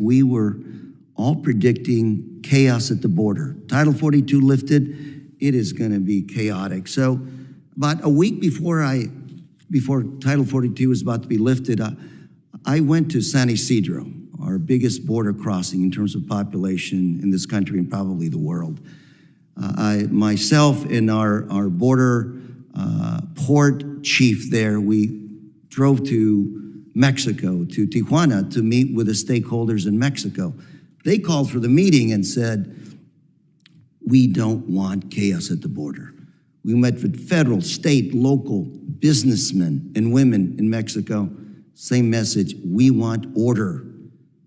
We were all predicting chaos at the border. Title 42 lifted, it is going to be chaotic. So about a week before Title 42 was about to be lifted, I went to San Isidro, our biggest border crossing in terms of population in this country and probably the world. Myself and our border port chief there, we drove to Mexico, to Tijuana, to meet with the stakeholders in Mexico. They called for the meeting and said, we don't want chaos at the border. We met with federal, state, local businessmen and women in Mexico. Same message, we want order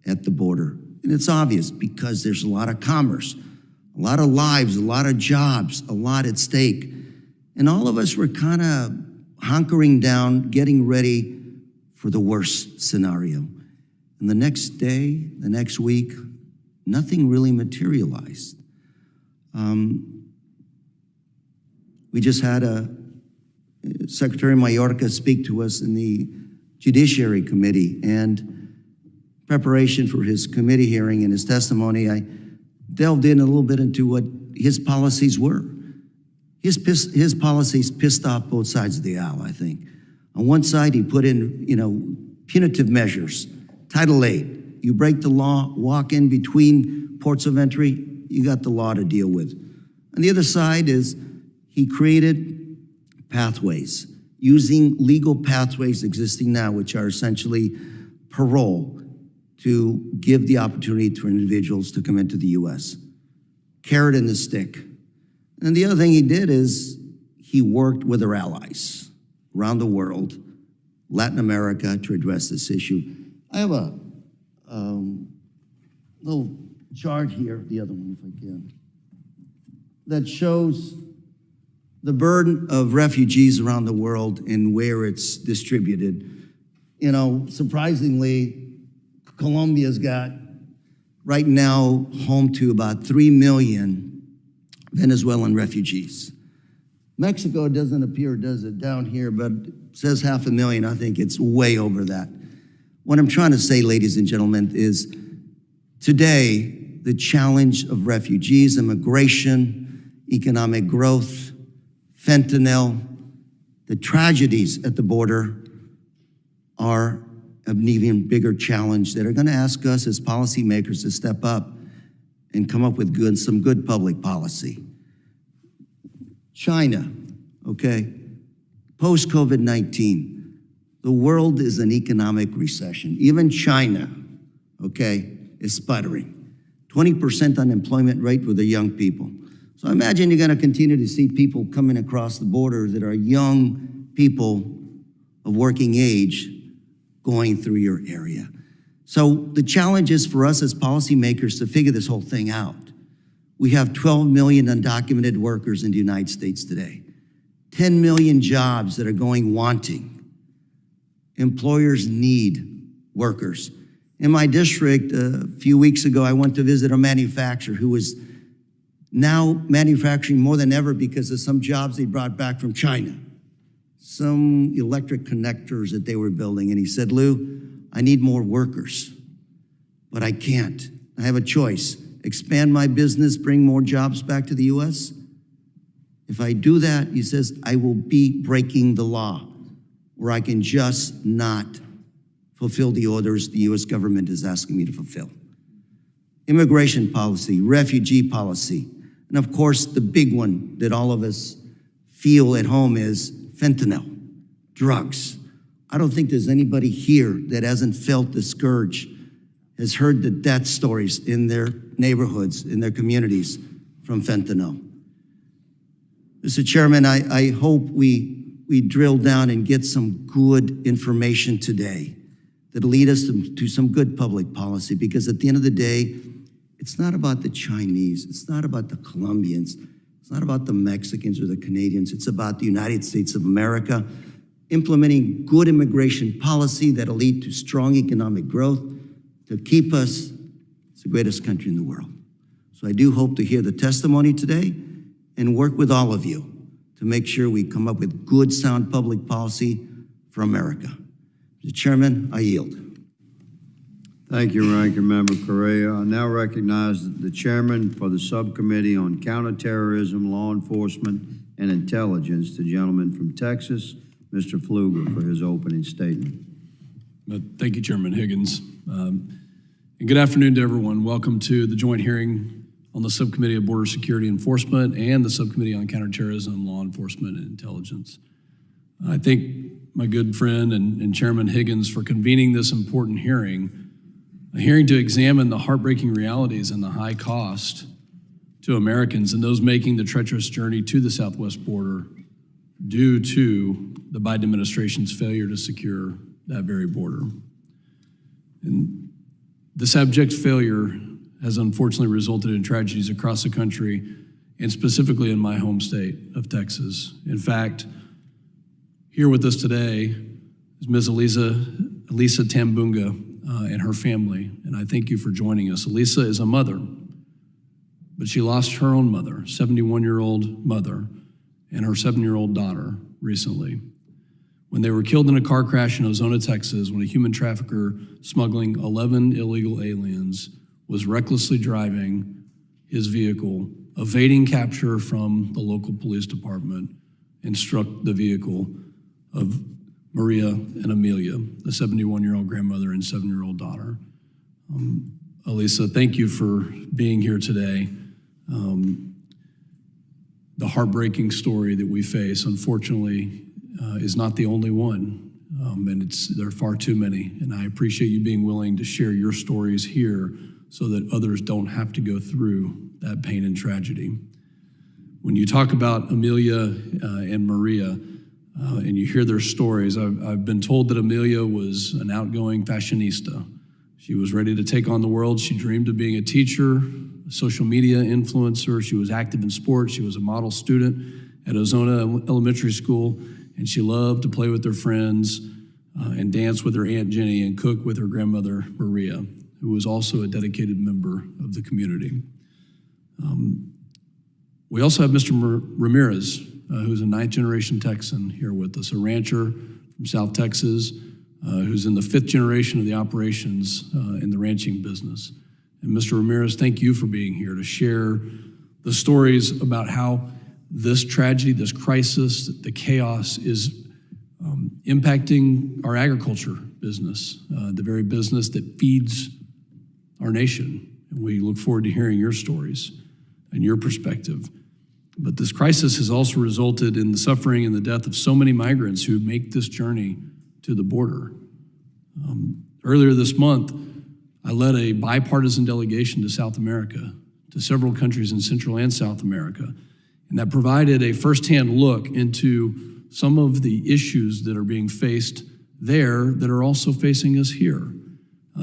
at the border. And it's obvious because there's a lot of commerce, a lot of lives, a lot of jobs, a lot at stake. And all of us were kind of hunkering down, getting ready for the worst scenario. And the next day, the next week, nothing really materialized. We just had Secretary Mayorkas speak to us in the Judiciary Committee, and preparation for his committee hearing and his testimony, I delved in a little bit into what his policies were. His policies pissed off both sides of the aisle, I think. On one side, he put in, punitive measures. Title VIII, you break the law, walk in between ports of entry, you got the law to deal with. On the other side is he created pathways, using legal pathways existing now, which are essentially parole, to give the opportunity for individuals to come into the U.S. Carrot and the stick. And the other thing he did is he worked with our allies around the world, Latin America, to address this issue. I have a little chart here, the other one if I can, that shows the burden of refugees around the world and where it's distributed. Surprisingly, Colombia's got right now home to about 3 million Venezuelan refugees. Mexico doesn't appear, does it, down here, but it says 500,000. I think it's way over that. What I'm trying to say, ladies and gentlemen, is today, the challenge of refugees, immigration, economic growth, fentanyl, the tragedies at the border are an even bigger challenge that are going to ask us as policymakers to step up and come up with some good public policy. China, okay, post-COVID-19, the world is in economic recession. Even China, okay, is sputtering. 20% unemployment rate with the young people. So imagine you're going to continue to see people coming across the border that are young people of working age going through your area. So the challenge is for us as policymakers to figure this whole thing out. We have 12 million undocumented workers in the United States today. 10 million jobs that are going wanting. Employers need workers. In my district, a few weeks ago, I went to visit a manufacturer who was now manufacturing more than ever because of some jobs they brought back from China. Some electric connectors that they were building. And he said, Lou, I need more workers, but I can't. I have a choice. Expand my business, bring more jobs back to the U.S. If I do that, he says, I will be breaking the law, or I can just not fulfill the orders the U.S. government is asking me to fulfill. Immigration policy, refugee policy, and of course, the big one that all of us feel at home is fentanyl, drugs. I don't think there's anybody here that hasn't felt the scourge, has heard the death stories in their neighborhoods, in their communities from fentanyl. Mr. Chairman, I hope we drill down and get some good information today that'll lead us to some good public policy, because at the end of the day, it's not about the Chinese, it's not about the Colombians, it's not about the Mexicans or the Canadians, it's about the United States of America implementing good immigration policy that'll lead to strong economic growth to keep us as the greatest country in the world. So I do hope to hear the testimony today and work with all of you to make sure we come up with good, sound public policy for America. Mr. Chairman, I yield. Thank you, Ranking Member Correa. I now recognize the chairman for the Subcommittee on Counterterrorism, Law Enforcement, and Intelligence, the gentleman from Texas, Mr. Pfluger, for his opening statement. Thank you, Chairman Higgins. And good afternoon to everyone. Welcome to the joint hearing on the Subcommittee of Border Security Enforcement and the Subcommittee on Counterterrorism, Law Enforcement, and Intelligence. I thank my good friend and Chairman Higgins for convening this important hearing, a hearing to examine the heartbreaking realities and the high cost to Americans and those making the treacherous journey to the southwest border due to the Biden administration's failure to secure that very border. And this abject failure has unfortunately resulted in tragedies across the country and specifically in my home state of Texas. In fact, here with us today is Ms. Elisa Tambunga and her family, and I thank you for joining us. Elisa is a mother, but she lost her own mother, 71-year-old mother, and her 7-year-old daughter recently when they were killed in a car crash in Ozona, Texas, when a human trafficker smuggling 11 illegal aliens was recklessly driving his vehicle, evading capture from the local police department, and struck the vehicle of Maria and Amelia, the 71-year-old grandmother and 7-year-old daughter. Elisa, thank you for being here today. The heartbreaking story that we face, unfortunately, is not the only one, and there are far too many. And I appreciate you being willing to share your stories here so that others don't have to go through that pain and tragedy. When you talk about Amelia and Maria, and you hear their stories, I've been told that Amelia was an outgoing fashionista. She was ready to take on the world. She dreamed of being a teacher, a social media influencer. She was active in sports. She was a model student at Ozona Elementary School, and she loved to play with her friends and dance with her Aunt Jenny and cook with her grandmother, Maria, who was also a dedicated member of the community. We also have Mr. Ramirez, who's a 9th-generation Texan here with us, a rancher from South Texas, who's in the 5th generation of the operations in the ranching business. And Mr. Ramirez, thank you for being here to share the stories about how this tragedy, this crisis, the chaos is impacting our agriculture business, the very business that feeds our nation. And we look forward to hearing your stories and your perspective. But this crisis has also resulted in the suffering and the death of so many migrants who make this journey to the border. Earlier this month, I led a bipartisan delegation to South America, to several countries in Central and South America, and that provided a firsthand look into some of the issues that are being faced there that are also facing us here.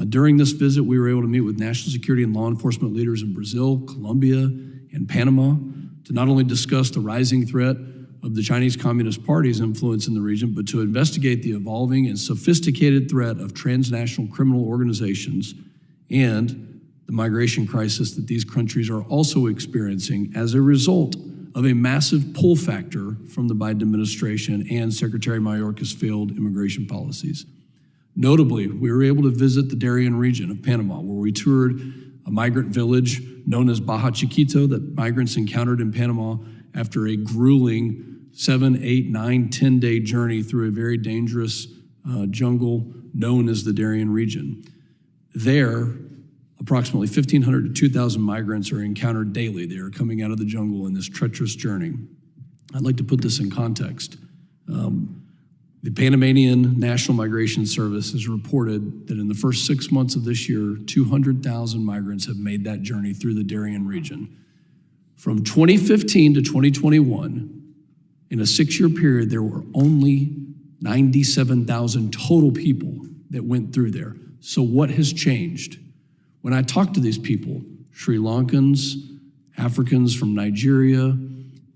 During this visit, we were able to meet with national security and law enforcement leaders in Brazil, Colombia, and Panama, to not only discuss the rising threat of the Chinese Communist Party's influence in the region, but to investigate the evolving and sophisticated threat of transnational criminal organizations and the migration crisis that these countries are also experiencing as a result of a massive pull factor from the Biden administration and Secretary Mayorkas' failed immigration policies. Notably, we were able to visit the Darien region of Panama, where we toured a migrant village known as Baja Chiquito that migrants encountered in Panama after a grueling 7, 8, 9, 10-day journey through a very dangerous jungle known as the Darien region. There, approximately 1,500 to 2,000 migrants are encountered daily. They are coming out of the jungle in this treacherous journey. I'd like to put this in context. The Panamanian National Migration Service has reported that in the first 6 months of this year, 200,000 migrants have made that journey through the Darien region. From 2015 to 2021, in a 6-year period, there were only 97,000 total people that went through there. So what has changed? When I talk to these people, Sri Lankans, Africans from Nigeria,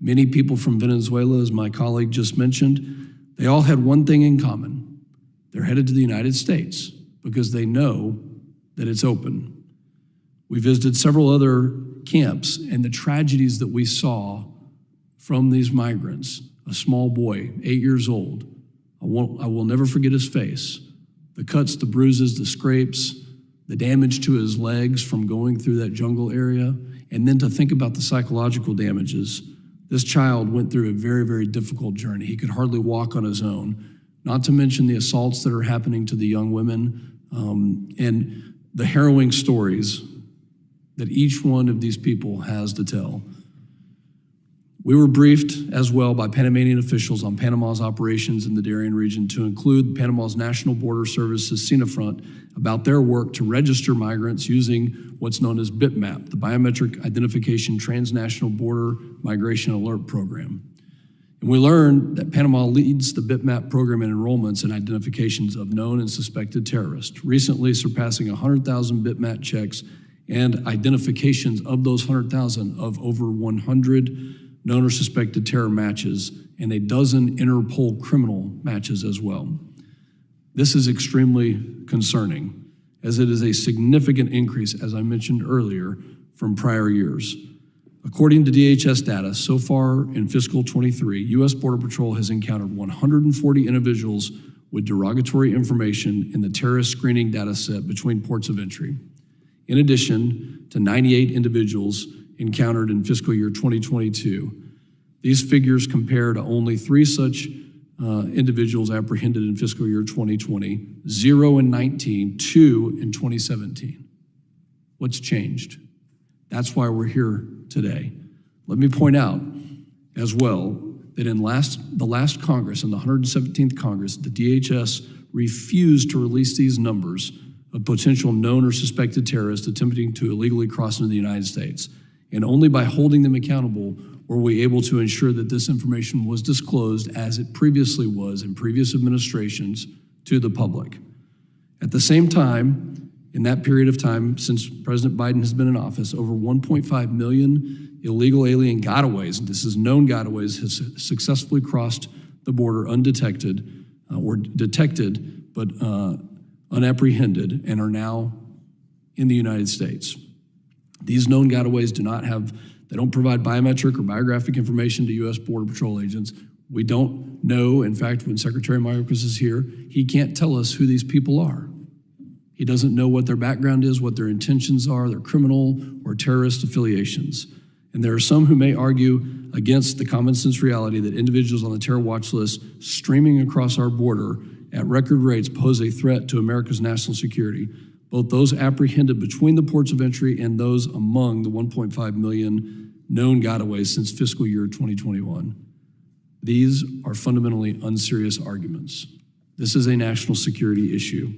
many people from Venezuela, as my colleague just mentioned, they all had one thing in common. They're headed to the United States because they know that it's open. We visited several other camps, and the tragedies that we saw from these migrants, a small boy, 8 years old, I will never forget his face. The cuts, the bruises, the scrapes, the damage to his legs from going through that jungle area, and then to think about the psychological damages. This child went through a very, very difficult journey. He could hardly walk on his own, not to mention the assaults that are happening to the young women, and the harrowing stories that each one of these people has to tell. We were briefed as well by Panamanian officials on Panama's operations in the Darien region, to include Panama's National Border Services CENAFRONT, about their work to register migrants using what's known as BITMAP, the Biometric Identification Transnational Border Migration Alert Program. And we learned that Panama leads the BITMAP program in enrollments and identifications of known and suspected terrorists, recently surpassing 100,000 BITMAP checks and identifications of those 100,000 of over 100 known or suspected terror matches and a dozen Interpol criminal matches as well. This is extremely concerning, as it is a significant increase, as I mentioned earlier, from prior years. According to DHS data, so far in fiscal 23, U.S. Border Patrol has encountered 140 individuals with derogatory information in the terrorist screening data set between ports of entry, in addition to 98 individuals encountered in fiscal year 2022. These figures compare to only 3 such individuals apprehended in fiscal year 2020, 0 in 19, 2 in 2017. What's changed? That's why we're here today. Let me point out as well that in the last Congress, in the 117th Congress, the DHS refused to release these numbers of potential known or suspected terrorists attempting to illegally cross into the United States. And only by holding them accountable were we able to ensure that this information was disclosed, as it previously was in previous administrations, to the public. At the same time, in that period of time, since President Biden has been in office, over 1.5 million illegal alien gotaways, and this is known gotaways, has successfully crossed the border undetected or detected but unapprehended, and are now in the United States. These known gotaways they don't provide biometric or biographic information to U.S. Border Patrol agents. We don't know. In fact, when Secretary Mayorkas is here, he can't tell us who these people are. He doesn't know what their background is, what their intentions are, their criminal or terrorist affiliations. And there are some who may argue against the common sense reality that individuals on the terror watch list streaming across our border at record rates pose a threat to America's national security, both those apprehended between the ports of entry and those among the 1.5 million known gotaways since fiscal year 2021. These are fundamentally unserious arguments. This is a national security issue.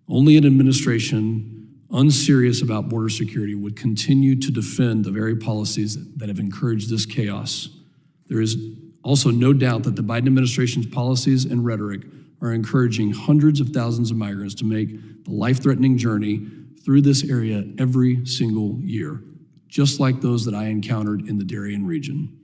Only an administration unserious about border security would continue to defend the very policies that have encouraged this chaos. There is also no doubt that the Biden administration's policies and rhetoric are encouraging hundreds of thousands of migrants to make the life-threatening journey through this area every single year, just like those that I encountered in the Darien region.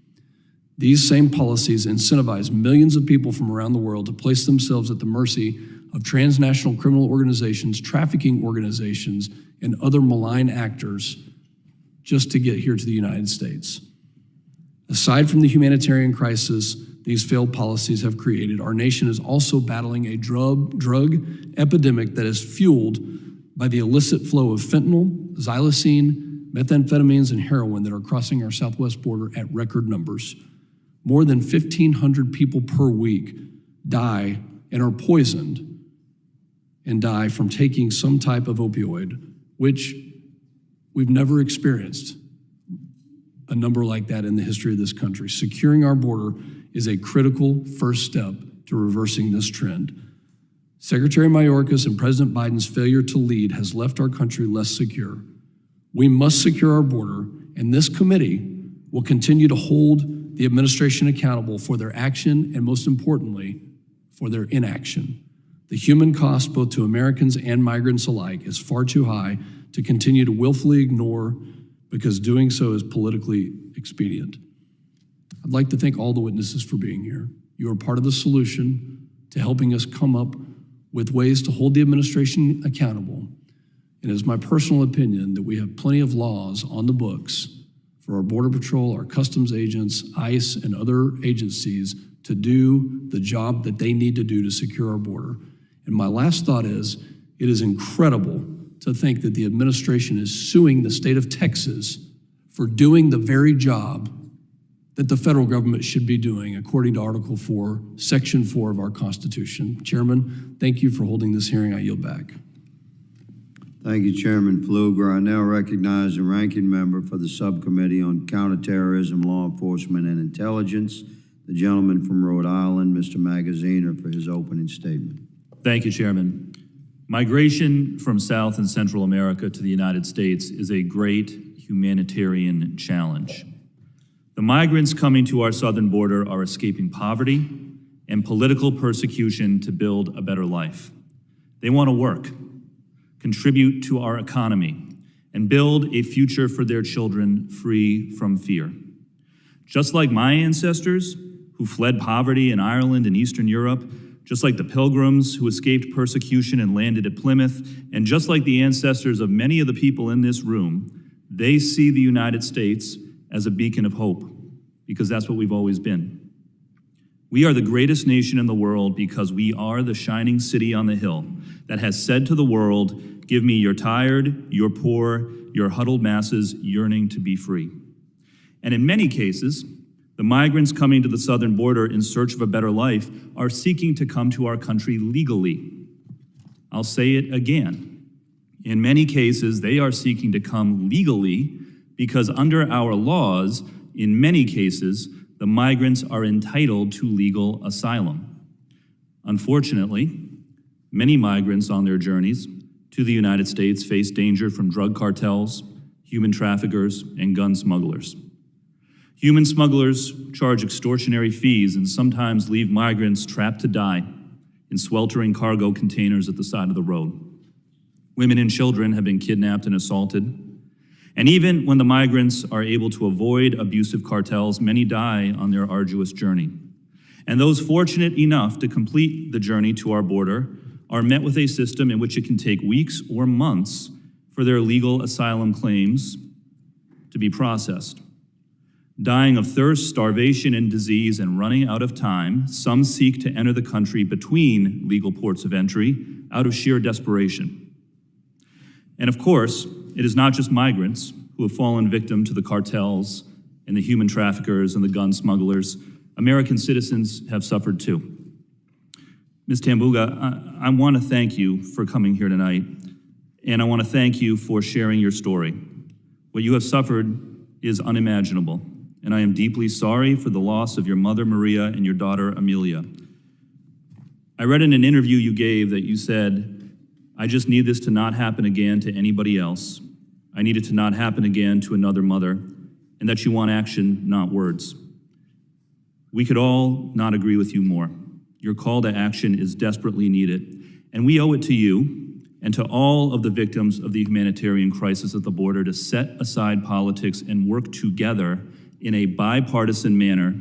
These same policies incentivize millions of people from around the world to place themselves at the mercy of transnational criminal organizations, trafficking organizations, and other malign actors just to get here to the United States. Aside from the humanitarian crisis these failed policies have created, our nation is also battling a drug epidemic that is fueled by the illicit flow of fentanyl, xylazine, methamphetamines, and heroin that are crossing our southwest border at record numbers. More than 1,500 people per week die and are poisoned and die from taking some type of opioid, which we've never experienced a number like that in the history of this country. Securing our border is a critical first step to reversing this trend. Secretary Mayorkas and President Biden's failure to lead has left our country less secure. We must secure our border, and this committee will continue to hold the administration accountable for their action and, most importantly, for their inaction. The human cost, both to Americans and migrants alike, is far too high to continue to willfully ignore, because doing so is politically expedient. I'd like to thank all the witnesses for being here. You are part of the solution to helping us come up with ways to hold the administration accountable. And it is my personal opinion that we have plenty of laws on the books for our Border Patrol, our customs agents, ICE, and other agencies to do the job that they need to do to secure our border. And my last thought is, It is incredible to think that the administration is suing the state of Texas for doing the very job that the federal government should be doing according to Article 4, Section 4 of our Constitution. Chairman, thank you for holding this hearing. I yield back. Thank you, Chairman Pfluger. I now recognize the ranking member for the Subcommittee on Counterterrorism, Law Enforcement, and Intelligence, the gentleman from Rhode Island, Mr. Magaziner, for his opening statement. Thank you, Chairman. Migration from South and Central America to the United States is a great humanitarian challenge. The migrants coming to our southern border are escaping poverty and political persecution to build a better life. They want to work, contribute to our economy, and build a future for their children free from fear. Just like my ancestors who fled poverty in Ireland and Eastern Europe, just like the Pilgrims who escaped persecution and landed at Plymouth, and just like the ancestors of many of the people in this room, they see the United States as a beacon of hope, because that's what we've always been. We are the greatest nation in the world because we are the shining city on the hill that has said to the world, give me your tired, your poor, your huddled masses yearning to be free. And in many cases, the migrants coming to the southern border in search of a better life are seeking to come to our country legally. I'll say it again. In many cases, they are seeking to come legally because under our laws, in many cases, the migrants are entitled to legal asylum. Unfortunately, many migrants on their journeys to the United States face danger from drug cartels, human traffickers, and gun smugglers. Human smugglers charge extortionary fees and sometimes leave migrants trapped to die in sweltering cargo containers at the side of the road. Women and children have been kidnapped and assaulted. And even when the migrants are able to avoid abusive cartels, many die on their arduous journey. And those fortunate enough to complete the journey to our border are met with a system in which it can take weeks or months for their legal asylum claims to be processed. Dying of thirst, starvation, and disease, and running out of time, some seek to enter the country between legal ports of entry out of sheer desperation. And of course, it is not just migrants who have fallen victim to the cartels and the human traffickers and the gun smugglers. American citizens have suffered too. Ms. Tambunga, I want to thank you for coming here tonight, and I want to thank you for sharing your story. What you have suffered is unimaginable, and I am deeply sorry for the loss of your mother, Maria, and your daughter, Amelia. I read in an interview you gave that you said, I just need this to not happen again to anybody else. I need it to not happen again to another mother, and that you want action, not words. We could all not agree with you more. Your call to action is desperately needed, and we owe it to you and to all of the victims of the humanitarian crisis at the border to set aside politics and work together in a bipartisan manner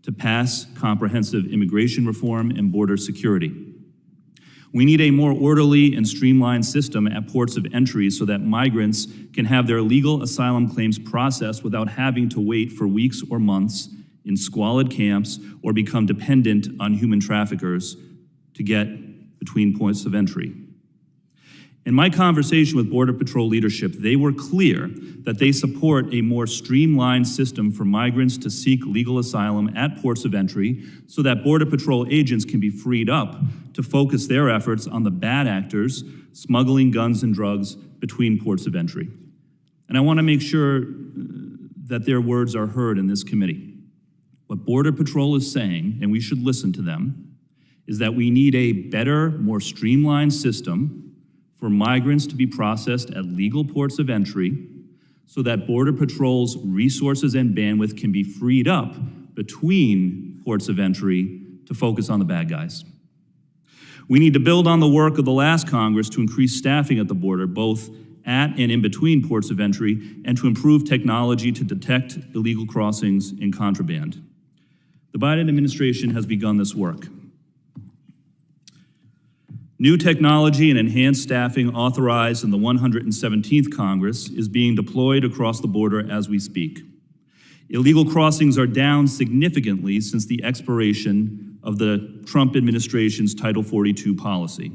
to pass comprehensive immigration reform and border security. We need a more orderly and streamlined system at ports of entry so that migrants can have their legal asylum claims processed without having to wait for weeks or months in squalid camps or become dependent on human traffickers to get between points of entry. In my conversation with Border Patrol leadership, they were clear that they support a more streamlined system for migrants to seek legal asylum at ports of entry so that Border Patrol agents can be freed up to focus their efforts on the bad actors smuggling guns and drugs between ports of entry. And I want to make sure that their words are heard in this committee. What Border Patrol is saying, and we should listen to them, is that we need a better, more streamlined system for migrants to be processed at legal ports of entry so that Border Patrol's resources and bandwidth can be freed up between ports of entry to focus on the bad guys. We need to build on the work of the last Congress to increase staffing at the border, both at and in between ports of entry, and to improve technology to detect illegal crossings and contraband. The Biden administration has begun this work. New technology and enhanced staffing authorized in the 117th Congress is being deployed across the border as we speak. Illegal crossings are down significantly since the expiration of the Trump administration's Title 42 policy.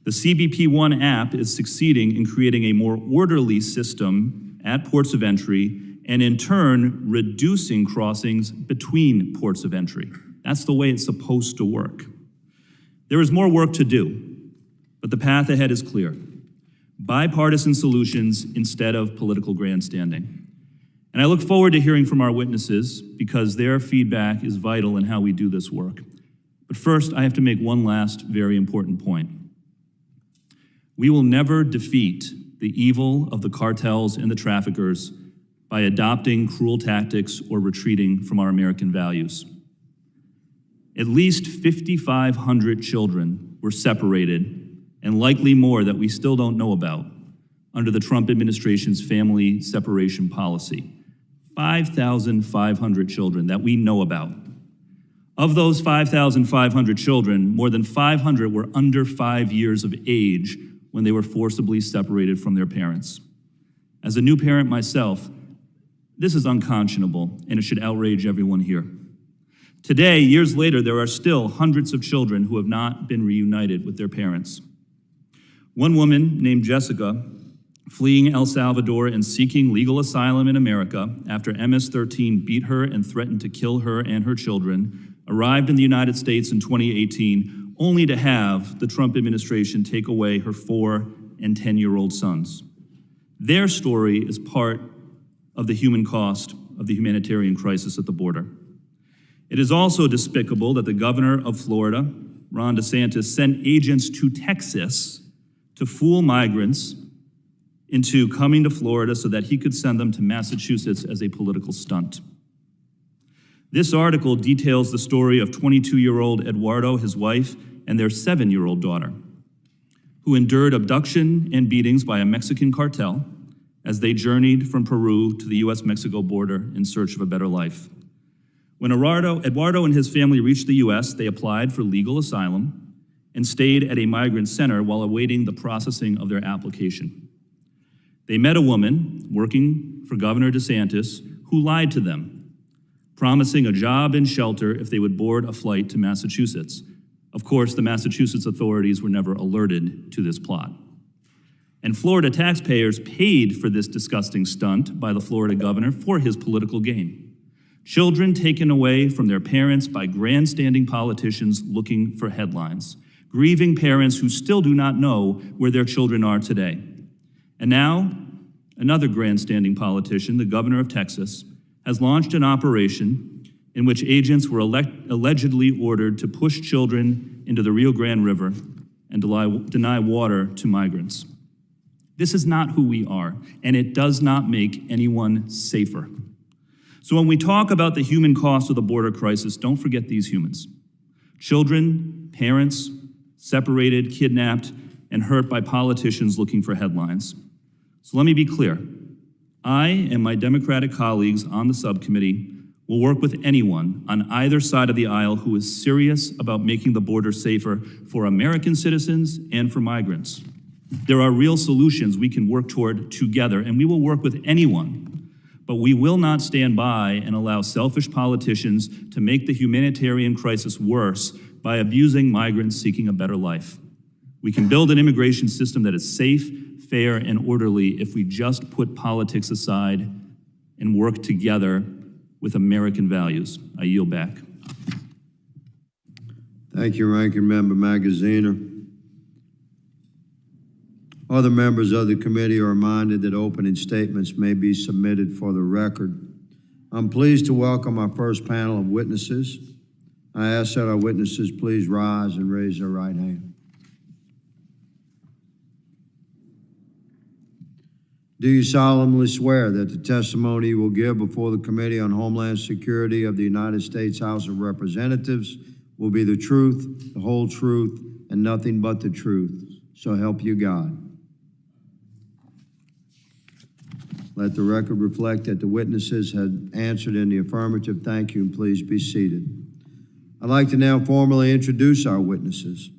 The CBP One app is succeeding in creating a more orderly system at ports of entry and in turn reducing crossings between ports of entry. That's the way it's supposed to work. There is more work to do, but the path ahead is clear. Bipartisan solutions instead of political grandstanding. And I look forward to hearing from our witnesses because their feedback is vital in how we do this work. But first, I have to make one last very important point. We will never defeat the evil of the cartels and the traffickers by adopting cruel tactics or retreating from our American values. At least 5,500 children were separated, and likely more that we still don't know about, under the Trump administration's family separation policy. 5,500 children that we know about. Of those 5,500 children, more than 500 were under 5 years of age when they were forcibly separated from their parents. As a new parent myself, this is unconscionable, and it should outrage everyone here. Today, years later, there are still hundreds of children who have not been reunited with their parents. One woman named Jessica, fleeing El Salvador and seeking legal asylum in America after MS-13 beat her and threatened to kill her and her children, arrived in the United States in 2018, only to have the Trump administration take away her 4- and 10-year-old sons. Their story is part of the human cost of the humanitarian crisis at the border. It is also despicable that the governor of Florida, Ron DeSantis, sent agents to Texas to fool migrants into coming to Florida so that he could send them to Massachusetts as a political stunt. This article details the story of 22-year-old Eduardo, his wife, and their 7-year-old daughter, who endured abduction and beatings by a Mexican cartel as they journeyed from Peru to the US-Mexico border in search of a better life. When Eduardo and his family reached the US, they applied for legal asylum and stayed at a migrant center while awaiting the processing of their application. They met a woman working for Governor DeSantis who lied to them, promising a job and shelter if they would board a flight to Massachusetts. Of course, the Massachusetts authorities were never alerted to this plot. And Florida taxpayers paid for this disgusting stunt by the Florida governor for his political gain. Children taken away from their parents by grandstanding politicians looking for headlines, grieving parents who still do not know where their children are today. And now, another grandstanding politician, the governor of Texas, has launched an operation in which agents were allegedly ordered to push children into the Rio Grande River and deny water to migrants. This is not who we are, and it does not make anyone safer. So when we talk about the human cost of the border crisis, don't forget these humans. Children, parents, separated, kidnapped, and hurt by politicians looking for headlines. So let me be clear. I and my Democratic colleagues on the subcommittee will work with anyone on either side of the aisle who is serious about making the border safer for American citizens and for migrants. There are real solutions we can work toward together, and we will work with anyone. But we will not stand by and allow selfish politicians to make the humanitarian crisis worse by abusing migrants seeking a better life. We can build an immigration system that is safe, fair, and orderly if we just put politics aside and work together with American values. I yield back. Thank you, Ranking Member Magaziner. Other members of the committee are reminded that opening statements may be submitted for the record. I'm pleased to welcome our first panel of witnesses. I ask that our witnesses please rise and raise their right hand. Do you solemnly swear that the testimony you will give before the Committee on Homeland Security of the United States House of Representatives will be the truth, the whole truth, and nothing but the truth? So help you God. Let the record reflect that the witnesses had answered in the affirmative. Thank you, and please be seated. I'd like to now formally introduce our witnesses.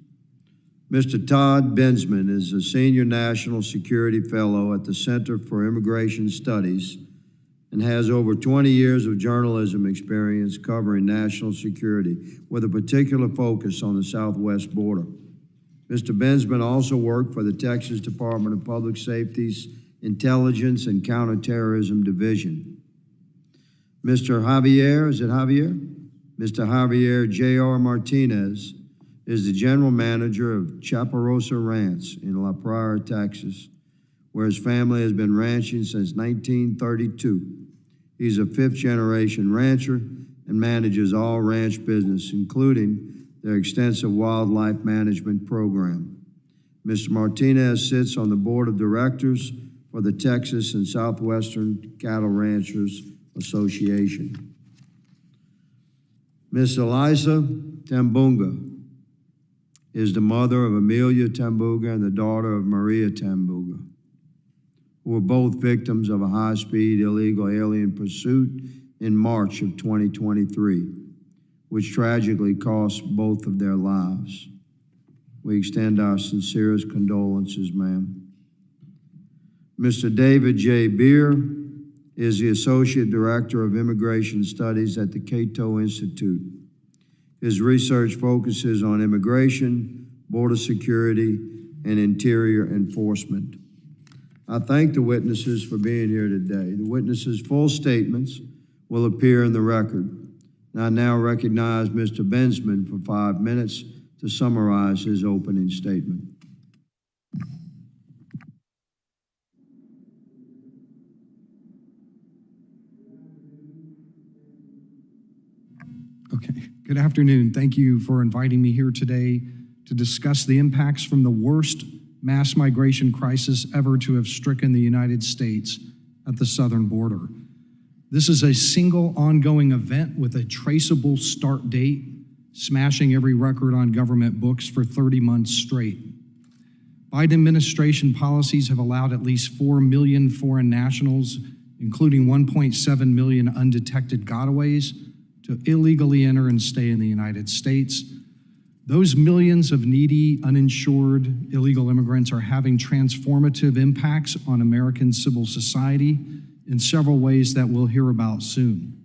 Mr. Todd Bensman is a Senior National Security Fellow at the Center for Immigration Studies and has over 20 years of journalism experience covering national security with a particular focus on the southwest border. Mr. Bensman also worked for the Texas Department of Public Safety's Intelligence and Counterterrorism Division. Mr. Javier, is it Javier? Mr. Javier J.R. Martinez is the general manager of Chaparosa Ranch in La Prairie, Texas, where his family has been ranching since 1932. He's a fifth-generation rancher and manages all ranch business, including their extensive wildlife management program. Mr. Martinez sits on the board of directors for the Texas and Southwestern Cattle Ranchers Association. Ms. Eliza Tambunga is the mother of Amelia Tambunga and the daughter of Maria Tambunga, who were both victims of a high-speed illegal alien pursuit in March of 2023, which tragically cost both of their lives. We extend our sincerest condolences, ma'am. Mr. David J. Beer is the Associate Director of Immigration Studies at the Cato Institute. His research focuses on immigration, border security, and interior enforcement. I thank the witnesses for being here today. The witnesses' full statements will appear in the record. And I now recognize Mr. Bensman for 5 minutes to summarize his opening statement. Okay, good afternoon. Thank you for inviting me here today to discuss the impacts from the worst mass migration crisis ever to have stricken the United States at the southern border. This is a single ongoing event with a traceable start date, smashing every record on government books for 30 months straight. Biden administration policies have allowed at least 4 million foreign nationals, including 1.7 million undetected gotaways, to illegally enter and stay in the United States. Those millions of needy, uninsured, illegal immigrants are having transformative impacts on American civil society in several ways that we'll hear about soon.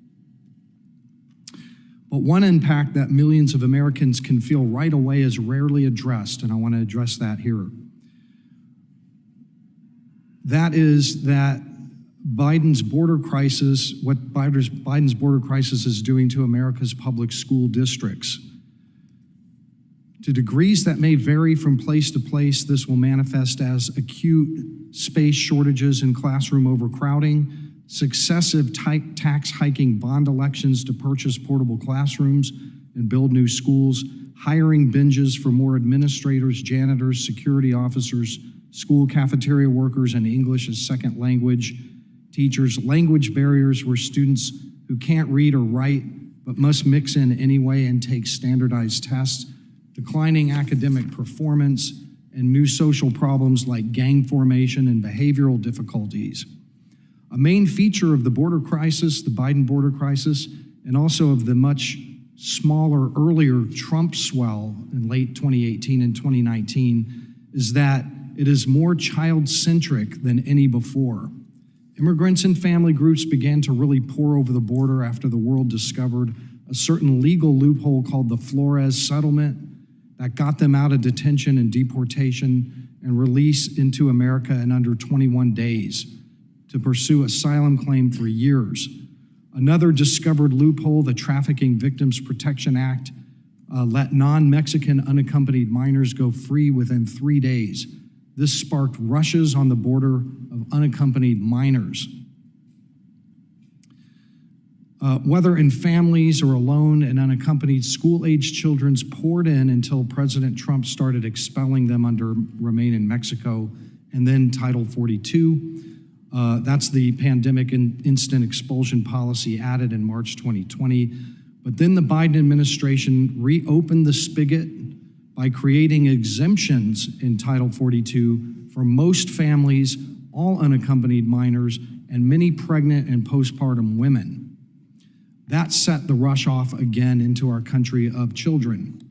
But one impact that millions of Americans can feel right away is rarely addressed, and I want to address that here. That is that Biden's border crisis, what Biden's border crisis is doing to America's public school districts. To degrees that may vary from place to place, this will manifest as acute space shortages and classroom overcrowding, successive tax hiking bond elections to purchase portable classrooms and build new schools, hiring binges for more administrators, janitors, security officers, school cafeteria workers, and English as second language teachers, language barriers where students who can't read or write but must mix in anyway and take standardized tests, declining academic performance, and new social problems like gang formation and behavioral difficulties. A main feature of the border crisis, the Biden border crisis, and also of the much smaller, earlier Trump swell in late 2018 and 2019 is that it is more child-centric than any before. Immigrants and family groups began to really pour over the border after the world discovered a certain legal loophole called the Flores settlement that got them out of detention and deportation and release into America in under 21 days to pursue asylum claim for years. Another discovered loophole, the Trafficking Victims Protection Act, let non-Mexican unaccompanied minors go free within 3 days. This sparked rushes on the border of unaccompanied minors. Whether in families or alone and unaccompanied, school-aged children poured in until President Trump started expelling them under Remain in Mexico and then Title 42. That's the pandemic and instant expulsion policy added in March 2020. But then the Biden administration reopened the spigot by creating exemptions in Title 42 for most families, all unaccompanied minors, and many pregnant and postpartum women. That set the rush off again into our country of children.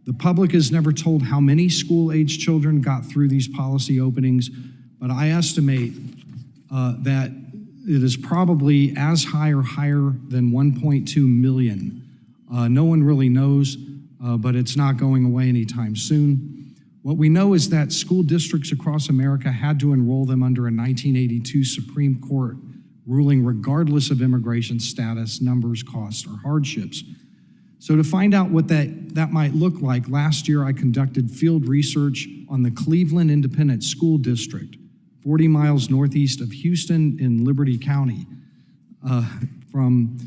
The public is never told how many school-age children got through these policy openings, but I estimate that it is probably as high or higher than 1.2 million. No one really knows, but it's not going away anytime soon. What we know is that school districts across America had to enroll them under a 1982 Supreme Court ruling regardless of immigration status, numbers, costs, or hardships. So to find out what that might look like, last year I conducted field research on the Cleveland Independent School District, 40 miles northeast of Houston in Liberty County. From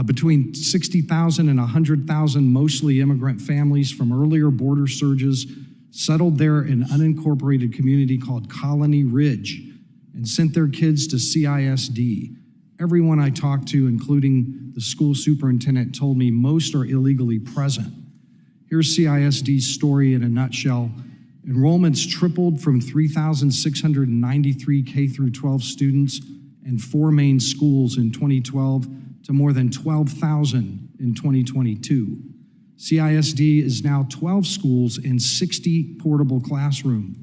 between 60,000 and 100,000 mostly immigrant families from earlier border surges settled there in an unincorporated community called Colony Ridge and sent their kids to CISD. Everyone I talked to, including the school superintendent, told me most are illegally present. Here's CISD's story in a nutshell. Enrollments tripled from 3,693 K through 12 students and 4 main schools in 2012 to more than 12,000 in 2022. CISD is now 12 schools and 60 portable classrooms.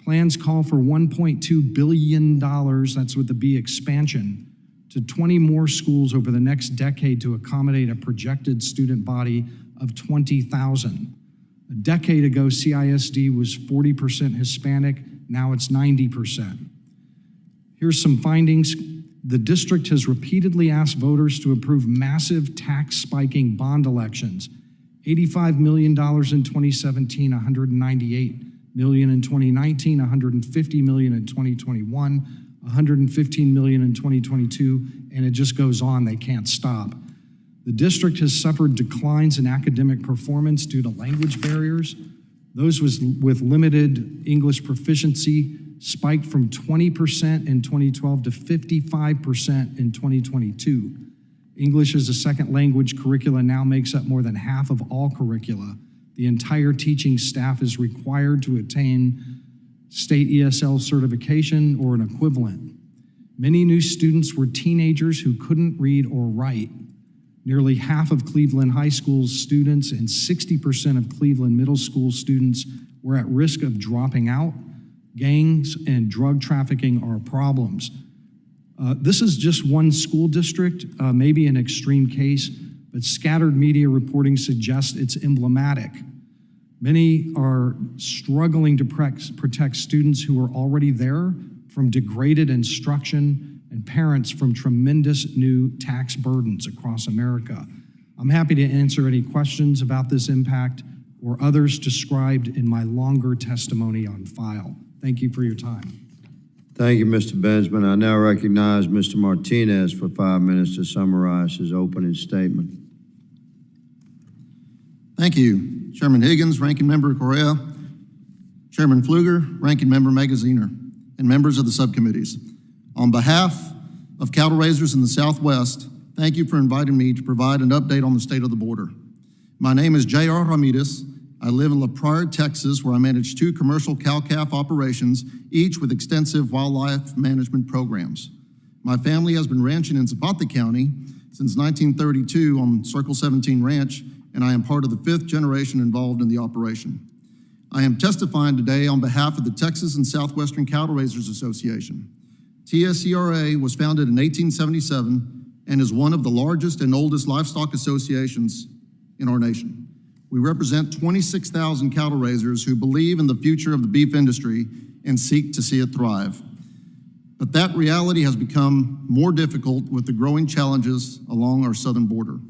Plans call for $1.2 billion, that's with the B, expansion, to 20 more schools over the next decade to accommodate a projected student body of 20,000. A decade ago, CISD was 40% Hispanic, now it's 90%. Here's some findings. The district has repeatedly asked voters to approve massive tax spiking bond elections. $85 million in 2017, $198 million in 2019, $150 million in 2021, $115 million in 2022, and it just goes on, they can't stop. The district has suffered declines in academic performance due to language barriers. Those with limited English proficiency spiked from 20% in 2012 to 55% in 2022. English as a second language curricula now makes up more than half of all curricula. The entire teaching staff is required to attain state ESL certification or an equivalent. Many new students were teenagers who couldn't read or write. Nearly half of Cleveland High School's students and 60% of Cleveland Middle School students were at risk of dropping out. Gangs and drug trafficking are problems. This is just one school district, maybe an extreme case, but scattered media reporting suggests it's emblematic. Many are struggling to protect students who are already there from degraded instruction and parents from tremendous new tax burdens across America. I'm happy to answer any questions about this impact or others described in my longer testimony on file. Thank you for your time. Thank you, Mr. Benjamin. I now recognize Mr. Martinez for 5 minutes to summarize his opening statement. Thank you, Chairman Higgins, Ranking Member Correa, Chairman Pfluger, Ranking Member Magaziner, and members of the subcommittees. On behalf of cattle raisers in the Southwest, thank you for inviting me to provide an update on the state of the border. My name is J.R. Ramirez. I live in La Prairie, Texas, where I manage 2 commercial cow-calf operations, each with extensive wildlife management programs. My family has been ranching in Zapata County since 1932 on Circle 17 Ranch, and I am part of the 5th generation involved in the operation. I am testifying today on behalf of the Texas and Southwestern Cattle Raisers Association. TSCRA was founded in 1877 and is one of the largest and oldest livestock associations in our nation. We represent 26,000 cattle raisers who believe in the future of the beef industry and seek to see it thrive. But that reality has become more difficult with the growing challenges along our southern border.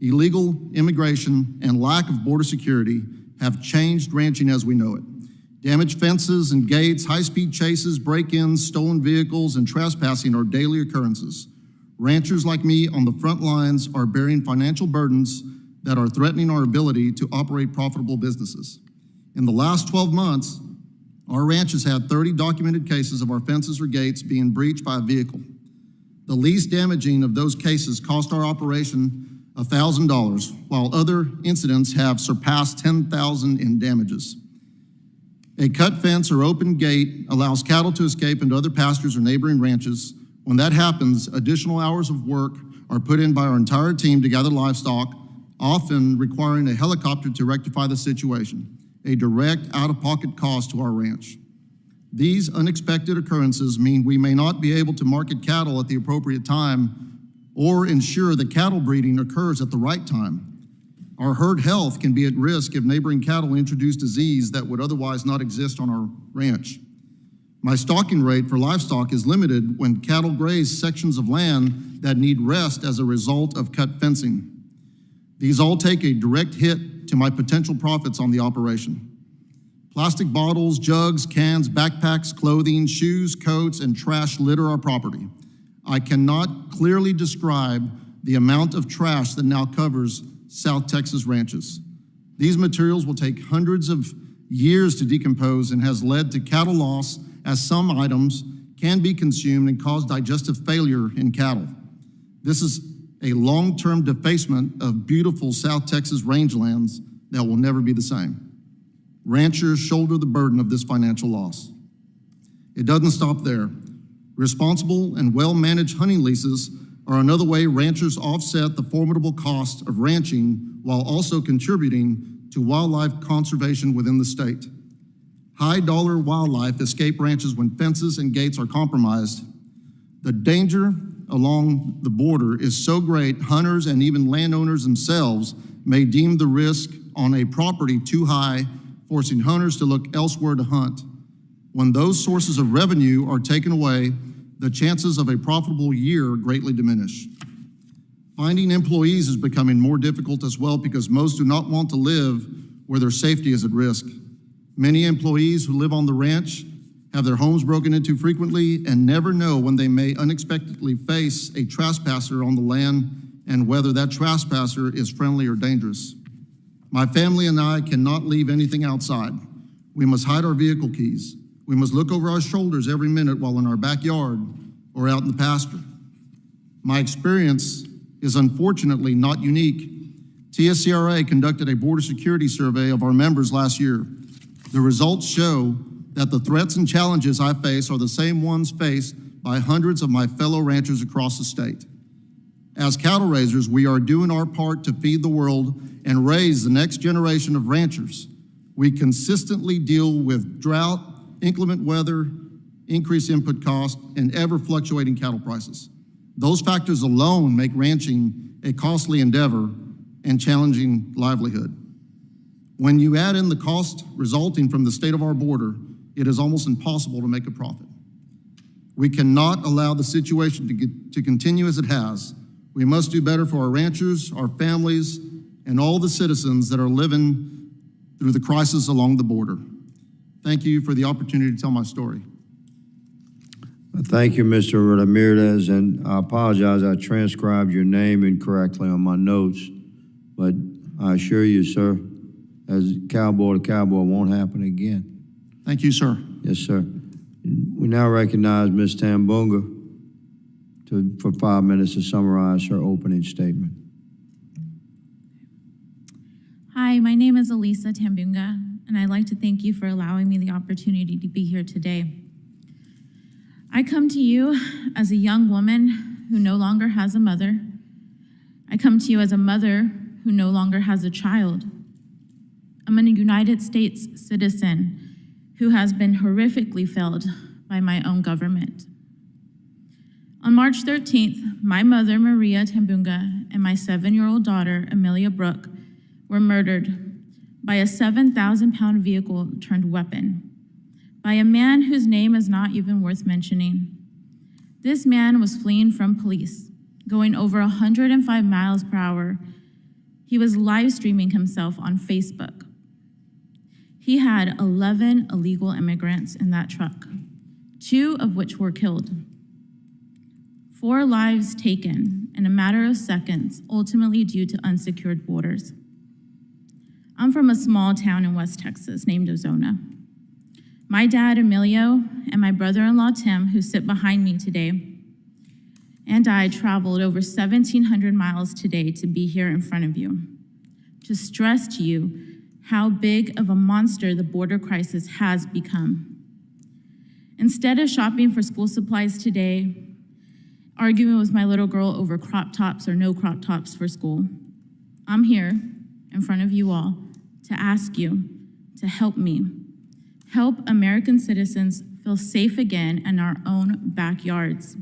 Illegal immigration and lack of border security have changed ranching as we know it. Damaged fences and gates, high-speed chases, break-ins, stolen vehicles, and trespassing are daily occurrences. Ranchers like me on the front lines are bearing financial burdens that are threatening our ability to operate profitable businesses. In the last 12 months, our ranch has had 30 documented cases of our fences or gates being breached by a vehicle. The least damaging of those cases cost our operation $1,000, while other incidents have surpassed $10,000 in damages. A cut fence or open gate allows cattle to escape into other pastures or neighboring ranches. When that happens, additional hours of work are put in by our entire team to gather livestock, often requiring a helicopter to rectify the situation, a direct out-of-pocket cost to our ranch. These unexpected occurrences mean we may not be able to market cattle at the appropriate time or ensure that cattle breeding occurs at the right time. Our herd health can be at risk if neighboring cattle introduce disease that would otherwise not exist on our ranch. My stalking rate for livestock is limited when cattle graze sections of land that need rest as a result of cut fencing. These all take a direct hit to my potential profits on the operation. Plastic bottles, jugs, cans, backpacks, clothing, shoes, coats, and trash litter our property. I cannot clearly describe the amount of trash that now covers South Texas ranches. These materials will take hundreds of years to decompose and has led to cattle loss, as some items can be consumed and cause digestive failure in cattle. This is a long-term defacement of beautiful South Texas rangelands that will never be the same. Ranchers shoulder the burden of this financial loss. It doesn't stop there. Responsible and well-managed hunting leases are another way ranchers offset the formidable cost of ranching while also contributing to wildlife conservation within the state. High-dollar wildlife escape ranches when fences and gates are compromised. The danger along the border is so great, hunters and even landowners themselves may deem the risk on a property too high, forcing hunters to look elsewhere to hunt. When those sources of revenue are taken away, the chances of a profitable year greatly diminish. Finding employees is becoming more difficult as well because most do not want to live where their safety is at risk. Many employees who live on the ranch have their homes broken into frequently and never know when they may unexpectedly face a trespasser on the land and whether that trespasser is friendly or dangerous. My family and I cannot leave anything outside. We must hide our vehicle keys. We must look over our shoulders every minute while in our backyard or out in the pasture. My experience is unfortunately not unique. TSCRA conducted a border security survey of our members last year. The results show that the threats and challenges I face are the same ones faced by hundreds of my fellow ranchers across the state. As cattle raisers, we are doing our part to feed the world and raise the next generation of ranchers. We consistently deal with drought, inclement weather, increased input costs, and ever-fluctuating cattle prices. Those factors alone make ranching a costly endeavor and challenging livelihood. When you add in the cost resulting from the state of our border, it is almost impossible to make a profit. We cannot allow the situation to continue as it has. We must do better for our ranchers, our families, and all the citizens that are living through the crisis along the border. Thank you for the opportunity to tell my story. Thank you, Mr. Ramirez, and I apologize, I transcribed your name incorrectly on my notes, but I assure you, sir, as cowboy to cowboy, won't happen again. Thank you, sir. Yes, sir. We now recognize Ms. Tambunga for 5 minutes to summarize her opening statement. Hi, my name is Elisa Tambunga, and I'd like to thank you for allowing me the opportunity to be here today. I come to you as a young woman who no longer has a mother. I come to you as a mother who no longer has a child. I'm a United States citizen who has been horrifically failed by my own government. On March 13th, my mother, Maria Tambunga, and my 7-year-old daughter, Amelia Brooke, were murdered by a 7,000-pound vehicle-turned weapon by a man whose name is not even worth mentioning. This man was fleeing from police, going over 105 miles per hour. He was live streaming himself on Facebook. He had 11 illegal immigrants in that truck, 2 of which were killed. 4 lives taken in a matter of seconds, ultimately due to unsecured borders. I'm from a small town in West Texas named Ozona. My dad, Emilio, and my brother-in-law, Tim, who sit behind me today, and I traveled over 1,700 miles today to be here in front of you, to stress to you how big of a monster the border crisis has become. Instead of shopping for school supplies today, arguing with my little girl over crop tops or no crop tops for school, I'm here in front of you all to ask you to help me. Help American citizens feel safe again in our own backyards.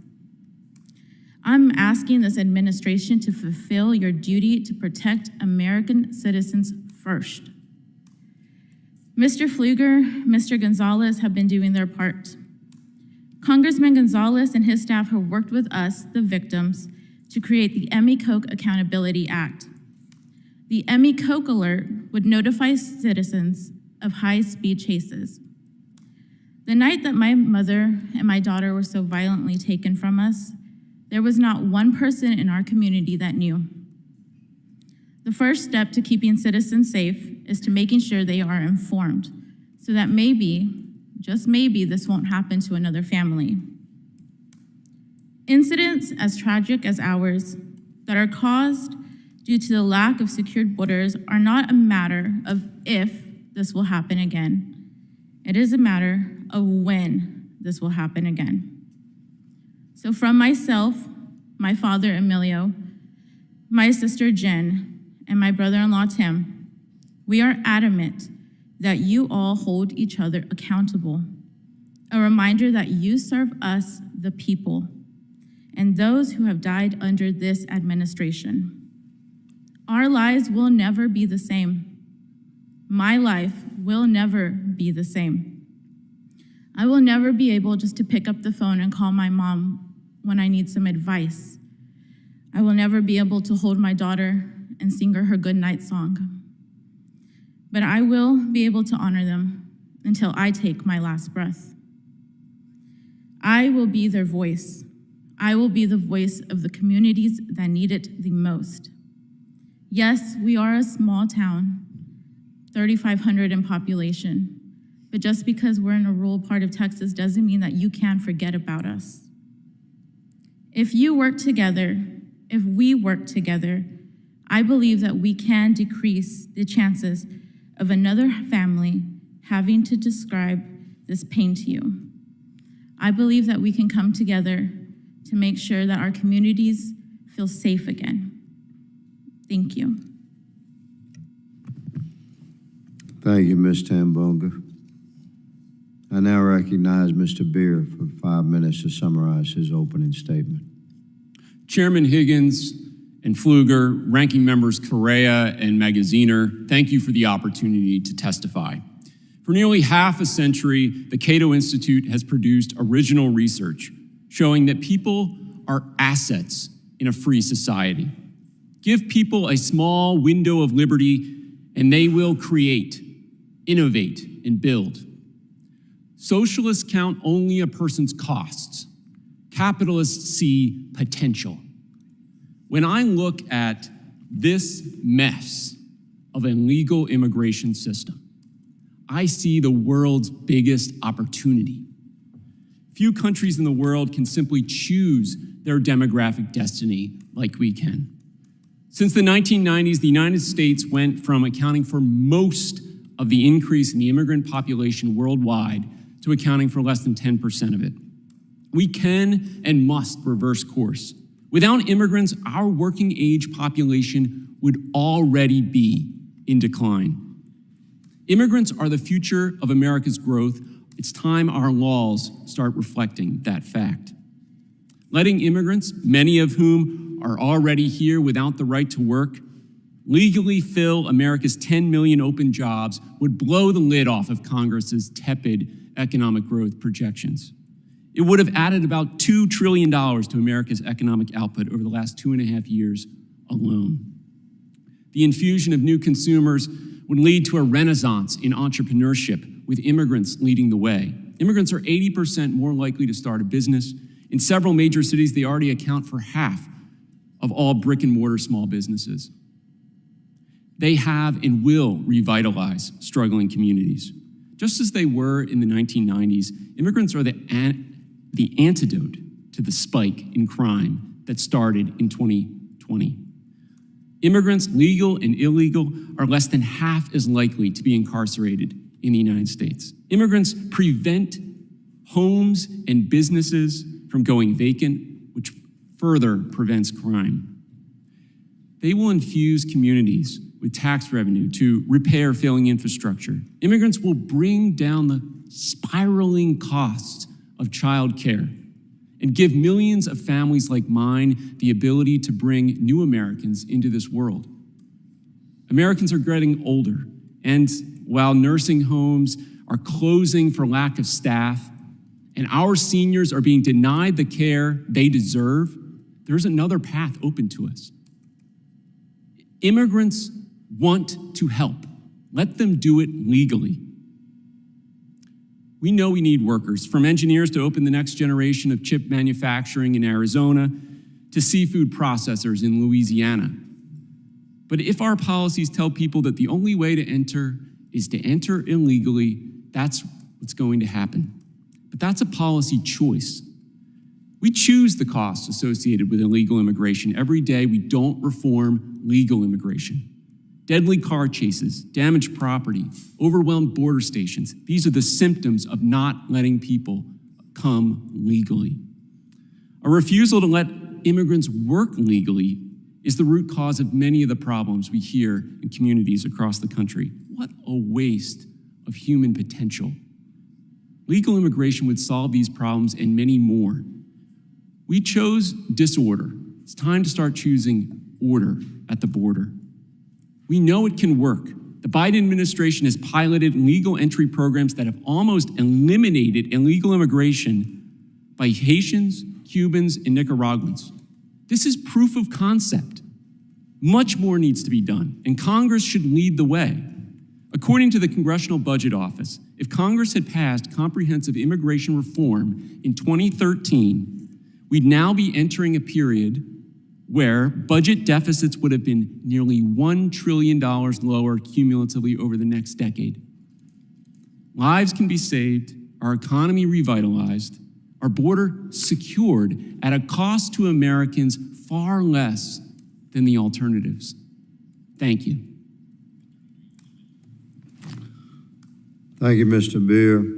I'm asking this administration to fulfill your duty to protect American citizens first. Mr. Pfluger, Mr. Gonzalez have been doing their part. Congressman Gonzalez and his staff have worked with us, the victims, to create the Emmy Coke Accountability Act. The Emmy Coke alert would notify citizens of high-speed chases. The night that my mother and my daughter were so violently taken from us, there was not one person in our community that knew. The first step to keeping citizens safe is to making sure they are informed, so that maybe, just maybe, this won't happen to another family. Incidents as tragic as ours that are caused due to the lack of secured borders are not a matter of if this will happen again. It is a matter of when this will happen again. So from myself, my father Emilio, my sister Jen, and my brother-in-law Tim, we are adamant that you all hold each other accountable. A reminder that you serve us, the people, and those who have died under this administration. Our lives will never be the same. My life will never be the same. I will never be able just to pick up the phone and call my mom when I need some advice. I will never be able to hold my daughter and sing her goodnight song. But I will be able to honor them until I take my last breath. I will be their voice. I will be the voice of the communities that need it the most. Yes, we are a small town, 3,500 in population, but just because we're in a rural part of Texas doesn't mean that you can forget about us. If you work together, if we work together, I believe that we can decrease the chances of another family having to describe this pain to you. I believe that we can come together to make sure that our communities feel safe again. Thank you. Thank you, Ms. Tambunga. I now recognize Mr. Beer for 5 minutes to summarize his opening statement. Chairman Higgins and Pfluger, Ranking Members Correa and Magaziner, thank you for the opportunity to testify. For nearly half a century, the Cato Institute has produced original research showing that people are assets in a free society. Give people a small window of liberty and they will create, innovate, and build. Socialists count only a person's costs. Capitalists see potential. When I look at this mess of an illegal immigration system, I see the world's biggest opportunity. Few countries in the world can simply choose their demographic destiny like we can. Since the 1990s, the United States went from accounting for most of the increase in the immigrant population worldwide to accounting for less than 10% of it. We can and must reverse course. Without immigrants, our working age population would already be in decline. Immigrants are the future of America's growth. It's time our laws start reflecting that fact. Letting immigrants, many of whom are already here without the right to work, legally fill America's 10 million open jobs would blow the lid off of Congress's tepid economic growth projections. It would have added about $2 trillion to America's economic output over the last 2.5 years alone. The infusion of new consumers would lead to a renaissance in entrepreneurship, with immigrants leading the way. Immigrants are 80% more likely to start a business. In several major cities, they already account for half of all brick and mortar small businesses. They have and will revitalize struggling communities. Just as they were in the 1990s, immigrants are the antidote to the spike in crime that started in 2020. Immigrants, legal and illegal, are less than half as likely to be incarcerated in the United States. Immigrants prevent homes and businesses from going vacant, which further prevents crime. They will infuse communities with tax revenue to repair failing infrastructure. Immigrants will bring down the spiraling costs of childcare and give millions of families like mine the ability to bring new Americans into this world. Americans are getting older, and while nursing homes are closing for lack of staff, and our seniors are being denied the care they deserve, there's another path open to us. Immigrants want to help. Let them do it legally. We know we need workers, from engineers to open the next generation of chip manufacturing in Arizona to seafood processors in Louisiana. But if our policies tell people that the only way to enter is to enter illegally, that's what's going to happen. But that's a policy choice. We choose the costs associated with illegal immigration every day we don't reform legal immigration. Deadly car chases, damaged property, overwhelmed border stations. These are the symptoms of not letting people come legally. A refusal to let immigrants work legally is the root cause of many of the problems we hear in communities across the country. What a waste of human potential. Legal immigration would solve these problems and many more. We chose disorder. It's time to start choosing order at the border. We know it can work. The Biden administration has piloted legal entry programs that have almost eliminated illegal immigration by Haitians, Cubans, and Nicaraguans. This is proof of concept. Much more needs to be done, and Congress should lead the way. According to the Congressional Budget Office, if Congress had passed comprehensive immigration reform in 2013, we'd now be entering a period where budget deficits would have been nearly $1 trillion lower cumulatively over the next decade. Lives can be saved, our economy revitalized, our border secured at a cost to Americans far less than the alternatives. Thank you. Thank you, Mr. Beer.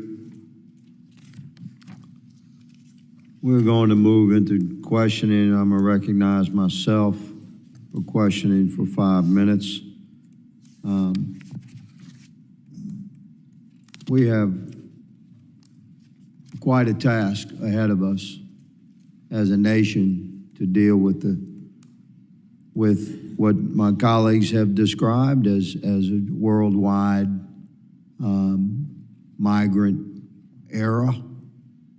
We're going to move into questioning. I'm going to recognize myself for questioning for 5 minutes. We have quite a task ahead of us as a nation to deal with what my colleagues have described as a worldwide migrant era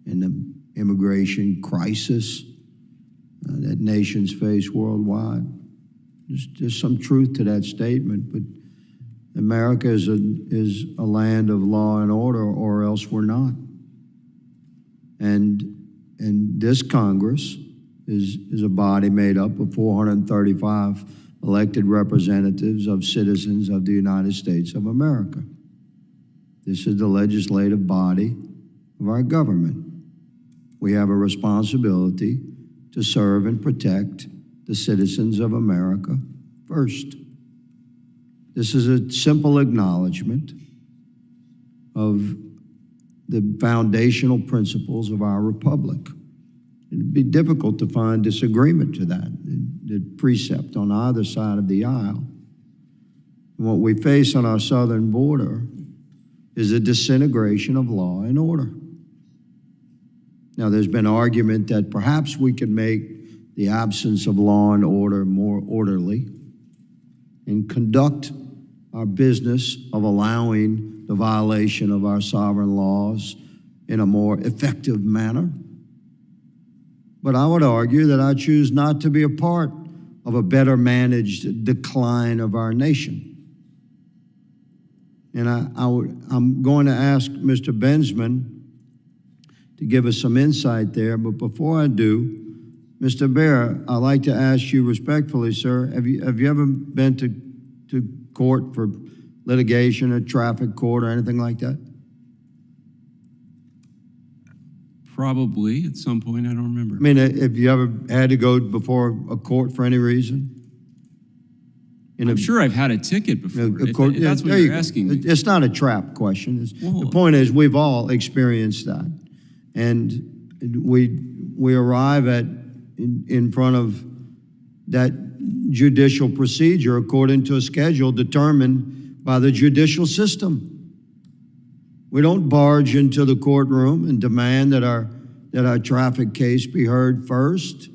and the immigration crisis that nations face worldwide. There's some truth to that statement, but America is a land of law and order, or else we're not. And this Congress is a body made up of 435 elected representatives of citizens of the United States of America. This is the legislative body of our government. We have a responsibility to serve and protect the citizens of America first. This is a simple acknowledgement of the foundational principles of our republic. It'd be difficult to find disagreement to that, the precept on either side of the aisle. And what we face on our southern border is a disintegration of law and order. Now, there's been argument that perhaps we could make the absence of law and order more orderly and conduct our business of allowing the violation of our sovereign laws in a more effective manner. But I would argue that I choose not to be a part of a better managed decline of our nation. And I'm going to ask Mr. Bensman to give us some insight there. But before I do, Mr. Bear, I'd like to ask you respectfully, sir, have you ever been to court for litigation, a traffic court, or anything like that? Probably at some point, I don't remember. I mean, have you ever had to go before a court for any reason? I'm sure I've had a ticket before. If that's what you're asking me. It's not a trap question. The point is, we've all experienced that. And we arrive in front of that judicial procedure according to a schedule determined by the judicial system. We don't barge into the courtroom and demand that that our traffic case be heard first.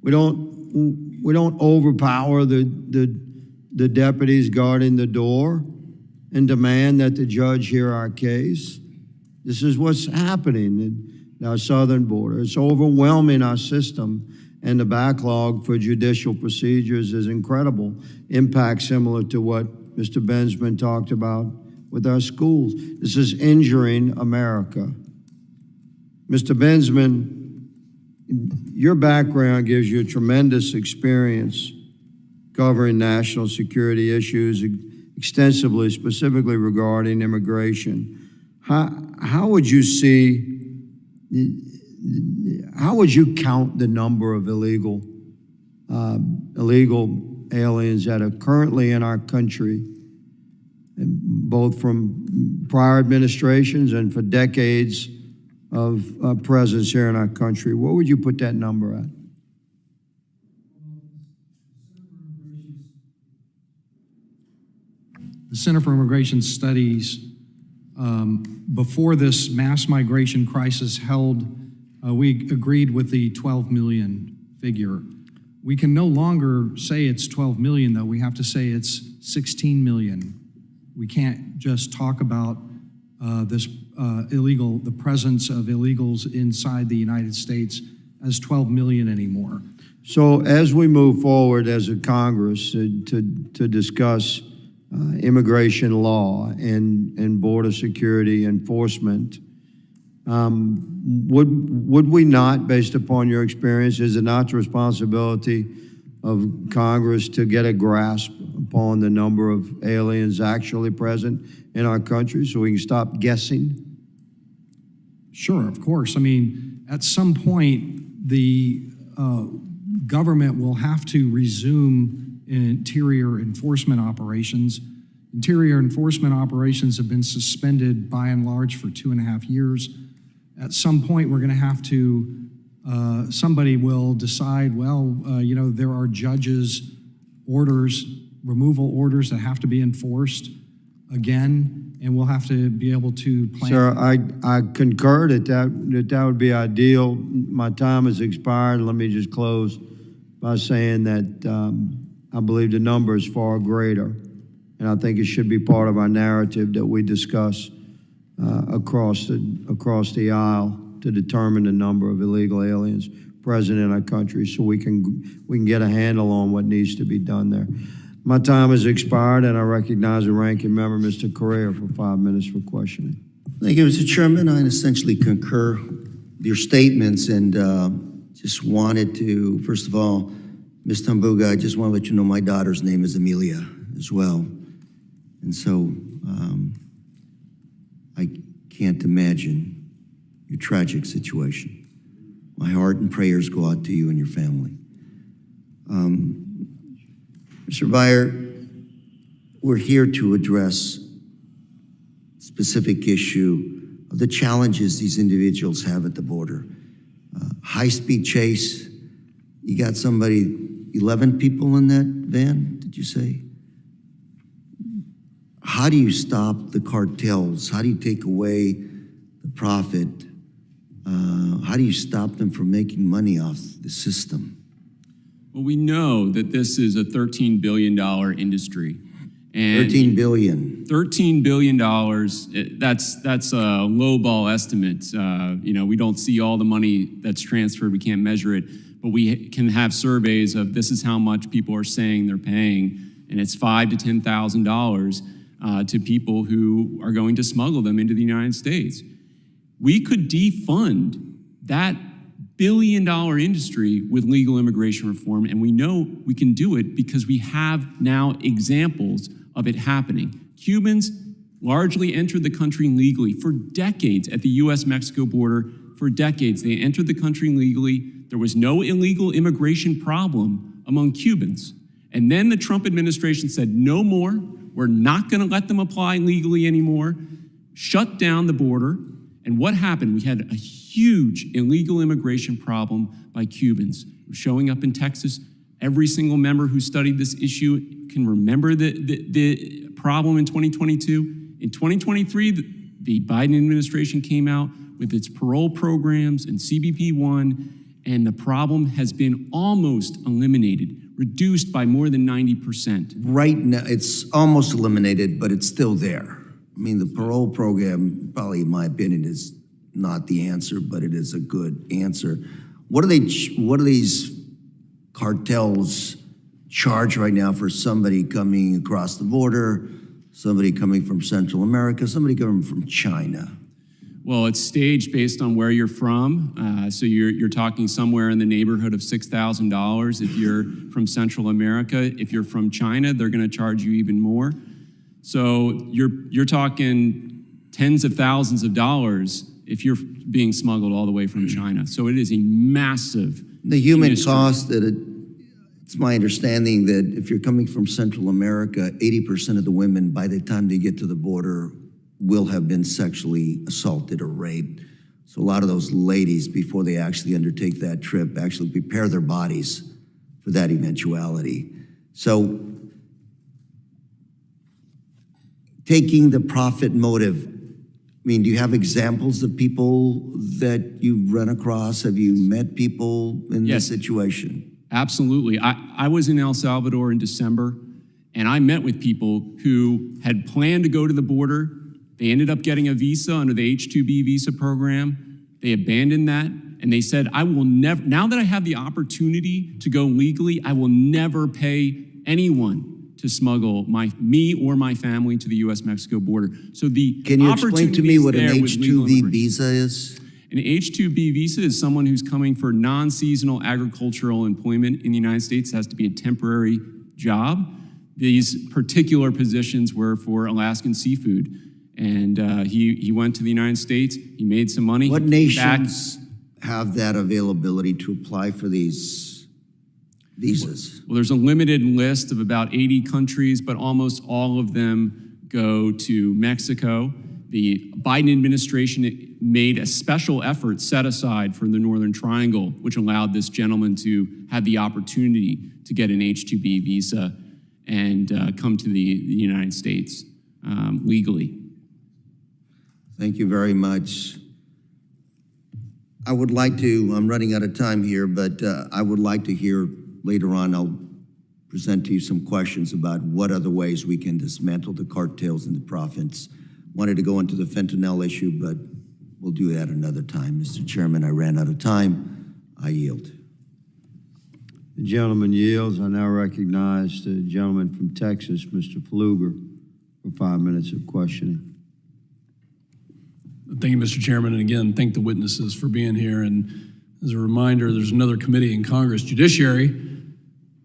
We don't overpower the deputies guarding the door and demand that the judge hear our case. This is what's happening in our southern border. It's overwhelming our system, and the backlog for judicial procedures is incredible. Impact similar to what Mr. Bensman talked about with our schools. This is injuring America. Mr. Bensman, your background gives you a tremendous experience covering national security issues extensively, specifically regarding immigration. How would you count the number of illegal aliens that are currently in our country, both from prior administrations and for decades of presence here in our country? What would you put that number at? The Center for Immigration Studies, before this mass migration crisis we agreed with the 12 million figure. We can no longer say it's 12 million, though. We have to say it's 16 million. We can't just talk about the presence of illegals inside the United States as 12 million anymore. So as we move forward as a Congress to discuss immigration law and border security enforcement, would we not, based upon your experience, is it not the responsibility of Congress to get a grasp upon the number of aliens actually present in our country so we can stop guessing? Sure, of course. I mean, at some point, the government will have to resume interior enforcement operations. Interior enforcement operations have been suspended by and large for 2.5 years. At some point, we're going to have to, somebody will decide, well, there are judges' orders, removal orders that have to be enforced again, and we'll have to be able to plan. Sir, I concur that would be ideal. My time has expired. Let me just close by saying that I believe the number is far greater, and I think it should be part of our narrative that we discuss across the aisle to determine the number of illegal aliens present in our country, so we can get a handle on what needs to be done there. My time has expired, and I recognize the ranking member, Mr. Correa, for 5 minutes for questioning. Thank you, Mr. Chairman. I essentially concur with your statements and just wanted to, first of all, Ms. Tambunga, I just want to let you know my daughter's name is Amelia as well. And so I can't imagine your tragic situation. My heart and prayers go out to you and your family. Mr. Byer, we're here to address a specific issue of the challenges these individuals have at the border. High-speed chase, you got somebody, 11 people in that van, did you say? How do you stop the cartels? How do you take away the profit? How do you stop them from making money off the system? Well, we know that this is a $13 billion industry. And $13 billion. $13 billion, that's a lowball estimate. We don't see all the money that's transferred. We can't measure it, but we can have surveys of this is how much people are saying they're paying, and it's $5,000 to $10,000 to people who are going to smuggle them into the United States. We could defund that billion-dollar industry with legal immigration reform, and we know we can do it because we have now examples of it happening. Cubans largely entered the country legally for decades at the U.S.-Mexico border. For decades, they entered the country legally. There was no illegal immigration problem among Cubans. And then the Trump administration said, no more. We're not going to let them apply legally anymore. Shut down the border. And what happened? We had a huge illegal immigration problem by Cubans showing up in Texas. Every single member who studied this issue can remember the problem in 2022. In 2023, the Biden administration came out with its parole programs and CBP-1, and the problem has been almost eliminated, reduced by more than 90%. Right now, it's almost eliminated, but it's still there. I mean, the parole program, probably in my opinion, is not the answer, but it is a good answer. What do these cartels charge right now for somebody coming across the border, somebody coming from Central America, somebody coming from China? Well, it's staged based on where you're from. So you're talking somewhere in the neighborhood of $6,000 if you're from Central America. If you're from China, they're going to charge you even more. So you're talking tens of thousands of dollars if you're being smuggled all the way from China. So it is a massive The human industry. cost, it's my understanding that if you're coming from Central America, 80% of the women, by the time they get to the border, will have been sexually assaulted or raped. So a lot of those ladies, before they actually undertake that trip, actually prepare their bodies for that eventuality. So taking the profit motive, I mean, do you have examples of people that you've run across? Have you met people in Yes. this situation? Absolutely. I was in El Salvador in December, and I met with people who had planned to go to the border. They ended up getting a visa under the H-2B visa program. They abandoned that, and they said, I will never, now that I have the opportunity to go legally, I will never pay anyone to smuggle me or my family to the U.S.-Mexico border. So the Can you explain to me what an there with legal H-2B immigration. visa is? An H-2B visa is someone who's coming for non-seasonal agricultural employment in the United States. It has to be a temporary job. These particular positions were for Alaskan seafood. And he went to the United States, he made some money. What he came back. nations have that availability to apply for these visas? Well, there's a limited list of about 80 countries, but almost all of them go to Mexico. The Biden administration made a special effort set aside for the Northern Triangle, which allowed this gentleman to have the opportunity to get an H-2B visa and come to the United States legally. Thank you very much. I would like to, I'm running out of time here, but I would like to hear later on, I'll present to you some questions about what other ways we can dismantle the cartels and the profits. Wanted to go into the fentanyl issue, but we'll do that another time. Mr. Chairman, I ran out of time. I yield. The gentleman yields. I now recognize the gentleman from Texas, Mr. Pfluger, for 5 minutes of questioning. Thank you, Mr. Chairman, and again, thank the witnesses for being here. And as a reminder, there's another committee in Congress, Judiciary,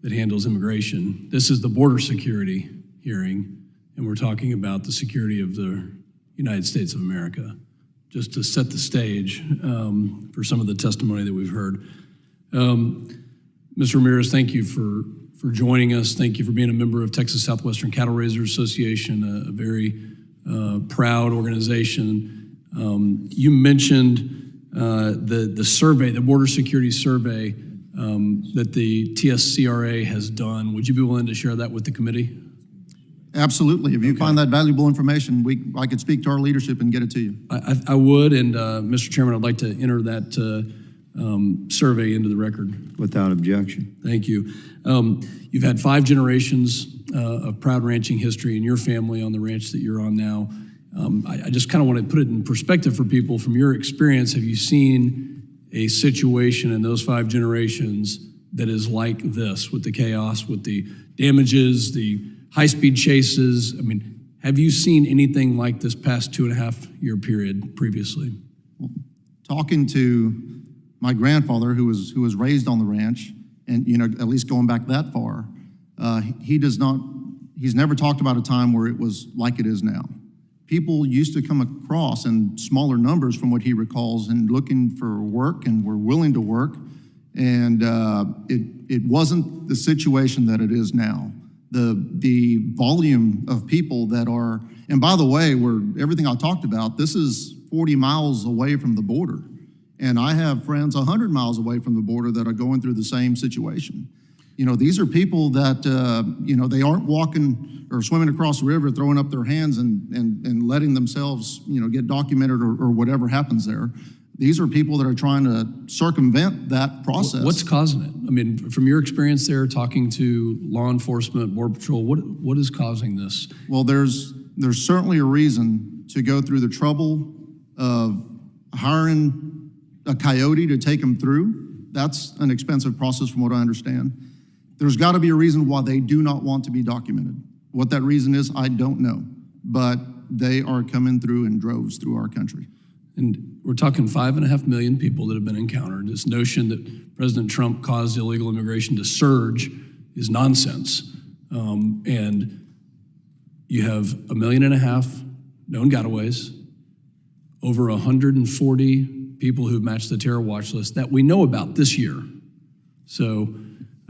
that handles immigration. This is the border security hearing, and we're talking about the security of the United States of America, just to set the stage for some of the testimony that we've heard. Mr. Ramirez, thank you for joining us. Thank you for being a member of Texas Southwestern Cattle Raisers Association, a very proud organization. You mentioned the survey, the border security survey that the TSCRA has done. Would you be willing to share that with the committee? Absolutely. If you find that valuable information, I could speak to our leadership and get it to you. I would, and Mr. Chairman, I'd like to enter that survey into the record. Without objection. Thank you. You've had 5 generations of proud ranching history in your family on the ranch that you're on now. I just kind of want to put it in perspective for people. From your experience, have you seen a situation in those 5 generations that is like this, with the chaos, with the damages, the high-speed chases? I mean, have you seen anything like this past 2.5-year period previously? Talking to my grandfather, who was raised on the ranch, and at least going back that far, he's never talked about a time where it was like it is now. People used to come across in smaller numbers from what he recalls and looking for work and were willing to work. And it wasn't the situation that it is now. The volume of people that are, and by the way, everything I talked about, this is 40 miles away from the border. And I have friends 100 miles away from the border that are going through the same situation. These are people that, they aren't walking or swimming across the river, throwing up their hands and letting themselves, get documented or whatever happens there. These are people that are trying to circumvent that process. What's causing it? I mean, from your experience there, talking to law enforcement, Border Patrol, what is causing this? Well, there's certainly a reason to go through the trouble of hiring a coyote to take them through. That's an expensive process from what I understand. There's got to be a reason why they do not want to be documented. What that reason is, I don't know, but they are coming through in droves through our country. And we're talking 5.5 million people that have been encountered. This notion that President Trump caused illegal immigration to surge is nonsense. And you have 1.5 million known gotaways, over 140 people who've matched the terror watch list that we know about this year. So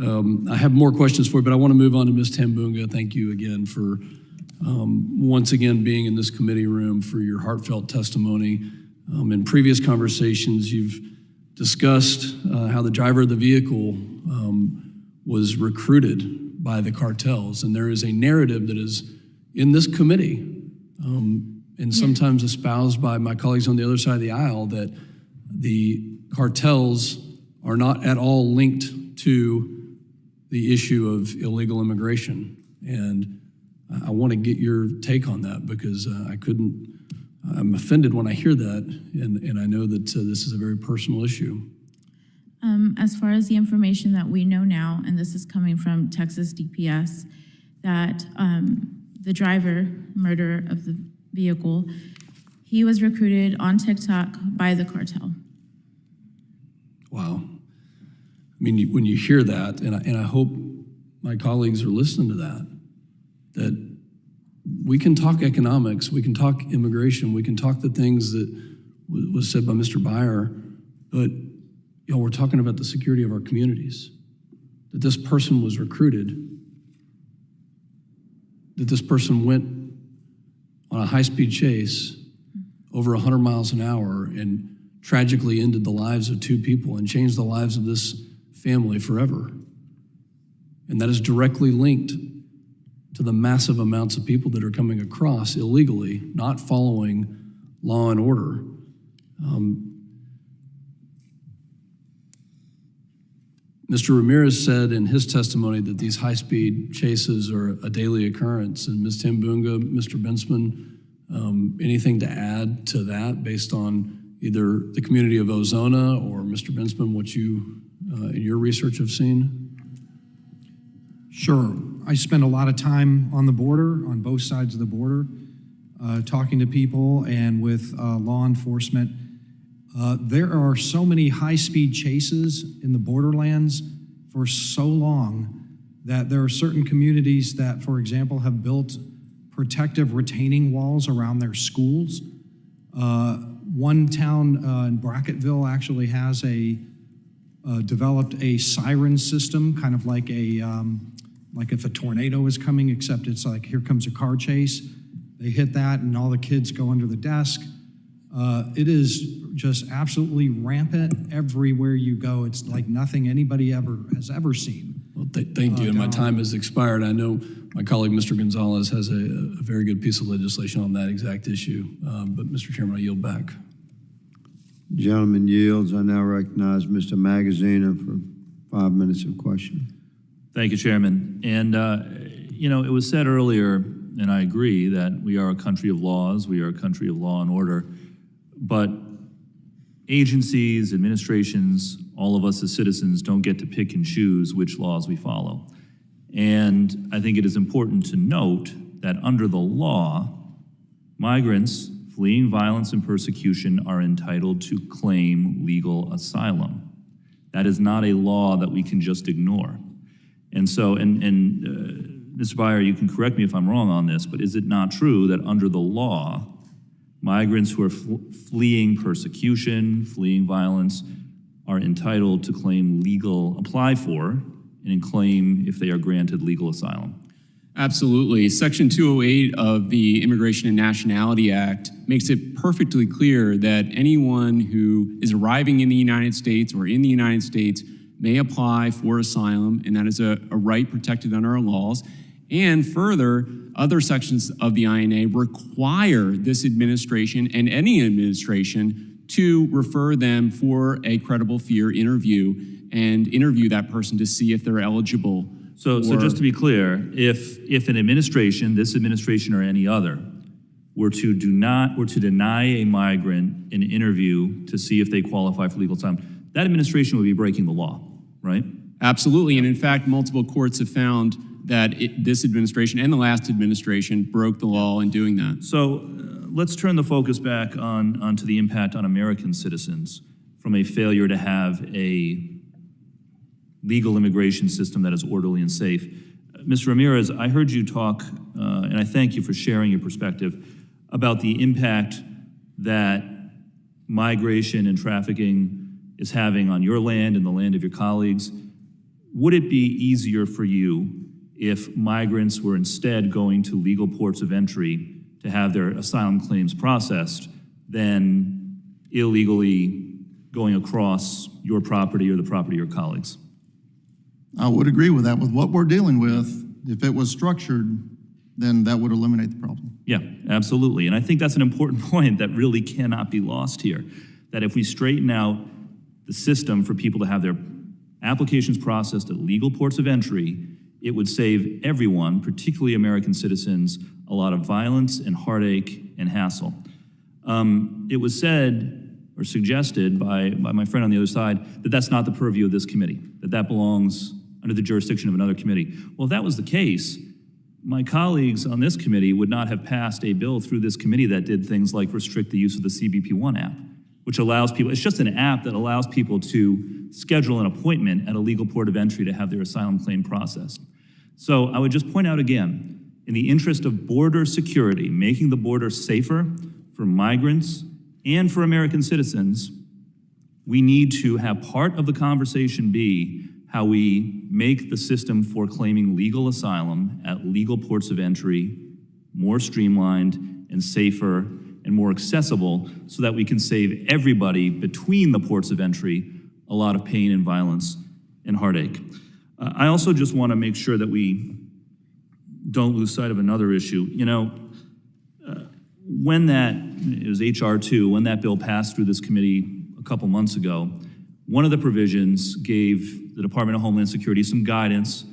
I have more questions for you, but I want to move on to Ms. Tambunga. Thank you again for once again being in this committee room, for your heartfelt testimony. In previous conversations, you've discussed how the driver of the vehicle was recruited by the cartels, and there is a narrative that is in this committee and sometimes espoused by my colleagues on the other side of the aisle that the cartels are not at all linked to the issue of illegal immigration. And I want to get your take on that, because I'm offended when I hear that, and I know that this is a very personal issue. As far as the information that we know now, and this is coming from Texas DPS, that the driver, murderer of the vehicle, he was recruited on TikTok by the cartel. Wow. I mean, when you hear that, and I hope my colleagues are listening to that we can talk economics, we can talk immigration, we can talk the things that was said by Mr. Beyer, but we're talking about the security of our communities. That this person was recruited, that this person went on a high-speed chase over 100 miles an hour and tragically ended the lives of 2 people and changed the lives of this family forever. And that is directly linked to the massive amounts of people that are coming across illegally, not following law and order. Mr. Ramirez said in his testimony that these high-speed chases are a daily occurrence. And Ms. Tambunga, Mr. Bensman, anything to add to that based on either the community of Ozona or Mr. Bensman, what you in your research have seen? Sure. I spend a lot of time on the border, on both sides of the border, talking to people and with law enforcement. There are so many high-speed chases in the borderlands for so long that there are certain communities that, for example, have built protective retaining walls around their schools. One town in Bracketville actually has developed a siren system, kind of like like if a tornado is coming, except it's like, here comes a car chase. They hit that and all the kids go under the desk. It is just absolutely rampant everywhere you go. It's like nothing anybody has ever seen. Well, thank you, and my time has expired. I know my colleague, Mr. Gonzalez, has a very good piece of legislation on that exact issue, but Mr. Chairman, I yield back. Gentleman yields. I now recognize Mr. Magaziner for 5 minutes of question. Thank you, Chairman. And, it was said earlier, and I agree, that we are a country of laws, we are a country of law and order, but agencies, administrations, all of us as citizens don't get to pick and choose which laws we follow. And I think it is important to note that under the law, migrants fleeing violence and persecution are entitled to claim legal asylum. That is not a law that we can just ignore. And so, Mr. Beyer, you can correct me if I'm wrong on this, but is it not true that under the law, migrants who are fleeing persecution, fleeing violence, are entitled to apply for, and claim if they are granted legal asylum? Absolutely. Section 208 of the Immigration and Nationality Act makes it perfectly clear that anyone who is arriving in the United States or in the United States may apply for asylum, and that is a right protected under our laws. And further, other sections of the INA require this administration and any administration to refer them for a credible fear interview and interview that person to see if they're eligible. So just to be clear, if an administration, this administration or any other, were to deny a migrant an interview to see if they qualify for legal asylum, that administration would be breaking the law, right? Absolutely, and in fact, multiple courts have found that this administration and the last administration broke the law in doing that. So let's turn the focus back onto the impact on American citizens from a failure to have a legal immigration system that is orderly and safe. Mr. Ramirez, I heard you talk, and I thank you for sharing your perspective, about the impact that migration and trafficking is having on your land and the land of your colleagues. Would it be easier for you if migrants were instead going to legal ports of entry to have their asylum claims processed than illegally going across your property or the property of your colleagues? I would agree with that. With what we're dealing with, if it was structured, then that would eliminate the problem. Yeah, absolutely. And I think that's an important point that really cannot be lost here. That if we straighten out the system for people to have their applications processed at legal ports of entry, it would save everyone, particularly American citizens, a lot of violence and heartache and hassle. It was said or suggested by my friend on the other side that that's not the purview of this committee, that belongs under the jurisdiction of another committee. Well, if that was the case, my colleagues on this committee would not have passed a bill through this committee that did things like restrict the use of the CBP-1 app, which allows people, it's just an app that allows people to schedule an appointment at a legal port of entry to have their asylum claim processed. So I would just point out again, in the interest of border security, making the border safer for migrants and for American citizens, we need to have part of the conversation be how we make the system for claiming legal asylum at legal ports of entry more streamlined and safer and more accessible so that we can save everybody between the ports of entry a lot of pain and violence and heartache. I also just want to make sure that we don't lose sight of another issue. You know, it was H.R. 2, when that bill passed through this committee a couple months ago, one of the provisions gave the Department of Homeland Security some guidance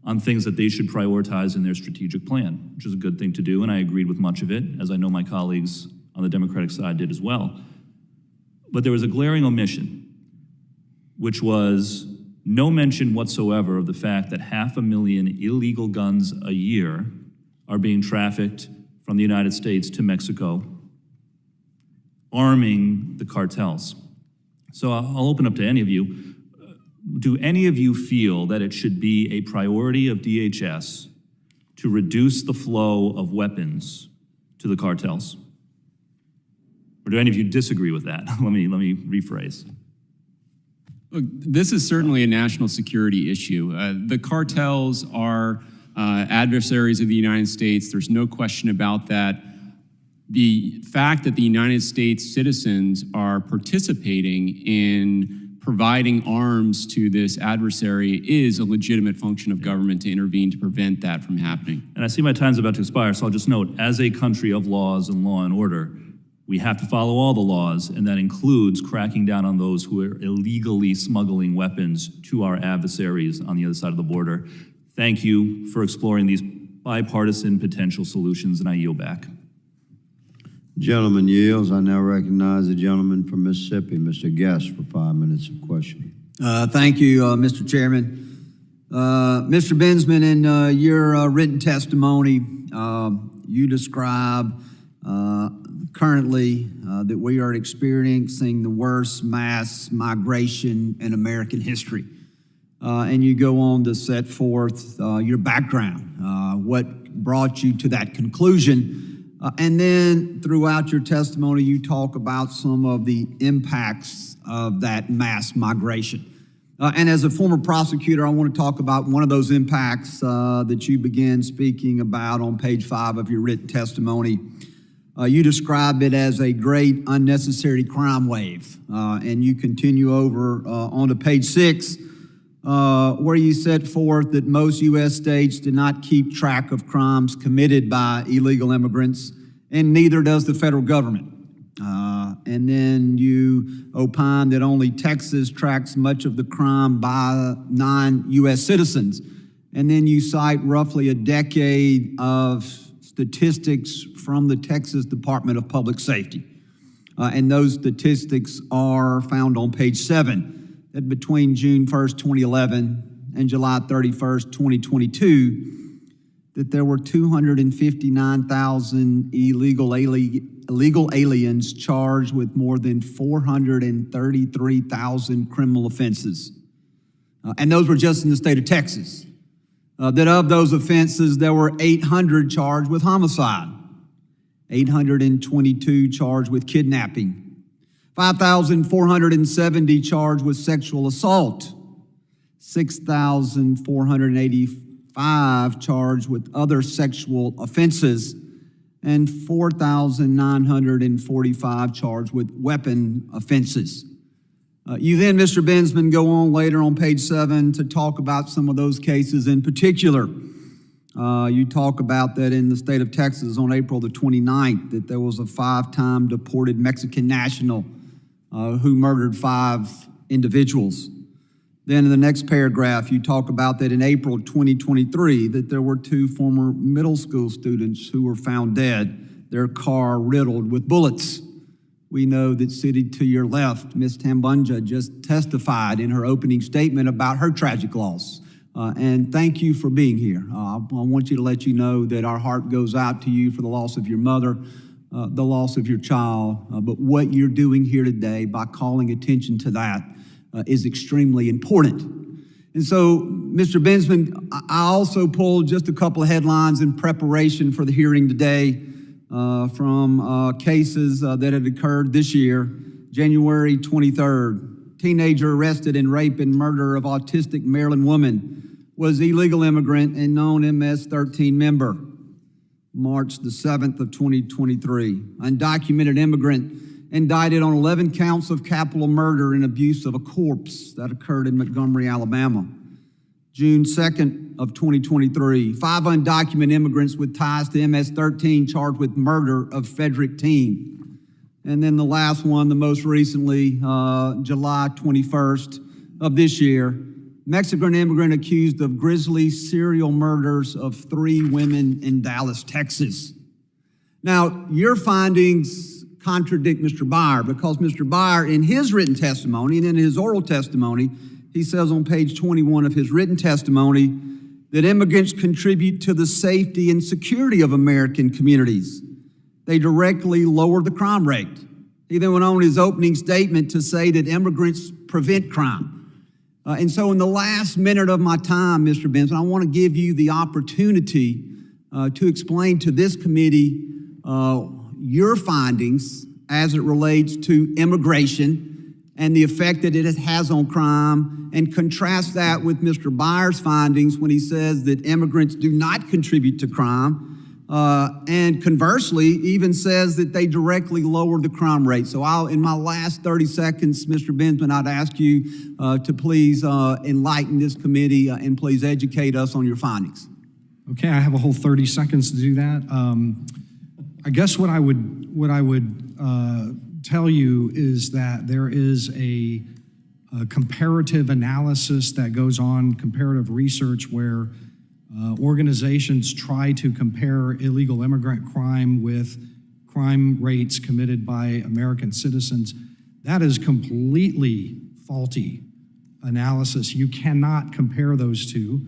on things that they should prioritize in their strategic plan, which is a good thing to do, and I agreed with much of it, as I know my colleagues on the Democratic side did as well. But there was a glaring omission, which was no mention whatsoever of the fact that 500,000 illegal guns a year are being trafficked from the United States to Mexico, arming the cartels. So I'll open up to any of you. Do any of you feel that it should be a priority of DHS to reduce the flow of weapons to the cartels? Or do any of you disagree with that? Let me rephrase. Look, this is certainly a national security issue. The cartels are adversaries of the United States. There's no question about that. The fact that the United States citizens are participating in providing arms to this adversary is a legitimate function of government to intervene to prevent that from happening. And I see my time's about to expire, so I'll just note, as a country of laws and law and order, we have to follow all the laws, and that includes cracking down on those who are illegally smuggling weapons to our adversaries on the other side of the border. Thank you for exploring these bipartisan potential solutions, and I yield back. Gentleman yields. I now recognize the gentleman from Mississippi, Mr. Guest, for 5 minutes of questioning. Thank you, Mr. Chairman. Mr. Bensman, in your written testimony, you describe currently that we are experiencing the worst mass migration in American history. And you go on to set forth your background, what brought you to that conclusion. And then throughout your testimony, you talk about some of the impacts of that mass migration. And as a former prosecutor, I want to talk about one of those impacts that you began speaking about on page 5 of your written testimony. You describe it as a great unnecessary crime wave. And you continue over onto page 6 where you set forth that most U.S. states do not keep track of crimes committed by illegal immigrants, and neither does the federal government. And then you opine that only Texas tracks much of the crime by non-U.S. citizens. And then you cite roughly a decade of statistics from the Texas Department of Public Safety. And those statistics are found on page 7, that between June 1st, 2011 and July 31st, 2022, that there were 259,000 illegal aliens charged with more than 433,000 criminal offenses. And those were just in the state of Texas. That of those offenses, there were 800 charged with homicide, 822 charged with kidnapping, 5,470 charged with sexual assault, 6,485 charged with other sexual offenses, and 4,945 charged with weapon offenses. You then, Mr. Bensman, go on later on page 7 to talk about some of those cases in particular. You talk about that in the state of Texas on April the 29th, that there was a 5-time deported Mexican national who murdered 5 individuals. Then in the next paragraph, you talk about that in April 2023, that there were 2 former middle school students who were found dead, their car riddled with bullets. We know that seated to your left, Ms. Tambunga just testified in her opening statement about her tragic loss. And thank you for being here. I want you to let you know that our heart goes out to you for the loss of your mother, the loss of your child, but what you're doing here today by calling attention to that is extremely important. And so, Mr. Bensman, I also pulled just a couple of headlines in preparation for the hearing today from cases that had occurred this year. January 23rd, teenager arrested in rape and murder of autistic Maryland woman, was illegal immigrant and known MS-13 member. March the 7th of 2023, undocumented immigrant indicted on 11 counts of capital murder and abuse of a corpse that occurred in Montgomery, Alabama. June 2nd of 2023, 5 undocumented immigrants with ties to MS-13 charged with murder of Frederick Teen. And then the last one, the most recently, July 21st of this year, Mexican immigrant accused of grisly serial murders of 3 women in Dallas, Texas. Now, your findings contradict Mr. Byer, because Mr. Byer, in his written testimony and in his oral testimony, he says on page 21 of his written testimony that immigrants contribute to the safety and security of American communities. They directly lower the crime rate. He then went on in his opening statement to say that immigrants prevent crime. And so in the last minute of my time, Mr. Benson, I want to give you the opportunity to explain to this committee your findings as it relates to immigration and the effect that it has on crime, and contrast that with Mr. Byer's findings when he says that immigrants do not contribute to crime, and conversely, even says that they directly lower the crime rate. So in my last 30 seconds, Mr. Bensman, I'd ask you to please enlighten this committee and please educate us on your findings. Okay, I have a whole 30 seconds to do that. I guess what I would tell you is that there is a comparative analysis that goes on, comparative research, where organizations try to compare illegal immigrant crime with crime rates committed by American citizens. That is completely faulty analysis. You cannot compare those two,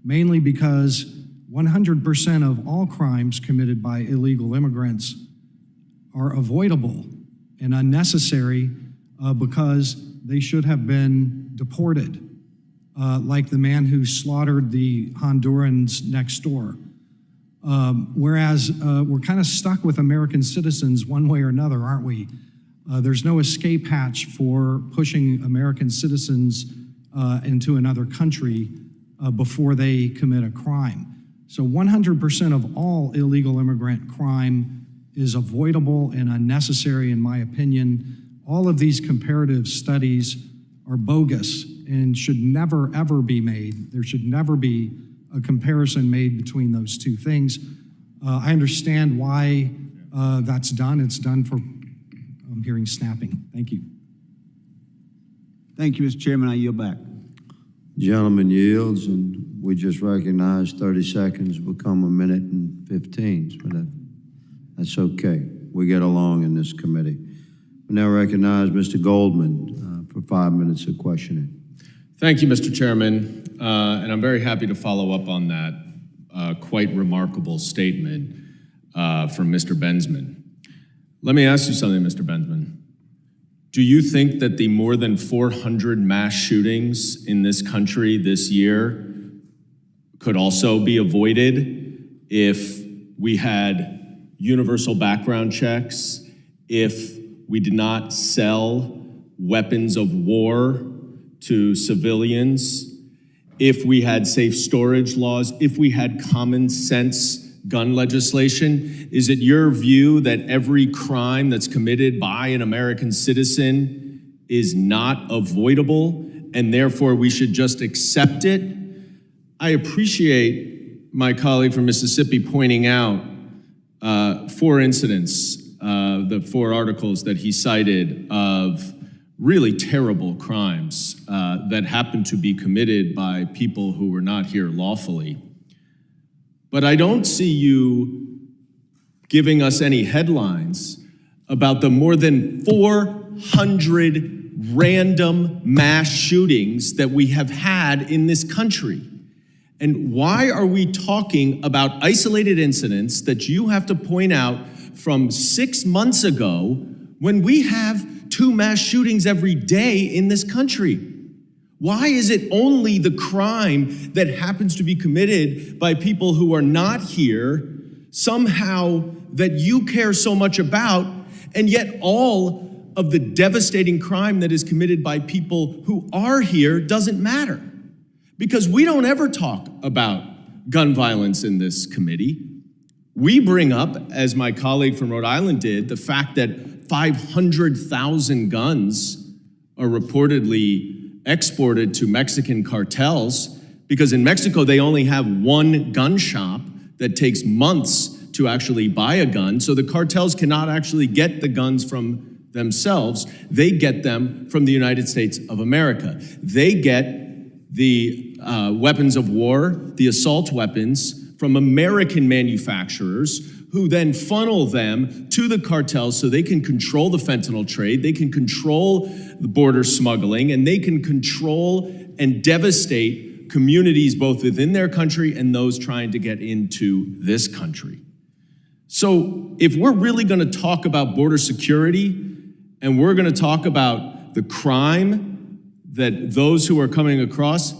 mainly because 100% of all crimes committed by illegal immigrants are avoidable and unnecessary because they should have been deported, like the man who slaughtered the Hondurans next door. Whereas we're kind of stuck with American citizens one way or another, aren't we? There's no escape hatch for pushing American citizens into another country before they commit a crime. So 100% of all illegal immigrant crime is avoidable and unnecessary, in my opinion. All of these comparative studies are bogus and should never, ever be made. There should never be a comparison made between those two things. I understand why that's done. It's done for, I'm hearing snapping. Thank you. Thank you, Mr. Chairman. I yield back. Gentleman yields, and we just recognize 30 seconds become a minute and 15, but that's okay. We get along in this committee. We now recognize Mr. Goldman for 5 minutes of questioning. Thank you, Mr. Chairman, and I'm very happy to follow up on that quite remarkable statement from Mr. Bensman. Let me ask you something, Mr. Bensman. Do you think that the more than 400 mass shootings in this country this year could also be avoided if we had universal background checks, if we did not sell weapons of war to civilians, if we had safe storage laws, if we had common sense gun legislation? Is it your view that every crime that's committed by an American citizen is not avoidable and therefore we should just accept it? I appreciate my colleague from Mississippi pointing out 4 incidents, the 4 articles that he cited of really terrible crimes that happened to be committed by people who were not here lawfully. But I don't see you giving us any headlines about the more than 400 random mass shootings that we have had in this country. And why are we talking about isolated incidents that you have to point out from 6 months ago when we have 2 mass shootings every day in this country? Why is it only the crime that happens to be committed by people who are not here, somehow that you care so much about, and yet all of the devastating crime that is committed by people who are here doesn't matter? Because we don't ever talk about gun violence in this committee. We bring up, as my colleague from Rhode Island did, the fact that 500,000 guns are reportedly exported to Mexican cartels, because in Mexico they only have 1 gun shop that takes months to actually buy a gun, so the cartels cannot actually get the guns from themselves. They get them from the United States of America. They get the weapons of war, the assault weapons, from American manufacturers who then funnel them to the cartels so they can control the fentanyl trade, they can control the border smuggling, and they can control and devastate communities both within their country and those trying to get into this country. So if we're really going to talk about border security and we're going to talk about the crime that those who are coming across,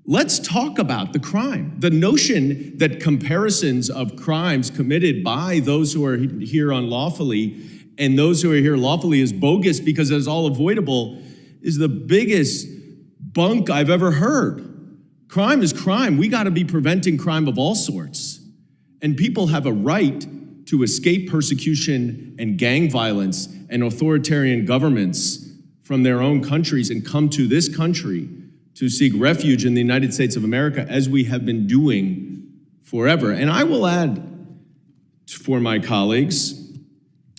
let's talk about the crime. The notion that comparisons of crimes committed by those who are here unlawfully and those who are here lawfully is bogus because it's all avoidable is the biggest bunk I've ever heard. Crime is crime. We got to be preventing crime of all sorts. And people have a right to escape persecution and gang violence and authoritarian governments from their own countries and come to this country to seek refuge in the United States of America, as we have been doing forever. And I will add for my colleagues,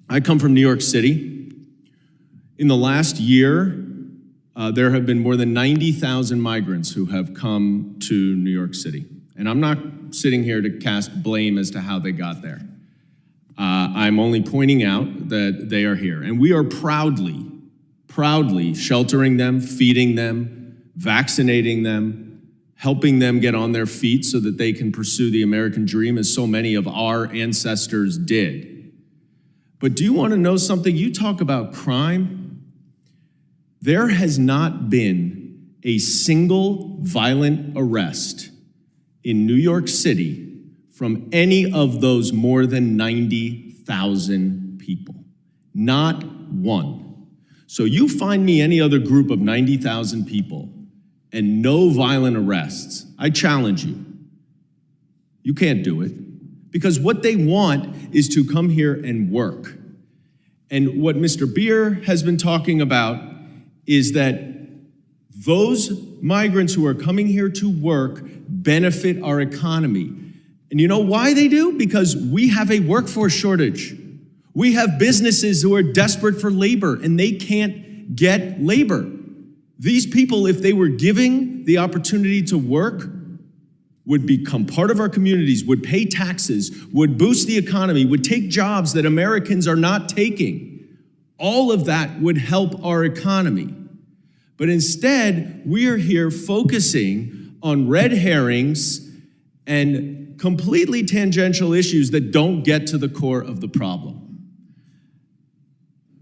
I come from New York City. In the last year, there have been more than 90,000 migrants who have come to New York City. And I'm not sitting here to cast blame as to how they got there. I'm only pointing out that they are here. And we are proudly sheltering them, feeding them, vaccinating them, helping them get on their feet so that they can pursue the American dream as so many of our ancestors did. But do you want to know something? You talk about crime. There has not been a single violent arrest in New York City from any of those more than 90,000 people. Not one. So you find me any other group of 90,000 people and no violent arrests, I challenge you. You can't do it. Because what they want is to come here and work. And what Mr. Beer has been talking about is that Those migrants who are coming here to work benefit our economy. And you know why they do? Because we have a workforce shortage. We have businesses who are desperate for labor and they can't get labor. These people, if they were given the opportunity to work, would become part of our communities, would pay taxes, would boost the economy, would take jobs that Americans are not taking. All of that would help our economy. But instead, we are here focusing on red herrings and completely tangential issues that don't get to the core of the problem.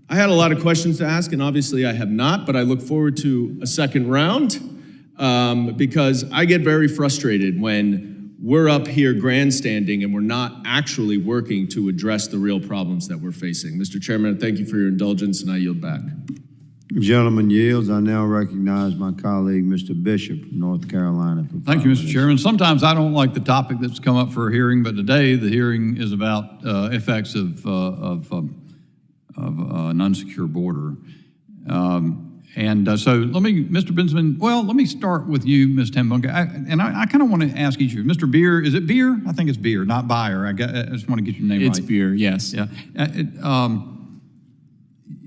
I had a lot of questions to ask, and obviously I have not, but I look forward to a second round because I get very frustrated when we're up here grandstanding and we're not actually working to address the real problems that we're facing. Mr. Chairman, thank you for your indulgence, and I yield back. Gentleman yields. I now recognize my colleague, Mr. Bishop from North Carolina. Thank you, Mr. Chairman. Sometimes I don't like the topic that's come up for a hearing, but today the hearing is about effects of an unsecure border. So let me, Mr. Bensman, well, let me start with you, Ms. Tambunga. I kind of want to ask each of you. Mr. Beer, is it Beer? I think it's Beer, not Beyer. I just want to get your name right. It's Beer, yes. Yeah.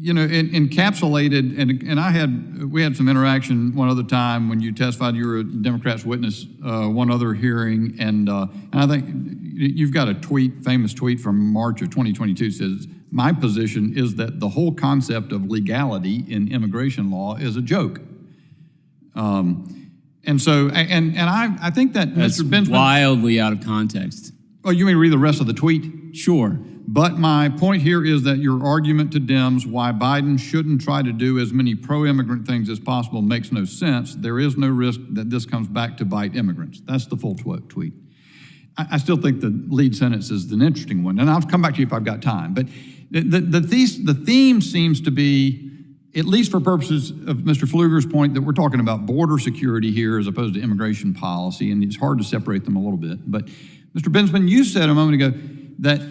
Encapsulated, and we had some interaction one other time when you testified. You were a Democrat's witness one other hearing, and I think you've got a famous tweet from March of 2022 says, "My position is that the whole concept of legality in immigration law is a joke." I think that That's Mr. Bensman wildly out of context. Oh, you may read the rest of the tweet? Sure. But my point here is that your argument to Dems why Biden shouldn't try to do as many pro-immigrant things as possible makes no sense. There is no risk that this comes back to bite immigrants. That's the full tweet. I still think the lead sentence is an interesting one, and I'll come back to you if I've got time. But the theme seems to be, at least for purposes of Mr. Pfluger's point, that we're talking about border security here as opposed to immigration policy, and it's hard to separate them a little bit. But Mr. Bensman, you said a moment ago that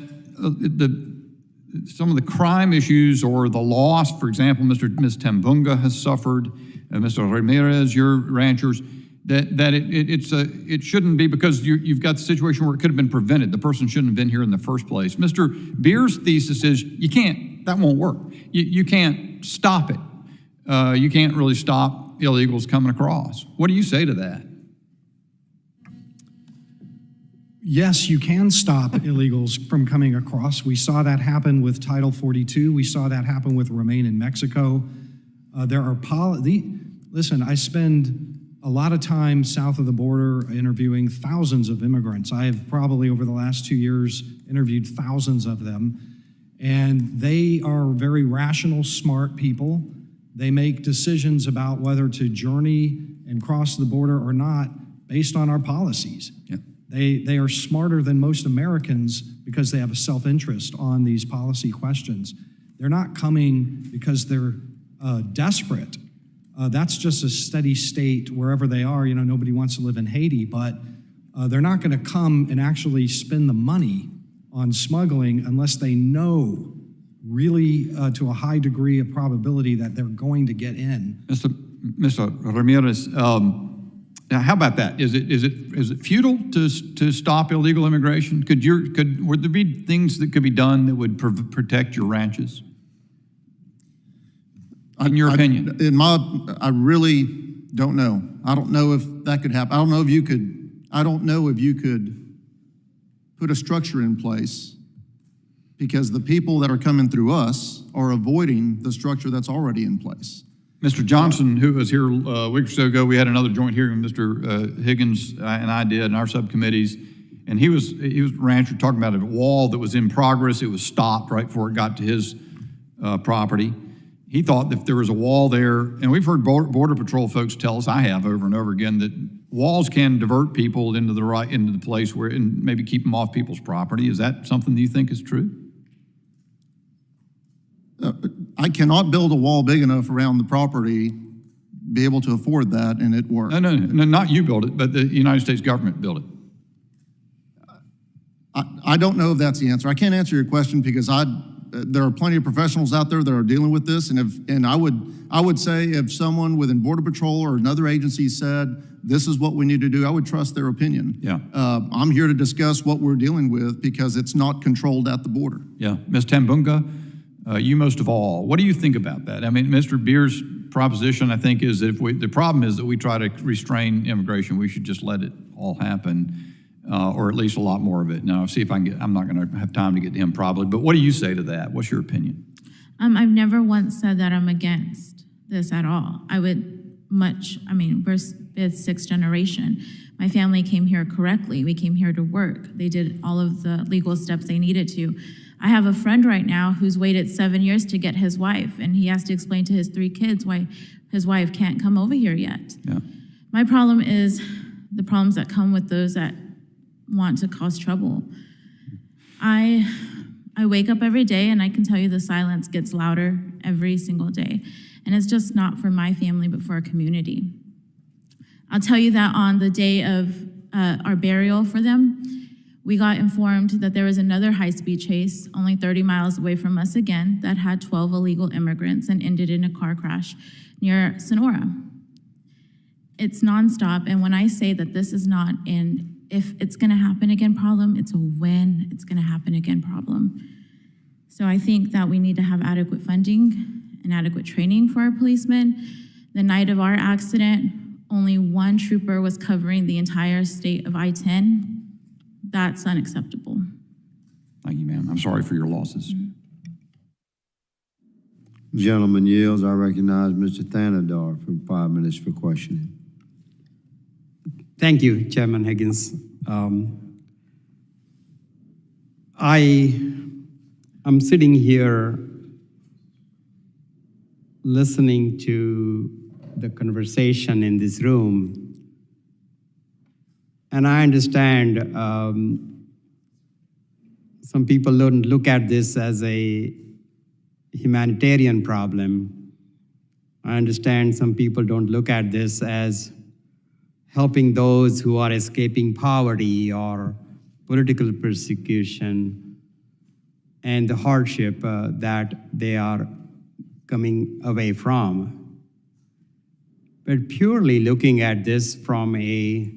some of the crime issues or the loss, for example, Ms. Tambunga has suffered, Mr. Ramirez, your ranchers, that it shouldn't be because you've got the situation where it could have been prevented. The person shouldn't have been here in the first place. Mr. Beer's thesis is that won't work. You can't stop it. You can't really stop illegals coming across. What do you say to that? Yes, you can stop illegals from coming across. We saw that happen with Title 42. We saw that happen with Remain in Mexico. Listen, I spend a lot of time south of the border interviewing thousands of immigrants. I have probably over the last 2 years interviewed thousands of them. And they are very rational, smart people. They make decisions about whether to journey and cross the border or not based on our policies. Yeah. They are smarter than most Americans because they have a self-interest on these policy questions. They're not coming because they're desperate. That's just a steady state wherever they are. You know, nobody wants to live in Haiti, but they're not going to come and actually spend the money on smuggling unless they know really to a high degree of probability that they're going to get in. Mr. Ramirez, now, how about that? Is it futile to stop illegal immigration? Would there be things that could be done that would protect your ranches? In your opinion, I really don't know. I don't know if that could happen. I don't know if you could put a structure in place because the people that are coming through us are avoiding the structure that's already in place. Mr. Johnson, who was here a week or so ago, we had another joint hearing. Mr. Higgins and I did in our subcommittees, and he was a rancher talking about a wall that was in progress. It was stopped right before it got to his property. He thought that if there was a wall there, and we've heard Border Patrol folks tell us, I have over and over again, that walls can divert people into the place where, and maybe keep them off people's property. Is that something that you think is true? I cannot build a wall big enough around the property, be able to afford that, and it work. No, not you build it, but the United States government built it. I don't know if that's the answer. I can't answer your question because I there are plenty of professionals out there that are dealing with this, and I would say if someone within Border Patrol or another agency said, this is what we need to do, I would trust their opinion. Yeah. I'm here to discuss what we're dealing with because it's not controlled at the border. Yeah. Ms. Tambunga, you most of all, what do you think about that? I mean, Mr. Beer's proposition, I think, is that the problem is that we try to restrain immigration. We should just let it all happen. Or at least a lot more of it. Now, see if I can get, I'm not going to have time to get to him probably, but what do you say to that? What's your opinion? I've never once said that I'm against this at all. We're fifth, sixth generation. My family came here correctly. We came here to work. They did all of the legal steps they needed to. I have a friend right now who's waited 7 years to get his wife, and he has to explain to his 3 kids why his wife can't come over here yet. Yeah. My problem is the problems that come with those that want to cause trouble. I wake up every day and I can tell you the silence gets louder every single day. And it's just not for my family, but for our community. I'll tell you that on the day of our burial for them, we got informed that there was another high-speed chase only 30 miles away from us again that had 12 illegal immigrants and ended in a car crash near Sonora. It's nonstop, and when I say that this is not an if it's gonna happen again problem, it's a when it's gonna happen again problem. So I think that we need to have adequate funding and adequate training for our policemen. The night of our accident, only 1 trooper was covering the entire state of I-10. That's unacceptable. Thank you, ma'am. I'm sorry for your losses. Gentleman yields. I recognize Mr. Thanodar for 5 minutes for questioning. Thank you, Chairman Higgins. I'm sitting here listening to the conversation in this room, and I understand some people don't look at this as a humanitarian problem. I understand some people don't look at this as helping those who are escaping poverty or political persecution and the hardship that they are coming away from. But purely looking at this from a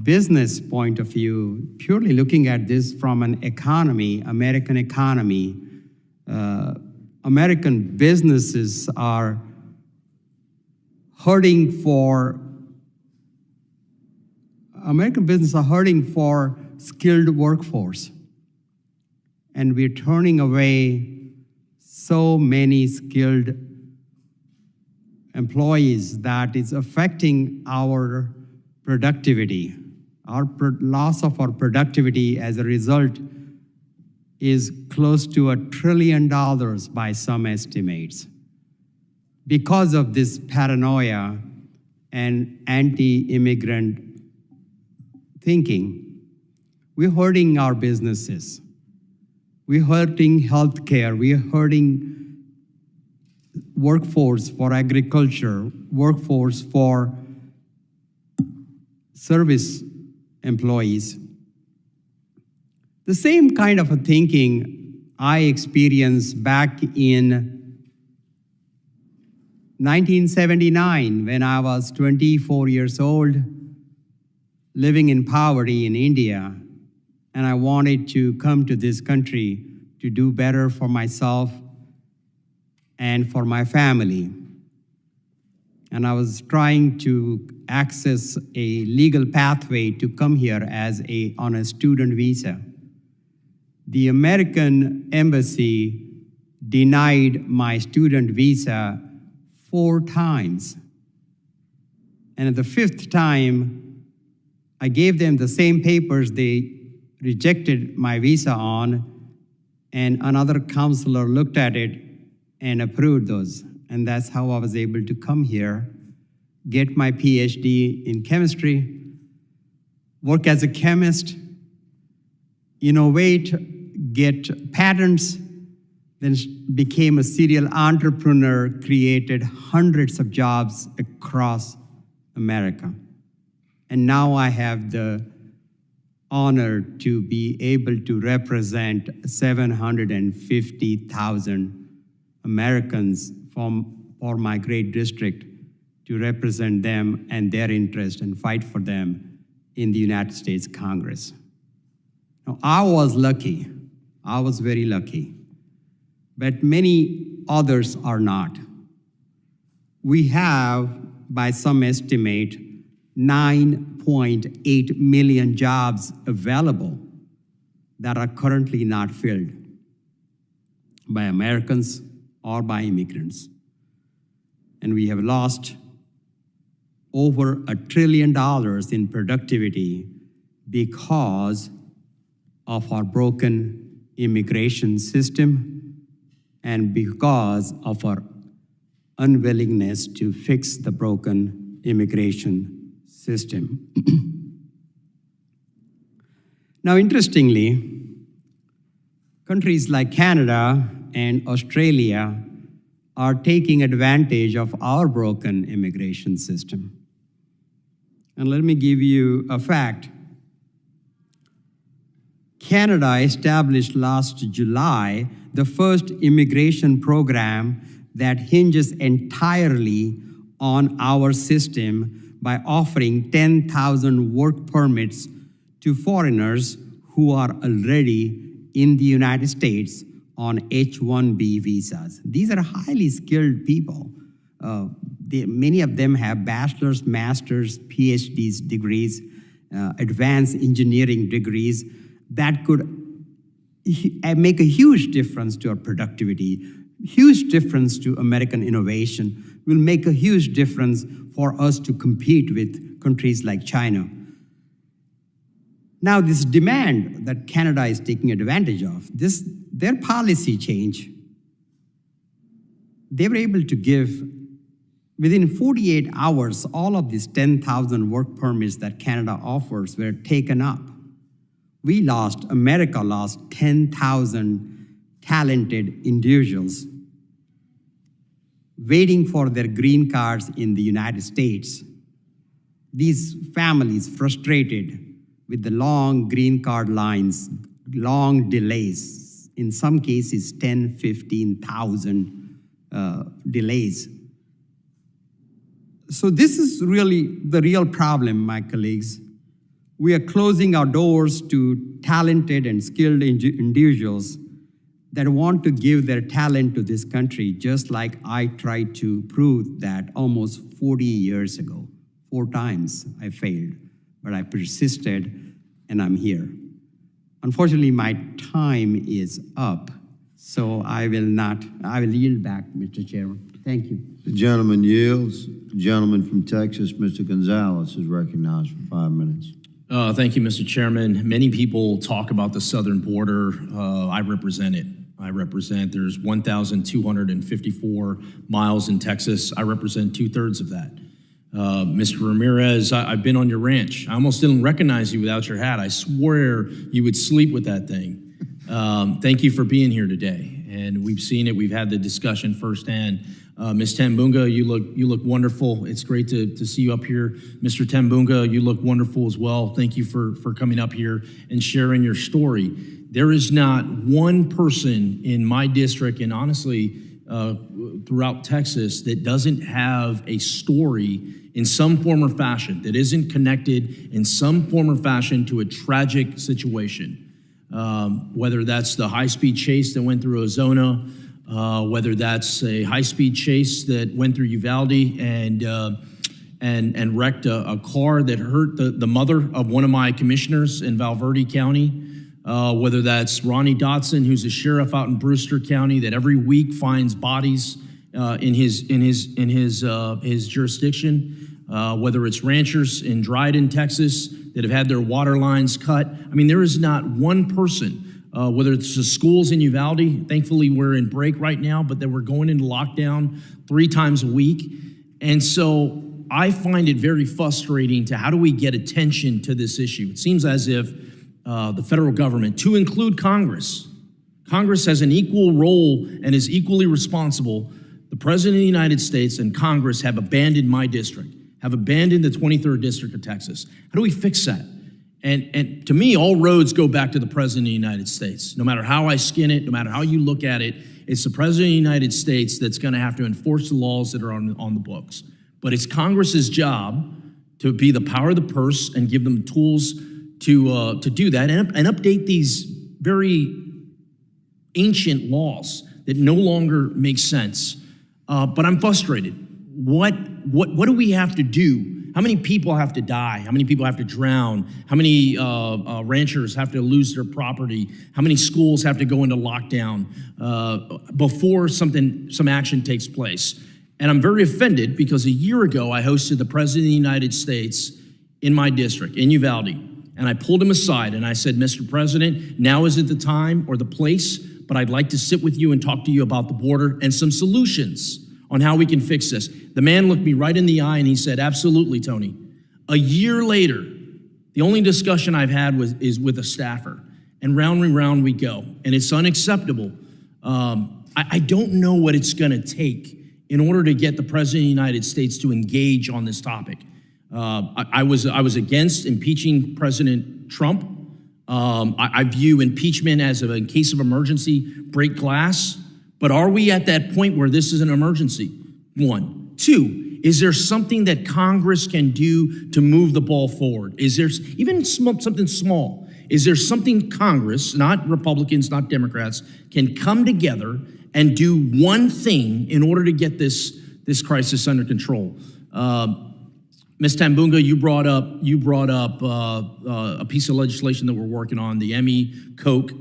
business point of view, purely looking at this from an economy, American economy, American businesses are hurting for skilled workforce. And we're turning away so many skilled employees that is affecting our productivity. Our loss of our productivity as a result is close to $1 trillion by some estimates. Because of this paranoia and anti-immigrant thinking, we're hurting our businesses. We're hurting healthcare. We're hurting workforce for agriculture, workforce for service employees. The same kind of a thinking I experienced back in 1979 when I was 24 years old, living in poverty in India, and I wanted to come to this country to do better for myself and for my family. And I was trying to access a legal pathway to come here on a student visa. The American embassy denied my student visa 4 times. And at the 5th time, I gave them the same papers they rejected my visa on, and another counselor looked at it and approved those. And that's how I was able to come here, get my PhD in chemistry, work as a chemist, innovate, get patents, then became a serial entrepreneur, created hundreds of jobs across America. And now I have the honored to be able to represent 750,000 Americans for my great district, to represent them and their interest and fight for them in the United States Congress. Now, I was lucky. I was very lucky. But many others are not. We have, by some estimate, 9.8 million jobs available that are currently not filled by Americans or by immigrants. And we have lost over $1 trillion in productivity because of our broken immigration system and because of our unwillingness to fix the broken immigration system. Now, interestingly, countries like Canada and Australia are taking advantage of our broken immigration system. And let me give you a fact. Canada established last July the first immigration program that hinges entirely on our system by offering 10,000 work permits to foreigners who are already in the United States on H-1B visas. These are highly skilled people. Many of them have bachelor's, master's, PhD's degrees, advanced engineering degrees that could make a huge difference to our productivity, huge difference to American innovation, will make a huge difference for us to compete with countries like China. Now, this demand that Canada is taking advantage of, their policy change, they were able to give, within 48 hours, all of these 10,000 work permits that Canada offers were taken up. America lost 10,000 talented individuals waiting for their green cards in the United States. These families frustrated with the long green card lines, long delays, in some cases 10, 15,000 delays. So this is really the real problem, my colleagues. We are closing our doors to talented and skilled individuals that want to give their talent to this country, just like I tried to prove that almost 40 years ago. 4 times I failed, but I persisted, and I'm here. Unfortunately, my time is up, so I will yield back, Mr. Chairman. Thank you. The gentleman yields. The gentleman from Texas, Mr. Gonzalez, is recognized for 5 minutes. Thank you, Mr. Chairman. Many people talk about the southern border. I represent it. There's 1,254 miles in Texas. I represent 2/3 of that. Mr. Ramirez, I've been on your ranch. I almost didn't recognize you without your hat. I swear you would sleep with that thing. Thank you for being here today. And we've seen it. We've had the discussion firsthand. Ms. Tambunga, you look wonderful. It's great to see you up here. Mr. Tambunga, you look wonderful as well. Thank you for coming up here and sharing your story. There is not one person in my district, and honestly, throughout Texas, that doesn't have a story in some form or fashion, that isn't connected in some form or fashion to a tragic situation. Whether that's the high-speed chase that went through Ozona, whether that's a high-speed chase that went through Uvalde and wrecked a car that hurt the mother of one of my commissioners in Valverde County, whether that's Ronnie Dotson, who's a sheriff out in Brewster County that every week finds bodies in his jurisdiction, whether it's ranchers in Dryden, Texas, that have had their water lines cut. I mean, there is not one person, whether it's the schools in Uvalde. Thankfully, we're in break right now, but that we're going into lockdown 3 times a week. And so I find it very frustrating to how do we get attention to this issue? It seems as if the federal government, to include Congress has an equal role and is equally responsible. The President of the United States and Congress have abandoned my district, have abandoned the 23rd District of Texas. How do we fix that? And to me, all roads go back to the President of the United States. No matter how I skin it, no matter how you look at it, it's the President of the United States that's going to have to enforce the laws that are on the books. But it's Congress's job to be the power of the purse and give them tools to do that and update these very ancient laws that no longer make sense. But I'm frustrated. What do we have to do? How many people have to die? How many people have to drown? How many ranchers have to lose their property? How many schools have to go into lockdown before some action takes place? And I'm very offended because a year ago I hosted the President of the United States in my district, in Uvalde, and I pulled him aside and I said, Mr. President, now isn't the time or the place, but I'd like to sit with you and talk to you about the border and some solutions on how we can fix this. The man looked me right in the eye and he said, absolutely, Tony. A year later, the only discussion I've had is with a staffer, and round we go, and it's unacceptable. I don't know what it's gonna take in order to get the President of the United States to engage on this topic. I was against impeaching President Trump. I view impeachment as in case of emergency, break glass. But are we at that point where this is an emergency? One. Two, is there something that Congress can do to move the ball forward? Is there even something small? Is there something Congress, not Republicans, not Democrats, can come together and do one thing in order to get this crisis under control? Ms. Tambunga, you brought up a piece of legislation that we're working on, the Emmy-Koch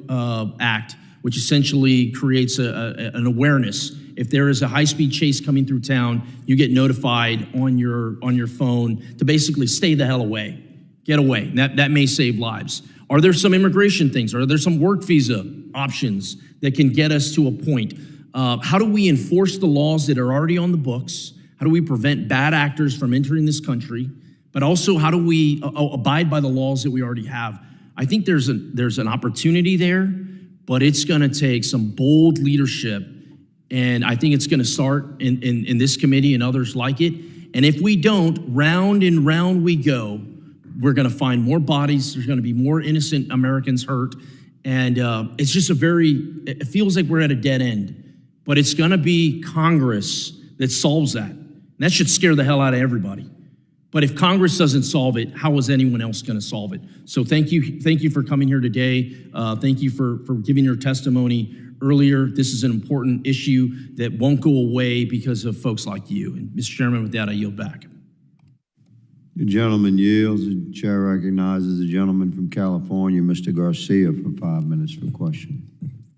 Act, which essentially creates an awareness. If there is a high-speed chase coming through town, you get notified on your phone to basically stay the hell away, get away. That may save lives. Are there some immigration things? Are there some work visa options that can get us to a point? How do we enforce the laws that are already on the books? How do we prevent bad actors from entering this country? But also, how do we abide by the laws that we already have? I think there's an opportunity there, but it's going to take some bold leadership, and I think it's going to start in this committee and others like it. And if we don't, round and round we go, we're going to find more bodies. There's going to be more innocent Americans hurt, and it's just it feels like we're at a dead end. But it's going to be Congress that solves that. And that should scare the hell out of everybody. But if Congress doesn't solve it, how is anyone else going to solve it? So thank you for coming here today. Thank you for giving your testimony earlier. This is an important issue that won't go away because of folks like you. And Mr. Chairman, with that, I yield back. The gentleman yields. The chair recognizes the gentleman from California, Mr. Garcia, for 5 minutes for question.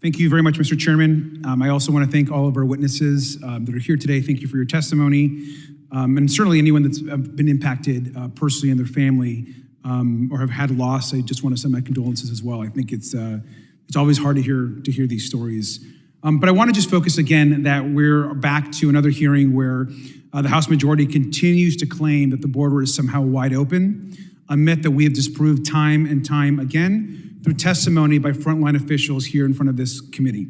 Thank you very much, Mr. Chairman. I also want to thank all of our witnesses that are here today. Thank you for your testimony. And certainly anyone that's been impacted personally and their family or have had loss, I just want to send my condolences as well. I think it's always hard to hear these stories. But I want to just focus again that we're back to another hearing where the House majority continues to claim that the border is somehow wide open, a myth that we have disproved time and time again through testimony by frontline officials here in front of this committee.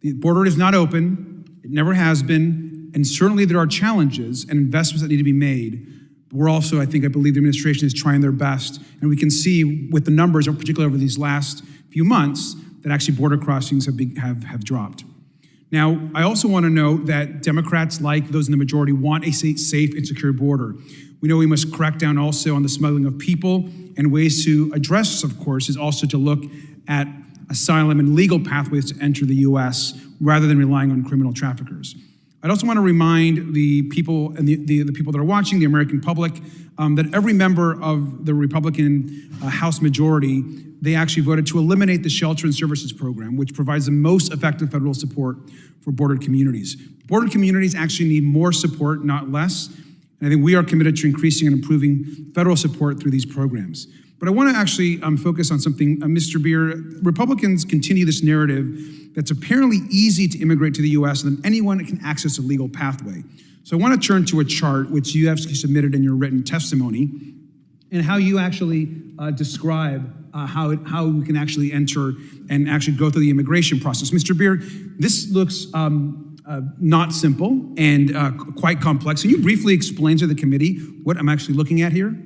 The border is not open, it never has been, and certainly there are challenges and investments that need to be made. But we're also, I believe the administration is trying their best, and we can see with the numbers, particularly over these last few months, that actually border crossings have dropped. Now, I also want to note that Democrats, like those in the majority, want a safe and secure border. We know we must crack down also on the smuggling of people, and ways to address this, of course, is also to look at asylum and legal pathways to enter the U.S. rather than relying on criminal traffickers. I'd also want to remind the people and the people that are watching, the American public, that every member of the Republican House majority, they actually voted to eliminate the Shelter and Services Program, which provides the most effective federal support for bordered communities. Bordered communities actually need more support, not less. And I think we are committed to increasing and improving federal support through these programs. But I want to actually focus on something, Mr. Beer. Republicans continue this narrative that's apparently easy to immigrate to the U.S. and that anyone can access a legal pathway. So I want to turn to a chart which you actually submitted in your written testimony, and how you actually describe how we can actually enter and actually go through the immigration process. Mr. Beer, this looks not simple and quite complex. Can you briefly explain to the committee what I'm actually looking at here?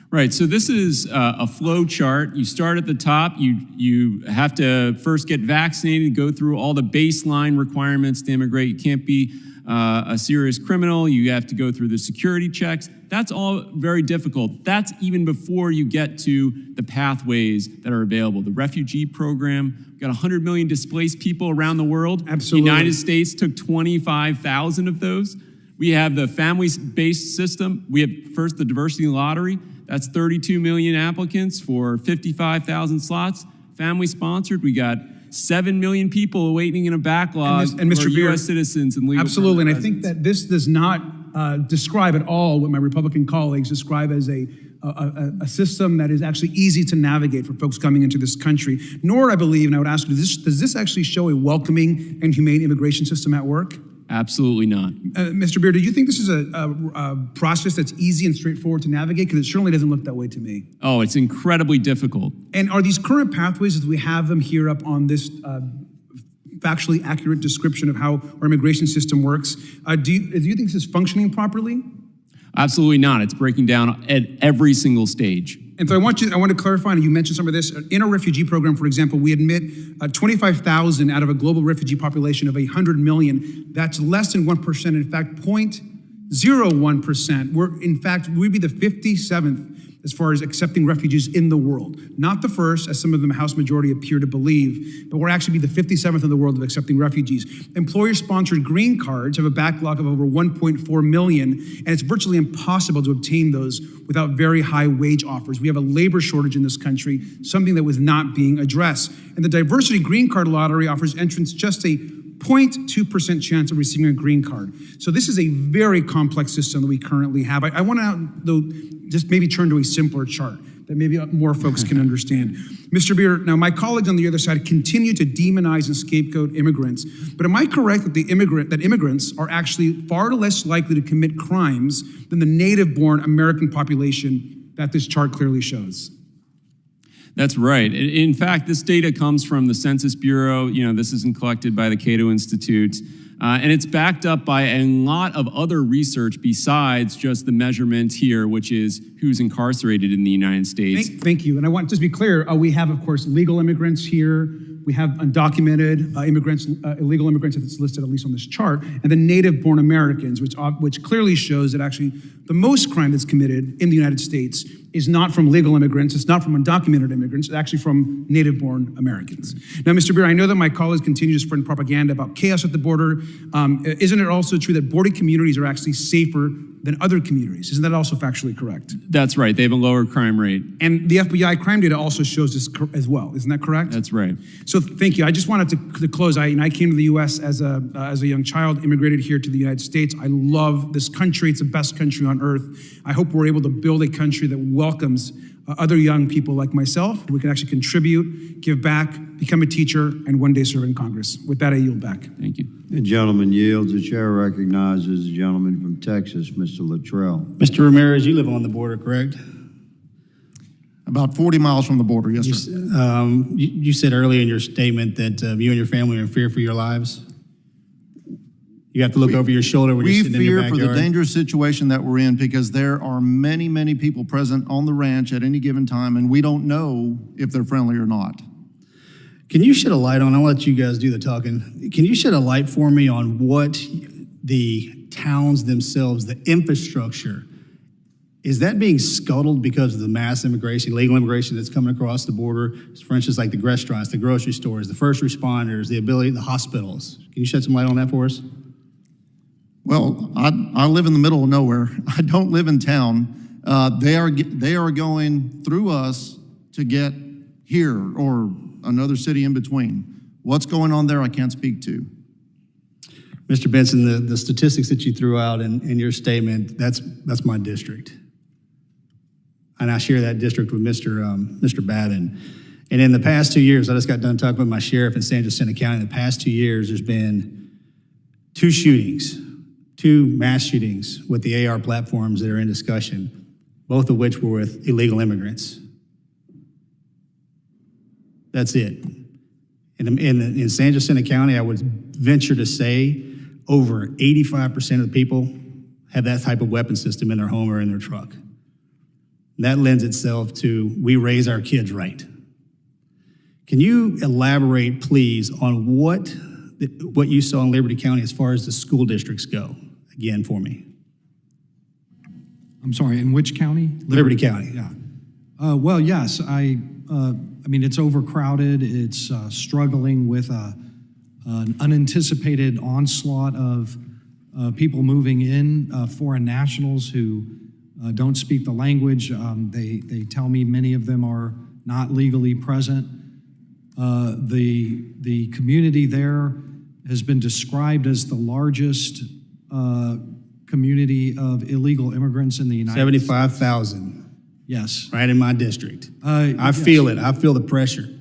Right, so this is a flow chart. You start at the top. You have to first get vaccinated, go through all the baseline requirements to immigrate. You can't be a serious criminal. You have to go through the security checks. That's all very difficult. That's even before you get to the pathways that are available. The refugee program, we've got 100 million displaced people around the world. Absolutely. The United States took 25,000 of those. We have the family-based system. We have first the diversity lottery. That's 32 million applicants for 55,000 slots. Family-sponsored, we got 7 million people waiting in a backlog and Mr. for Beer, U.S. citizens and legal absolutely, and I permanent think that this does not describe at all what my Republican colleagues describe as a system that is actually easy to navigate for folks coming into this country. Nor, I believe, and I would ask you, does this actually show a welcoming and humane immigration system at work? Absolutely not. Mr. Beer, do you think this is a process that's easy and straightforward to navigate? Because it certainly doesn't look that way to me. Oh, it's incredibly difficult. And are these current pathways, as we have them here up on this factually accurate description of how our immigration system works, do you think this is functioning properly? Absolutely not. It's breaking down at every single stage. And so I want to clarify, and you mentioned some of this. In our refugee program, for example, we admit 25,000 out of a global refugee population of 100 million. That's less than 1%. In fact, 0.01%. We'd be the 57th as far as accepting refugees in the world. Not the first, as some of the House majority appear to believe, but we're actually be the 57th in the world of accepting refugees. Employer-sponsored green cards have a backlog of over 1.4 million, and it's virtually impossible to obtain those without very high wage offers. We have a labor shortage in this country, something that was not being addressed. And the diversity green card lottery offers entrants just a 0.2% chance of receiving a green card. So this is a very complex system that we currently have. I want to, though, just maybe turn to a simpler chart that maybe more folks can understand. Mr. Beer, now my colleagues on the other side continue to demonize and scapegoat immigrants, but am I correct that that immigrants are actually far less likely to commit crimes than the native-born American population that this chart clearly shows? That's right. In fact, this data comes from the Census Bureau. This isn't collected by the Cato Institute. And it's backed up by a lot of other research besides just the measurement here, which is who's incarcerated in the United States. Thank you. And I want to just be clear, we have, of course, legal immigrants here. We have undocumented immigrants, illegal immigrants that's listed at least on this chart, and then native-born Americans, which clearly shows that actually the most crime that's committed in the United States is not from legal immigrants, it's not from undocumented immigrants, it's actually from native-born Americans. Now, Mr. Beer, I know that my colleagues continue to spread propaganda about chaos at the border. Isn't it also true that border communities are actually safer than other communities? Isn't that also factually correct? That's right. They have a lower crime rate. And the FBI crime data also shows this as well. Isn't that correct? That's right. So thank you. I just wanted to close. I came to the U.S. as a young child, immigrated here to the United States. I love this country. It's the best country on earth. I hope we're able to build a country that welcomes other young people like myself. We can actually contribute, give back, become a teacher, and one day serve in Congress. With that, I yield back. Thank you. The gentleman yields. The chair recognizes the gentleman from Texas, Mr. Luttrell. Mr. Ramirez, you live on the border, correct? About 40 miles from the border, yes, sir. You said earlier in your statement that you and your family are in fear for your lives. You have to look over your shoulder when you're sitting in your backyard. We fear for the dangerous situation that we're in because there are many, many people present on the ranch at any given time, and we don't know if they're friendly or not. Can you shed a light on, I'll let you guys do the talking. Can you shed a light for me on what the towns themselves, the infrastructure, is that being scuttled because of the mass immigration, legal immigration that's coming across the border? For instance, like the restaurants, the grocery stores, the first responders, the hospitals. Can you shed some light on that for us? Well, I live in the middle of nowhere. I don't live in town. They are going through us to get here or another city in between. What's going on there, I can't speak to. Mr. Benson, the statistics that you threw out in your statement, that's my district. And I share that district with Mr. Babin. And in the past 2 years, I just got done talking with my sheriff in San Jacinto County. In the past 2 years, there's been 2 mass shootings with the AR platforms that are in discussion, both of which were with illegal immigrants. That's it. In San Jacinto County, I would venture to say over 85% of the people have that type of weapon system in their home or in their truck. And that lends itself to we raise our kids right. Can you elaborate, please, on what you saw in Liberty County as far as the school districts go, again, for me? I'm sorry, in which county? Liberty County. Yeah. Well, yes, I mean, it's overcrowded. It's struggling with an unanticipated onslaught of people moving in, foreign nationals who don't speak the language. They tell me many of them are not legally present. The community there has been described as the largest community of illegal immigrants in the United States. 75,000. Yes. Right in my district. I Yes. feel it. I feel the pressure.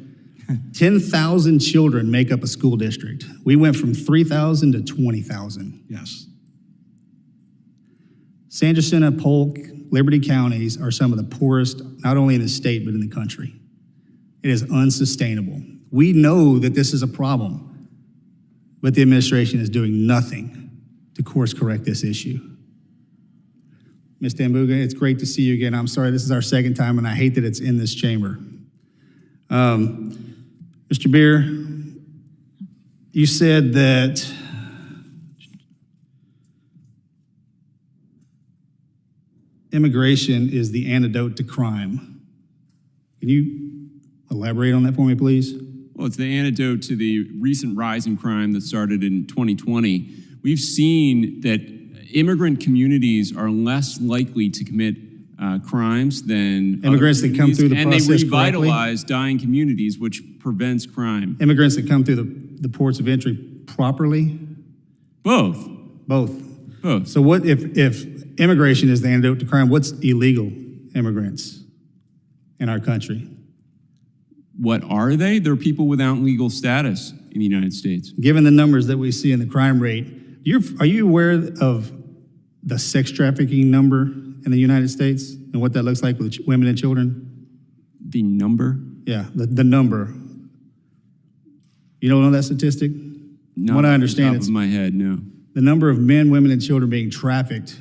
10,000 children make up a school district. We went from 3,000 to 20,000. Yes. San Jacinto, Polk, Liberty counties are some of the poorest, not only in the state, but in the country. It is unsustainable. We know that this is a problem, but the administration is doing nothing to course correct this issue. Ms. Tambunga, it's great to see you again. I'm sorry, this is our second time, and I hate that it's in this chamber. Mr. Beer, you said that immigration is the antidote to crime. Can you elaborate on that for me, please? Well, it's the antidote to the recent rise in crime that started in 2020. We've seen that immigrant communities are less likely to commit crimes than immigrants that come through the process and they correctly? revitalize dying communities, which prevents crime. Immigrants that come through the ports of entry properly? Both. Both. Both. So what if immigration is the antidote to crime, what's illegal immigrants in our country? What are they? They're people without legal status in the United States. Given the numbers that we see in the crime rate, are you aware of the sex trafficking number in the United States and what that looks like with women and children? The number? Yeah, the number. You don't know that statistic? Not what I off understand, the top it's of my head, no. the number of men, women, and children being trafficked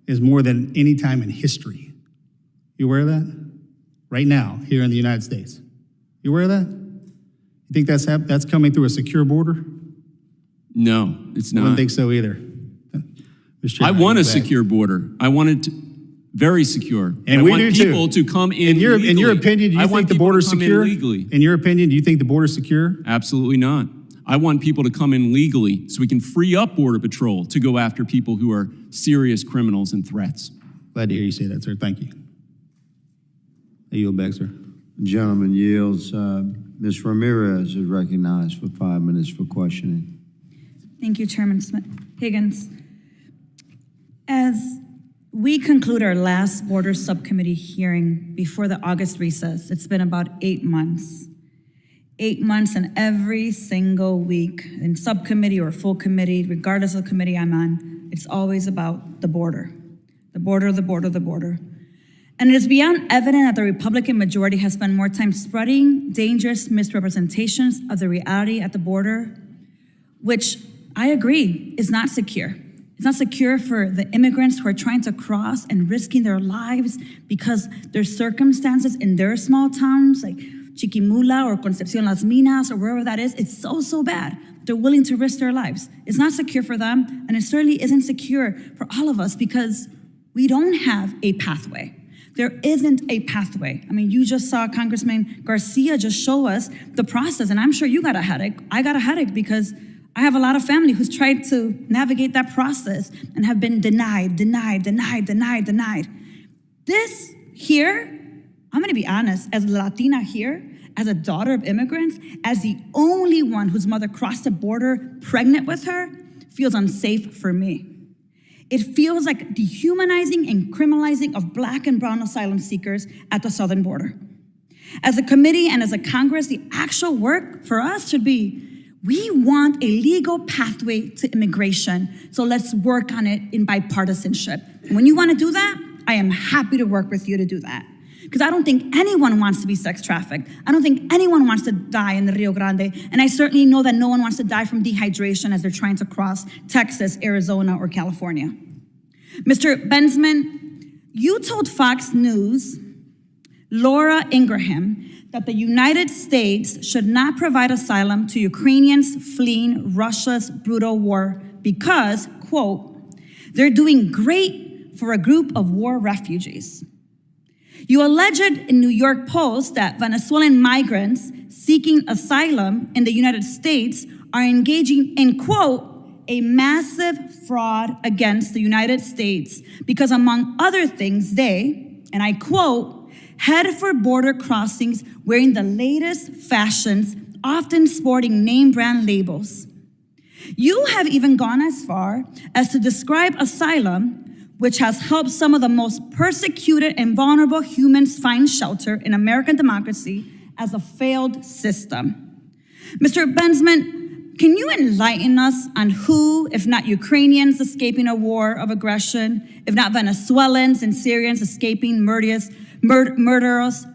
is more than any time in history. You aware of that? Right now, here in the United States. You aware of that? You think that's coming through a secure border? No, it's I not. wouldn't think so either. Mr. I Chairman, want a go back. secure border. I want it very secure. And I we want do too. people to come in In your legally. opinion, do I you want think the people to border's come in secure? legally. In your opinion, do you think the border's secure? Absolutely not. I want people to come in legally so we can free up Border Patrol to go after people who are serious criminals and threats. Glad to hear you say that, sir. Thank you. I yield back, sir. Gentleman yields. Ms. Ramirez is recognized for 5 minutes for questioning. Thank you, Chairman Higgins. As we conclude our last Border Subcommittee hearing before the August recess, it's been about 8 months. 8 months, and every single week in subcommittee or full committee, regardless of the committee I'm on, it's always about the border. The border, the border, the border. And it is beyond evident that the Republican majority has spent more time spreading dangerous misrepresentations of the reality at the border, which I agree is not secure. It's not secure for the immigrants who are trying to cross and risking their lives because their circumstances in their small towns, like Chiquimula or Concepcion Las Minas or wherever that is, it's so bad. They're willing to risk their lives. It's not secure for them, and it certainly isn't secure for all of us because we don't have a pathway. There isn't a pathway. I mean, you just saw Congressman Garcia just show us the process, and I'm sure you got a headache. I got a headache because I have a lot of family who's tried to navigate that process and have been denied. This here, I'm gonna be honest, as a Latina here, as a daughter of immigrants, as the only one whose mother crossed the border pregnant with her, feels unsafe for me. It feels like dehumanizing and criminalizing of Black and brown asylum seekers at the southern border. As a committee and as a Congress, the actual work for us should be, we want a legal pathway to immigration, so let's work on it in bipartisanship. And when you want to do that, I am happy to work with you to do that. Because I don't think anyone wants to be sex trafficked. I don't think anyone wants to die in the Rio Grande. And I certainly know that no one wants to die from dehydration as they're trying to cross Texas, Arizona, or California. Mr. Bensman, You told Fox News, Laura Ingraham, that the United States should not provide asylum to Ukrainians fleeing Russia's brutal war because, quote, they're doing great for a group of war refugees. You alleged in New York Post that Venezuelan migrants seeking asylum in the United States are engaging in, quote, a massive fraud against the United States because, among other things, they, and I quote, head for border crossings wearing the latest fashions, often sporting name brand labels. You have even gone as far as to describe asylum, which has helped some of the most persecuted and vulnerable humans find shelter in American democracy, as a failed system. Mr. Bensman, can you enlighten us on who, if not Ukrainians escaping a war of aggression, if not Venezuelans and Syrians escaping murderous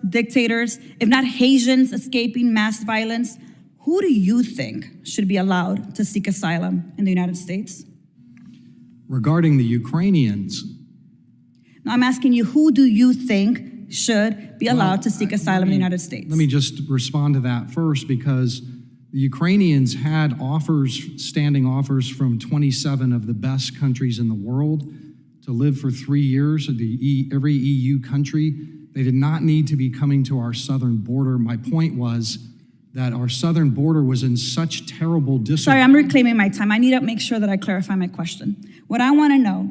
dictators, if not Haitians escaping mass violence, who do you think should be allowed to seek asylum in the United States? Regarding the Ukrainians, No, I'm asking you, who do you think should be allowed to seek asylum in the United States? let me just respond to that first, because the Ukrainians had standing offers from 27 of the best countries in the world to live for 3 years, every EU country. They did not need to be coming to our southern border. My point was that our southern border was in such terrible disarray. Sorry, I'm reclaiming my time. I need to make sure that I clarify my question. What I want to know,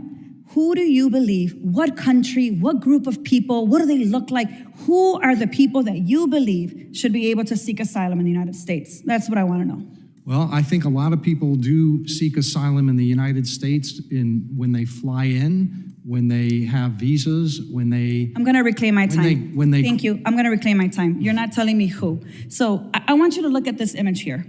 who do you believe, what country, what group of people, what do they look like? Who are the people that you believe should be able to seek asylum in the United States? That's what I want to know. Well, I think a lot of people do seek asylum in the United States when they fly in, when they have visas, when they... I'm going to reclaim my time. when they Thank you. I'm going to reclaim my time. You're not telling me who. So I want you to look at this image here.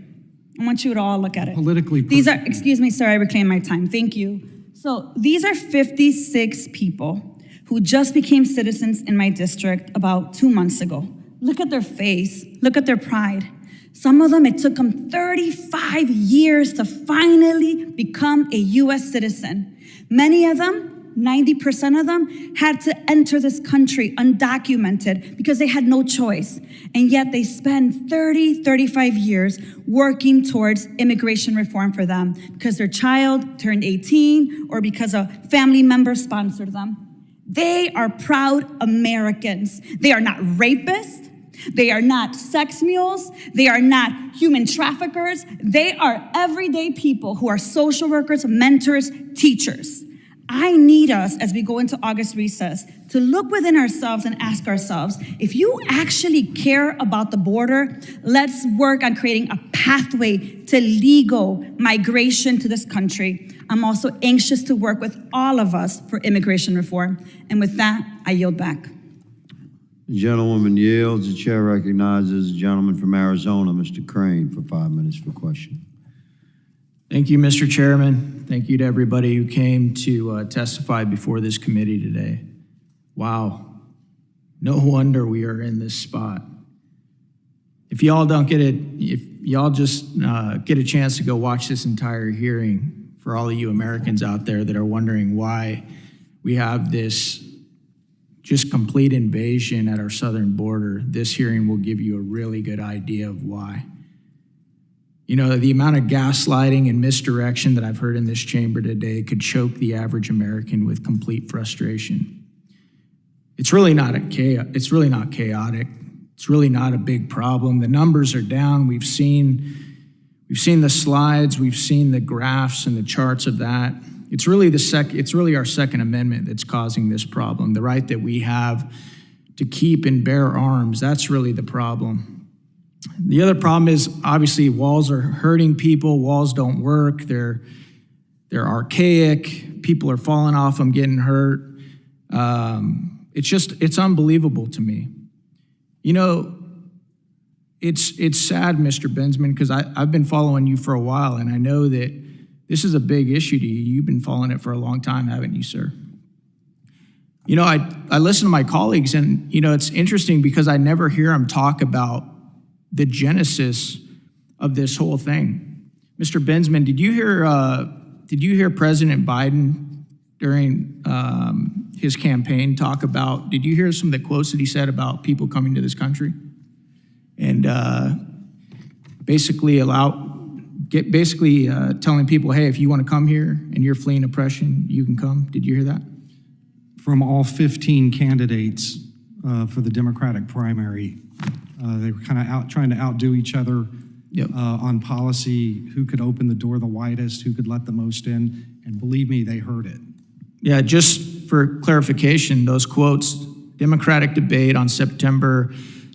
I want you to all look at it. politically... These are, excuse me, sir, I reclaim my time. Thank you. So these are 56 people who just became citizens in my district about 2 months ago. Look at their face. Look at their pride. Some of them, it took them 35 years to finally become a U.S. citizen. Many of them, 90% of them, had to enter this country undocumented because they had no choice. And yet they spend 35 years working towards immigration reform for them because their child turned 18 or because a family member sponsored them. They are proud Americans. They are not rapists. They are not sex mules. They are not human traffickers. They are everyday people who are social workers, mentors, teachers. I need us, as we go into August recess, to look within ourselves and ask ourselves, if you actually care about the border, let's work on creating a pathway to legal migration to this country. I'm also anxious to work with all of us for immigration reform. And with that, I yield back. The gentlewoman yields. The chair recognizes the gentleman from Arizona, Mr. Crane, for 5 minutes for question. Thank you, Mr. Chairman. Thank you to everybody who came to testify before this committee today. Wow. No wonder we are in this spot. If y'all don't get it, if y'all just get a chance to go watch this entire hearing, for all of you Americans out there that are wondering why we have this just complete invasion at our southern border, this hearing will give you a really good idea of why. You know, the amount of gaslighting and misdirection that I've heard in this chamber today could choke the average American with complete frustration. It's really not chaotic. It's really not a big problem. The numbers are down. We've seen the slides. We've seen the graphs and the charts of that. It's really our Second Amendment that's causing this problem. The right that we have to keep and bear arms. That's really the problem. The other problem is, obviously, walls are hurting people. Walls don't work. They're archaic. People are falling off them, getting hurt. It's unbelievable to me. You know, it's sad, Mr. Bensman, because I've been following you for a while, and I know that this is a big issue to you. You've been following it for a long time, haven't you, sir? You know, I listen to my colleagues, and, you know, it's interesting because I never hear them talk about the genesis of this whole thing. Mr. Bensman, did you hear President Biden during his campaign talk about, did you hear some of the quotes that he said about people coming to this country? And basically telling people, hey, if you want to come here and you're fleeing oppression, you can come. Did you hear that? From all 15 candidates for the Democratic primary, they were kind of trying to outdo each other on policy, who could open the door the widest, who could let the most in, and believe me, they heard it. Yeah, just for clarification, those quotes, Democratic debate on September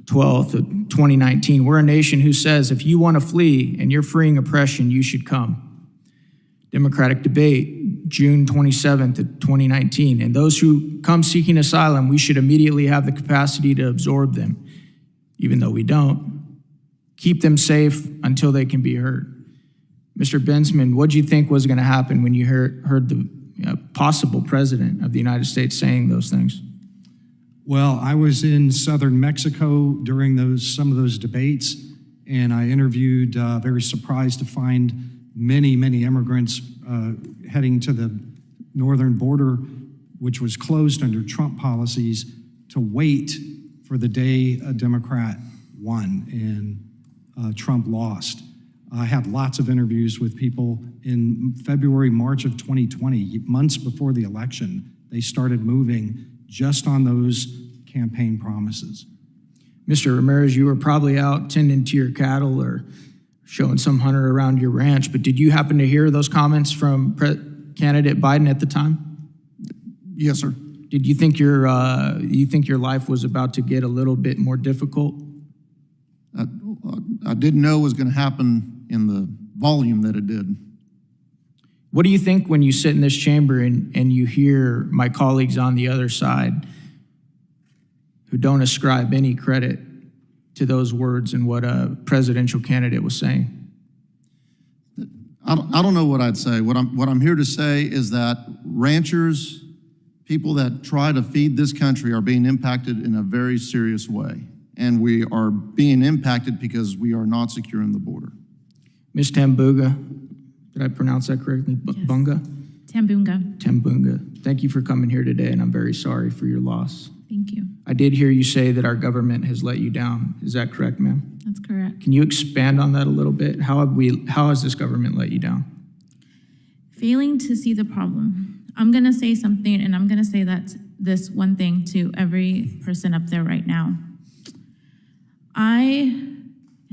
12th of 2019, we're a nation who says if you want to flee and you're freeing oppression, you should come. Democratic debate, June 27th of 2019, and those who come seeking asylum, we should immediately have the capacity to absorb them, even though we don't. Keep them safe until they can be heard. Mr. Bensman, what do you think was going to happen when you heard the possible president of the United States saying those things? Well, I was in southern Mexico during some of those debates, and I interviewed, very surprised to find many immigrants heading to the northern border, which was closed under Trump policies, to wait for the day a Democrat won and Trump lost. I had lots of interviews with people in February, March of 2020, months before the election. They started moving just on those campaign promises. Mr. Ramirez, you were probably out tending to your cattle or showing some hunter around your ranch, but did you happen to hear those comments from candidate Biden at the time? Yes, sir. Did you think your life was about to get a little bit more difficult? I didn't know it was going to happen in the volume that it did. What do you think when you sit in this chamber and you hear my colleagues on the other side who don't ascribe any credit to those words and what a presidential candidate was saying? I don't know what I'd say. What I'm here to say is that ranchers, people that try to feed this country, are being impacted in a very serious way. And we are being impacted because we are not securing the border. Ms. Tambunga, did I pronounce that correctly? Yes. Bunga? Tambunga. Tambunga. Thank you for coming here today, and I'm very sorry for your loss. Thank you. I did hear you say that our government has let you down. Is that correct, ma'am? That's correct. Can you expand on that a little bit? How has this government let you down? Failing to see the problem. I'm going to say something, and I'm going to say this one thing to every person up there right now. I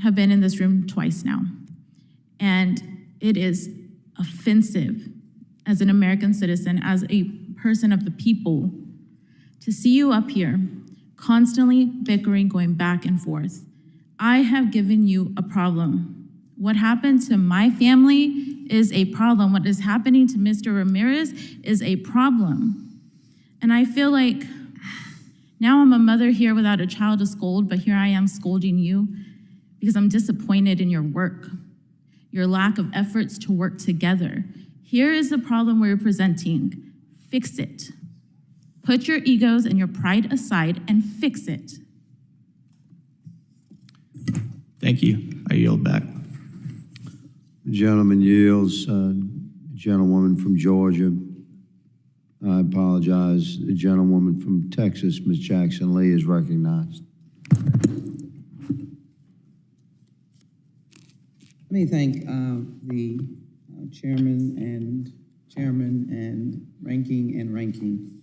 have been in this room twice now, and it is offensive as an American citizen, as a person of the people, to see you up here constantly bickering, going back and forth. I have given you a problem. What happened to my family is a problem. What is happening to Mr. Ramirez is a problem. And I feel like now I'm a mother here without a child to scold, but here I am scolding you because I'm disappointed in your work, your lack of efforts to work together. Here is the problem we're presenting. Fix it. Put your egos and your pride aside and fix it. Thank you. I yield back. The gentleman yields. Gentlewoman from Georgia. I apologize. The gentlewoman from Texas, Ms. Jackson Lee, is recognized. Let me thank the chairman and ranking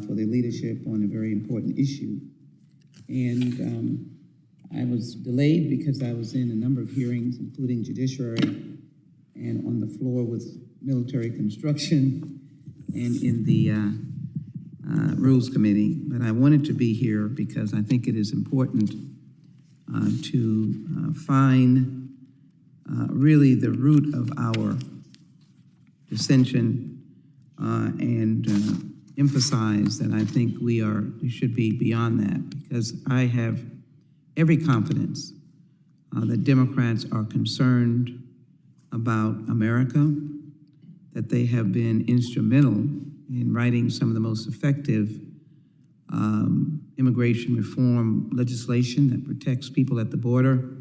for their leadership on a very important issue. And I was delayed because I was in a number of hearings, including judiciary and on the floor with military construction and in the Rules Committee. But I wanted to be here because I think it is important to find really the root of our dissension and emphasize that I think we should be beyond that, because I have every confidence that Democrats are concerned about America, that they have been instrumental in writing some of the most effective immigration reform legislation that protects people at the border.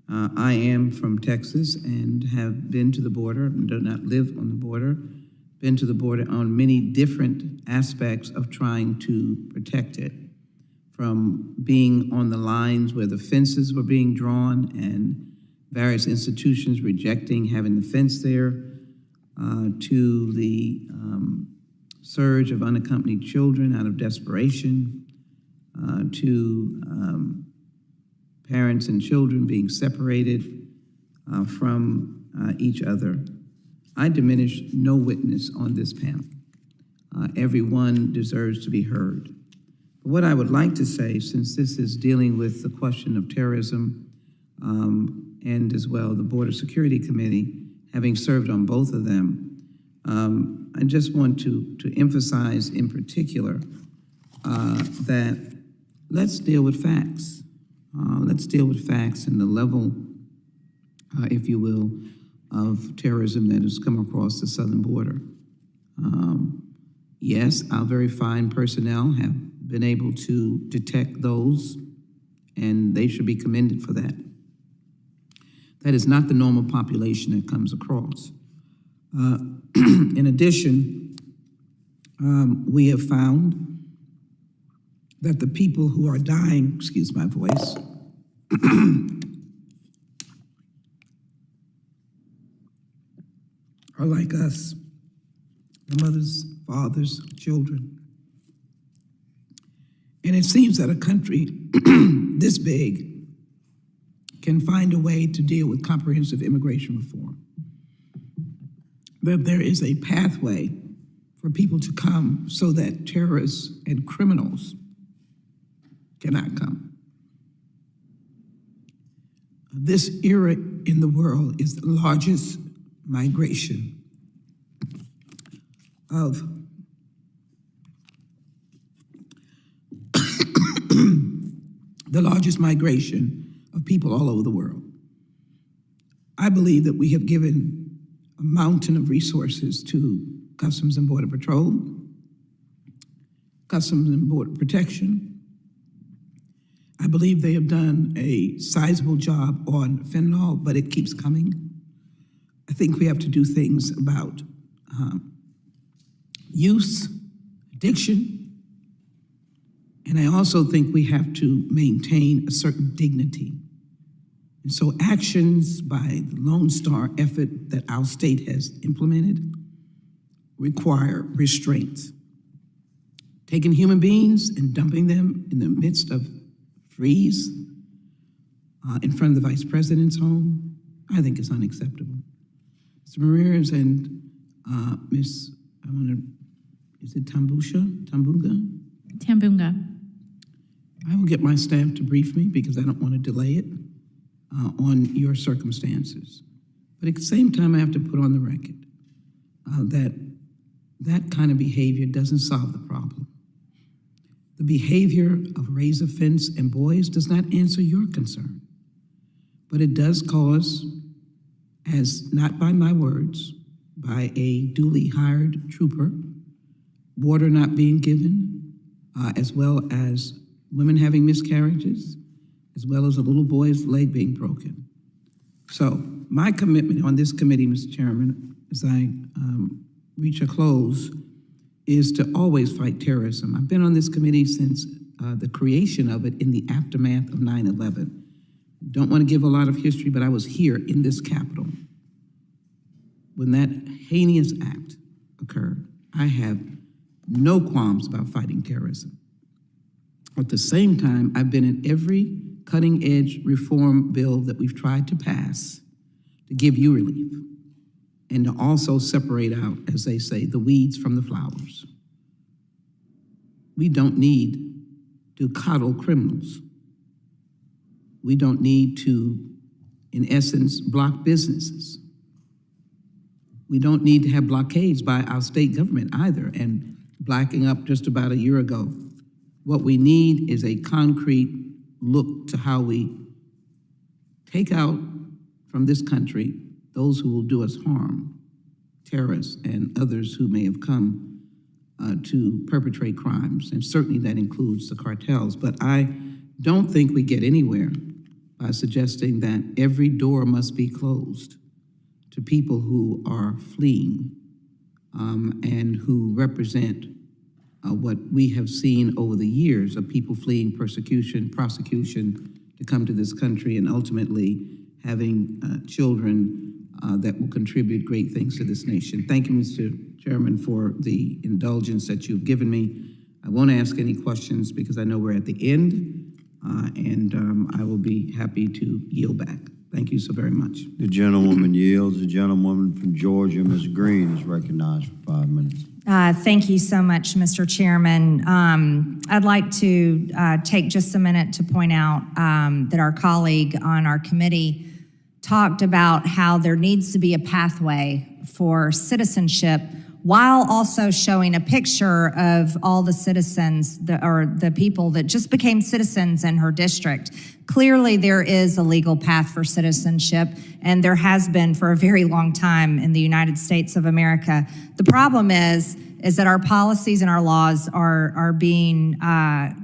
I am from Texas and have been to the border and do not live on the border, been to the border on many different aspects of trying to protect it, from being on the lines where the fences were being drawn and various institutions rejecting having the fence there, to the surge of unaccompanied children out of desperation, to parents and children being separated from each other. I diminish no witness on this panel. Everyone deserves to be heard. But what I would like to say, since this is dealing with the question of terrorism and as well the Border Security Committee, having served on both of them, I just want to emphasize in particular that let's deal with facts. Let's deal with facts and the level, if you will, of terrorism that has come across the southern border. Yes, our very fine personnel have been able to detect those, and they should be commended for that. That is not the normal population that comes across. In addition, we have found that the people who are dying, excuse my voice, are like us, the mothers, fathers, children. And it seems that a country this big can find a way to deal with comprehensive immigration reform. That there is a pathway for people to come so that terrorists and criminals cannot come. This era in the world is the largest migration of people all over the world. I believe that we have given a mountain of resources to Customs and Border Patrol, Customs and Border Protection. I believe they have done a sizable job on fentanyl, but it keeps coming. I think we have to do things about use, addiction, and I also think we have to maintain a certain dignity. And so actions by the Lone Star effort that our state has implemented require restraint. Taking human beings and dumping them in the midst of freeze in front of the Vice President's home, I think is unacceptable. Mr. Ramirez and is it Tambunga? Tambunga. I will get my staff to brief me because I don't want to delay it on your circumstances. But at the same time, I have to put on the record that kind of behavior doesn't solve the problem. The behavior of raise a fence and boys does not answer your concern, but it does cause, as not by my words, by a duly hired trooper, water not being given, as well as women having miscarriages, as well as a little boy's leg being broken. So my commitment on this committee, Mr. Chairman, as I reach a close, is to always fight terrorism. I've been on this committee since the creation of it in the aftermath of 9/11. Don't want to give a lot of history, but I was here in this Capitol when that heinous act occurred. I have no qualms about fighting terrorism. At the same time, I've been in every cutting-edge reform bill that we've tried to pass to give you relief and to also separate out, as they say, the weeds from the flowers. We don't need to coddle criminals. We don't need to, in essence, block businesses. We don't need to have blockades by our state government either, and blacking up just about a year ago. What we need is a concrete look to how we take out from this country those who will do us harm, terrorists and others who may have come to perpetrate crimes, and certainly that includes the cartels. But I don't think we get anywhere by suggesting that every door must be closed to people who are fleeing and who represent what we have seen over the years of people fleeing persecution, prosecution to come to this country, and ultimately having children that will contribute great things to this nation. Thank you, Mr. Chairman, for the indulgence that you've given me. I won't ask any questions because I know we're at the end, and I will be happy to yield back. Thank you so very much. The gentlewoman yields. The gentlewoman from Georgia, Ms. Green, is recognized for 5 minutes. Thank you so much, Mr. Chairman. I'd like to take just a minute to point out that our colleague on our committee talked about how there needs to be a pathway for citizenship while also showing a picture of all the citizens or the people that just became citizens in her district. Clearly, there is a legal path for citizenship, and there has been for a very long time in the United States of America. The problem is that our policies and our laws are being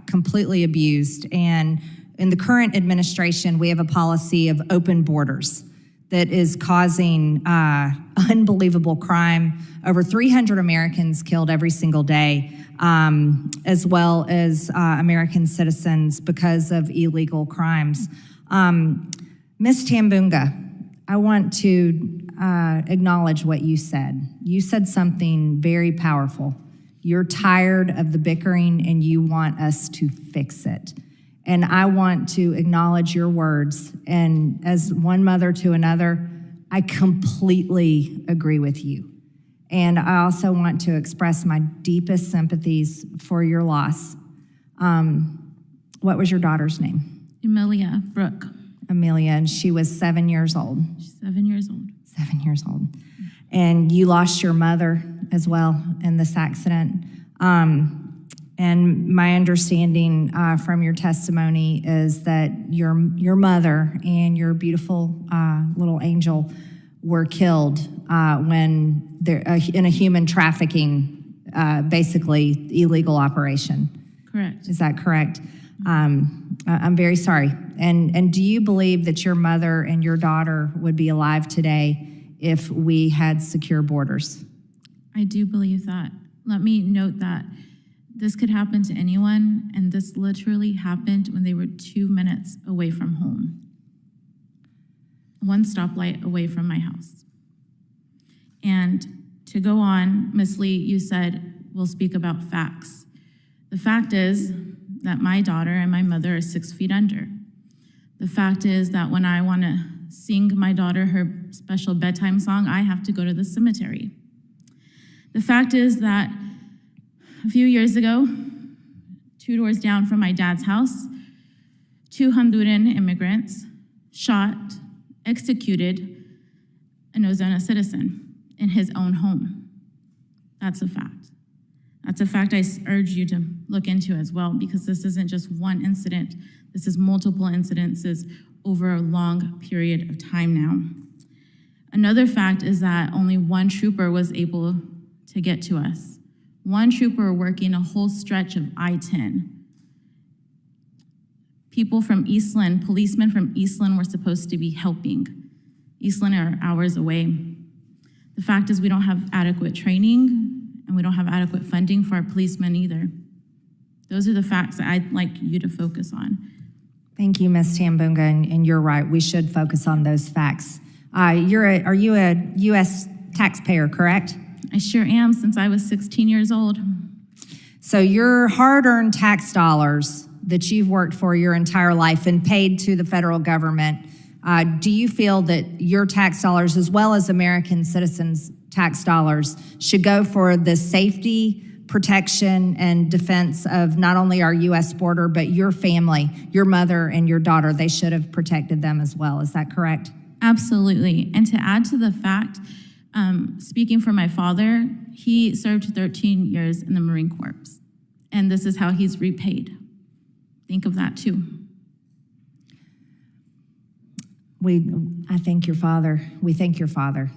completely abused. And in the current administration, we have a policy of open borders that is causing unbelievable crime. Over 300 Americans killed every single day, as well as American citizens because of illegal crimes. Ms. Tambunga, I want to acknowledge what you said. You said something very powerful. You're tired of the bickering and you want us to fix it. And I want to acknowledge your words. And as one mother to another, I completely agree with you. And I also want to express my deepest sympathies for your loss. What was your daughter's name? Amelia Brooke. Amelia, and she was 7 years old. She's 7 years old. 7 years old. And you lost your mother as well in this accident. And my understanding from your testimony is that your mother and your beautiful little angel were killed when they're in a human trafficking, basically illegal operation. Correct. Is that correct? I'm very sorry. And do you believe that your mother and your daughter would be alive today if we had secure borders? I do believe that. Let me note that this could happen to anyone, and this literally happened when they were 2 minutes away from home. One stoplight away from my house. And to go on, Ms. Lee, you said we'll speak about facts. The fact is that my daughter and my mother are 6 feet under. The fact is that when I want to sing my daughter her special bedtime song, I have to go to the cemetery. The fact is that a few years ago, 2 doors down from my dad's house, 2 Honduran immigrants shot, executed an Ozona citizen in his own home. That's a fact. That's a fact I urge you to look into as well, because this isn't just one incident. This is multiple incidences over a long period of time now. Another fact is that only one trooper was able to get to us. One trooper working a whole stretch of I-10. People from Eastland, policemen from Eastland were supposed to be helping. Eastland are hours away. The fact is we don't have adequate training and we don't have adequate funding for our policemen either. Those are the facts that I'd like you to focus on. Thank you, Ms. Tambunga, and you're right. We should focus on those facts. Are you a U.S. taxpayer, correct? I sure am, since I was 16 years old. So your hard-earned tax dollars that you've worked for your entire life and paid to the federal government, do you feel that your tax dollars, as well as American citizens' tax dollars, should go for the safety, protection, and defense of not only our U.S. border, but your family, your mother and your daughter? They should have protected them as well. Is that correct? Absolutely. And to add to the fact, speaking for my father, he served 13 years in the Marine Corps, and this is how he's repaid. Think of that too. I thank your father. We thank your father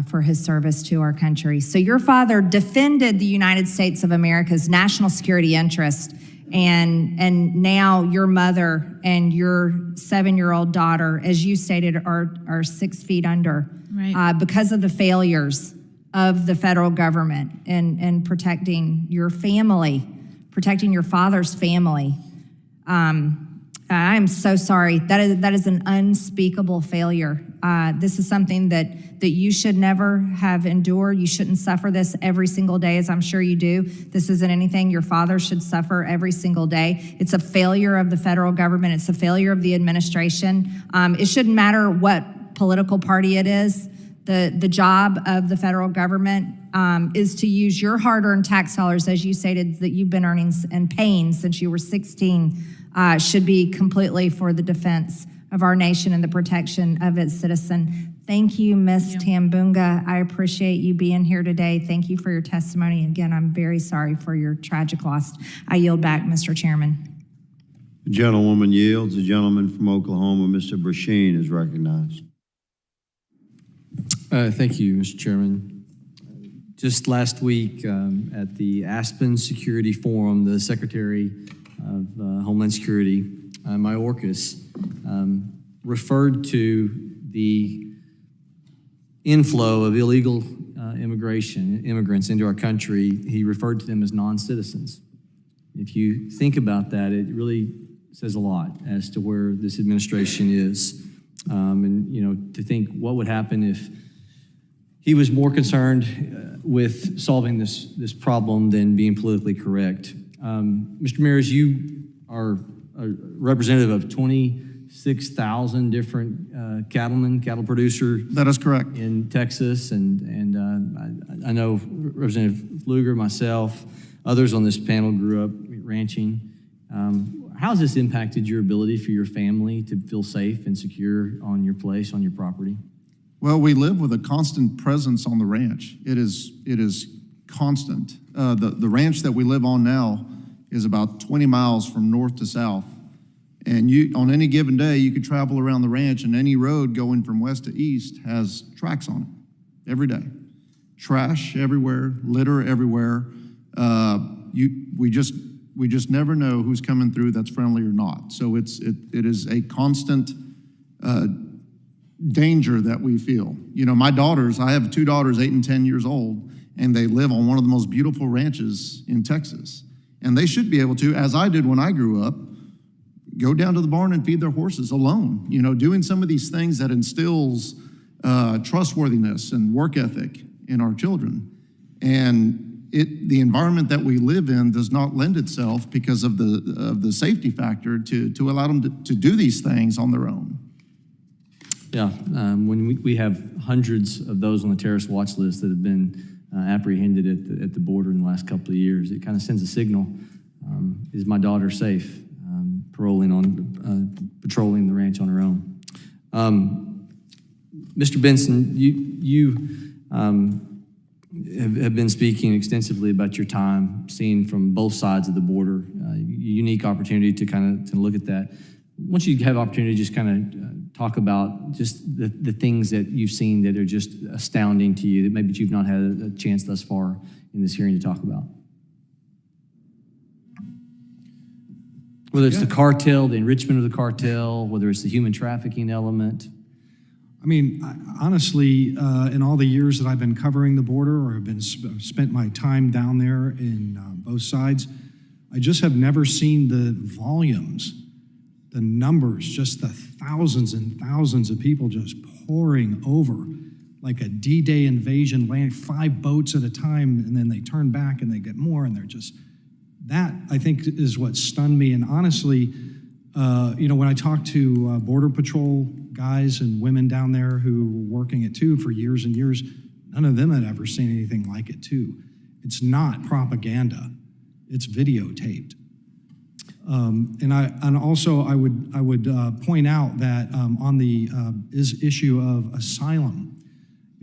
for his service to our country. So your father defended the United States of America's national security interest, and now your mother and your 7-year-old daughter, as you stated, are 6 feet under, right, because of the failures of the federal government and protecting your family, protecting your father's family. I am so sorry. That is an unspeakable failure. This is something that you should never have endured. You shouldn't suffer this every single day, as I'm sure you do. This isn't anything your father should suffer every single day. It's a failure of the federal government. It's a failure of the administration. It shouldn't matter what political party it is. The job of the federal government is to use your hard-earned tax dollars, as you stated, that you've been earning and paying since you were 16, should be completely for the defense of our nation and the protection of its citizen. Thank you, Ms. Tambunga. I appreciate you being here today. Thank you for your testimony. Again, I'm very sorry for your tragic loss. I yield back, Mr. Chairman. The gentlewoman yields. The gentleman from Oklahoma, Mr. Busheen, is recognized. Thank you, Mr. Chairman. Just last week at the Aspen Security Forum, the Secretary of Homeland Security, Mayorkas, referred to the inflow of illegal immigrants into our country. He referred to them as non-citizens. If you think about that, it really says a lot as to where this administration is. And, to think what would happen if he was more concerned with solving this problem than being politically correct. Mr. Ramirez, you are a representative of 26,000 different cattle producers. That is correct. In Texas, and I know Representative Pfluger, myself, others on this panel grew up ranching. How has this impacted your ability for your family to feel safe and secure on your place, on your property? Well, we live with a constant presence on the ranch. It is constant. The ranch that we live on now is about 20 miles from north to south. And on any given day, you could travel around the ranch, and any road going from west to east has tracks on it every day. Trash everywhere, litter everywhere. We just never know who's coming through that's friendly or not. So it is a constant danger that we feel. My daughters, I have two daughters, 8 and 10 years old, and they live on one of the most beautiful ranches in Texas. And they should be able to, as I did when I grew up, go down to the barn and feed their horses alone. Doing some of these things that instills trustworthiness and work ethic in our children. And the environment that we live in does not lend itself because of the safety factor to allow them to do these things on their own. Yeah, when we have hundreds of those on the terrorist watch list that have been apprehended at the border in the last couple of years, it kind of sends a signal. Is my daughter safe patrolling the ranch on her own? Mr. Benson, you have been speaking extensively about your time, seeing from both sides of the border, unique opportunity to kind of look at that. Once you have opportunity, just kind of talk about just the things that you've seen that are just astounding to you that maybe you've not had a chance thus far in this hearing to talk about. Whether it's the cartel, the enrichment of the cartel, whether it's the human trafficking element. I mean, honestly, in all the years that I've been covering the border or have been spent my time down there in both sides, I just have never seen the volumes, the numbers, just the thousands and thousands of people just pouring over like a D-Day invasion, land 5 boats at a time, and then they turn back and they get more, and they're just, that I think is what stunned me. And honestly, when I talk to Border Patrol guys and women down there who were working it too for years and years, none of them had ever seen anything like it too. It's not propaganda, it's videotaped. And also I would point out that on the issue of asylum,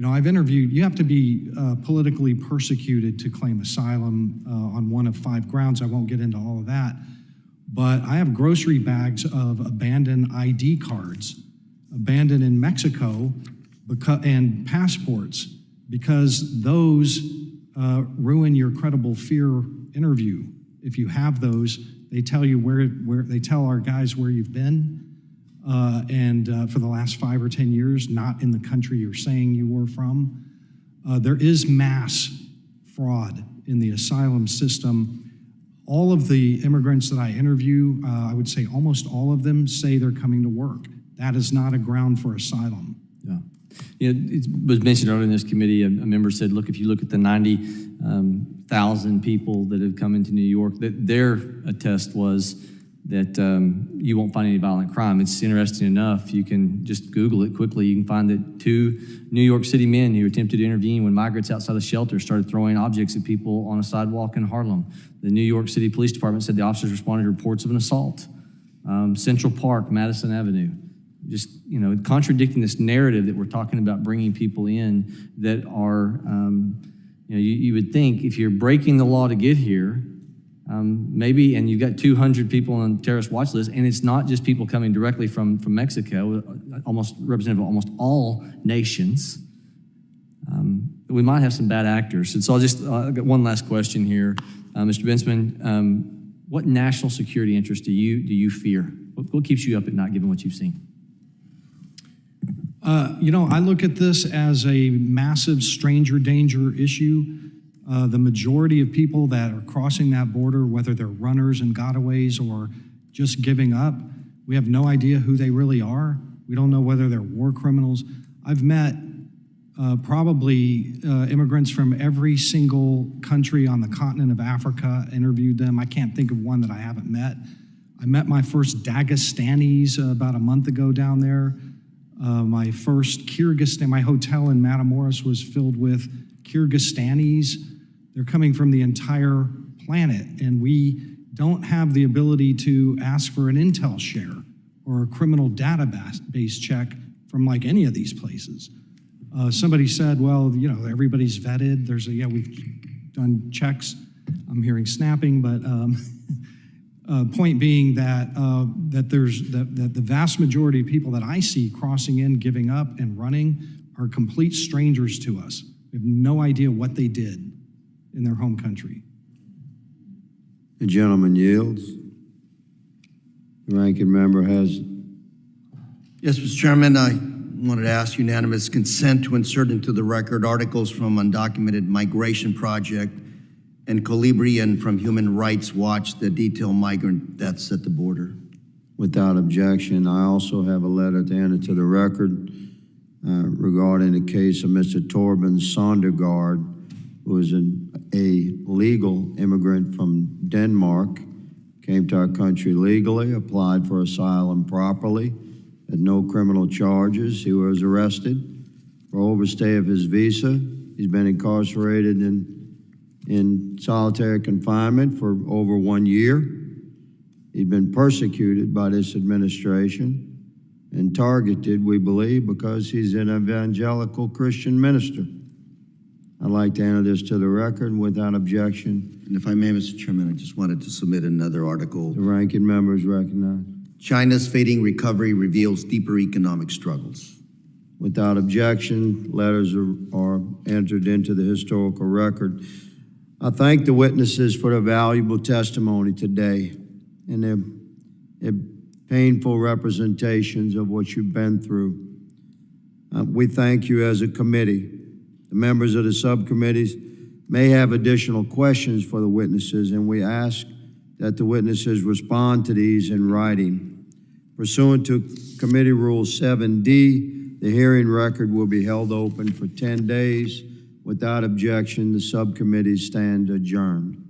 I've interviewed, you have to be politically persecuted to claim asylum on one of 5 grounds. I won't get into all of that. But I have grocery bags of abandoned ID cards, abandoned in Mexico, and passports, because those ruin your credible fear interview. If you have those, they tell you where they tell our guys where you've been, and for the last 5 or 10 years, not in the country you're saying you were from. There is mass fraud in the asylum system. All of the immigrants that I interview, I would say almost all of them say they're coming to work. That is not a ground for asylum. Yeah. It was mentioned earlier in this committee, a member said, look, if you look at the 90,000 people that have come into New York, that their attest was that you won't find any violent crime. It's interesting enough, you can just Google it quickly. You can find that 2 New York City men who attempted to intervene when migrants outside the shelter started throwing objects at people on a sidewalk in Harlem. The New York City Police Department said the officers responded to reports of an assault. Central Park, Madison Avenue. Just, contradicting this narrative that we're talking about bringing people in that are, you would think if you're breaking the law to get here, maybe, and you've got 200 people on the terrorist watch list, and it's not just people coming directly from Mexico, almost representative of almost all nations, we might have some bad actors. And so I've got one last question here. Mr. Bensman, what national security interest do you fear? What keeps you up at night given what you've seen? I look at this as a massive stranger danger issue. The majority of people that are crossing that border, whether they're runners and gotaways or just giving up, we have no idea who they really are. We don't know whether they're war criminals. I've met probably immigrants from every single country on the continent of Africa, interviewed them. I can't think of one that I haven't met. I met my first Dagestanis about a month ago down there. My first Kyrgyzstan, my hotel in Matamoros was filled with Kyrgyzstanis. They're coming from the entire planet, and we don't have the ability to ask for an intel share or a criminal database check from like any of these places. Somebody said, well, everybody's vetted. We've done checks. I'm hearing snapping, but point being that the vast majority of people that I see crossing in, giving up, and running are complete strangers to us. We have no idea what they did in their home country. The gentleman yields. The ranking member has. Yes, Mr. Chairman, I wanted to ask unanimous consent to insert into the record articles from Undocumented Migration Project and Colibri and from Human Rights Watch that detail migrant deaths at the border. Without objection, I also have a letter to enter to the record regarding the case of Mr. Torben Sondergaard, who is a legal immigrant from Denmark, came to our country legally, applied for asylum properly, had no criminal charges. He was arrested for overstay of his visa. He's been incarcerated in solitary confinement for over 1 year. He'd been persecuted by this administration and targeted, we believe, because he's an evangelical Christian minister. I'd like to enter this to the record without objection. And if I may, Mr. Chairman, I just wanted to submit another article. The ranking member is recognized. China's fading recovery reveals deeper economic struggles. Without objection, letters are entered into the historical record. I thank the witnesses for their valuable testimony today and their painful representations of what you've been through. We thank you as a committee. The members of the subcommittees may have additional questions for the witnesses, and we ask that the witnesses respond to these in writing. Pursuant to Committee Rule 7D, the hearing record will be held open for 10 days. Without objection, the subcommittees stand adjourned.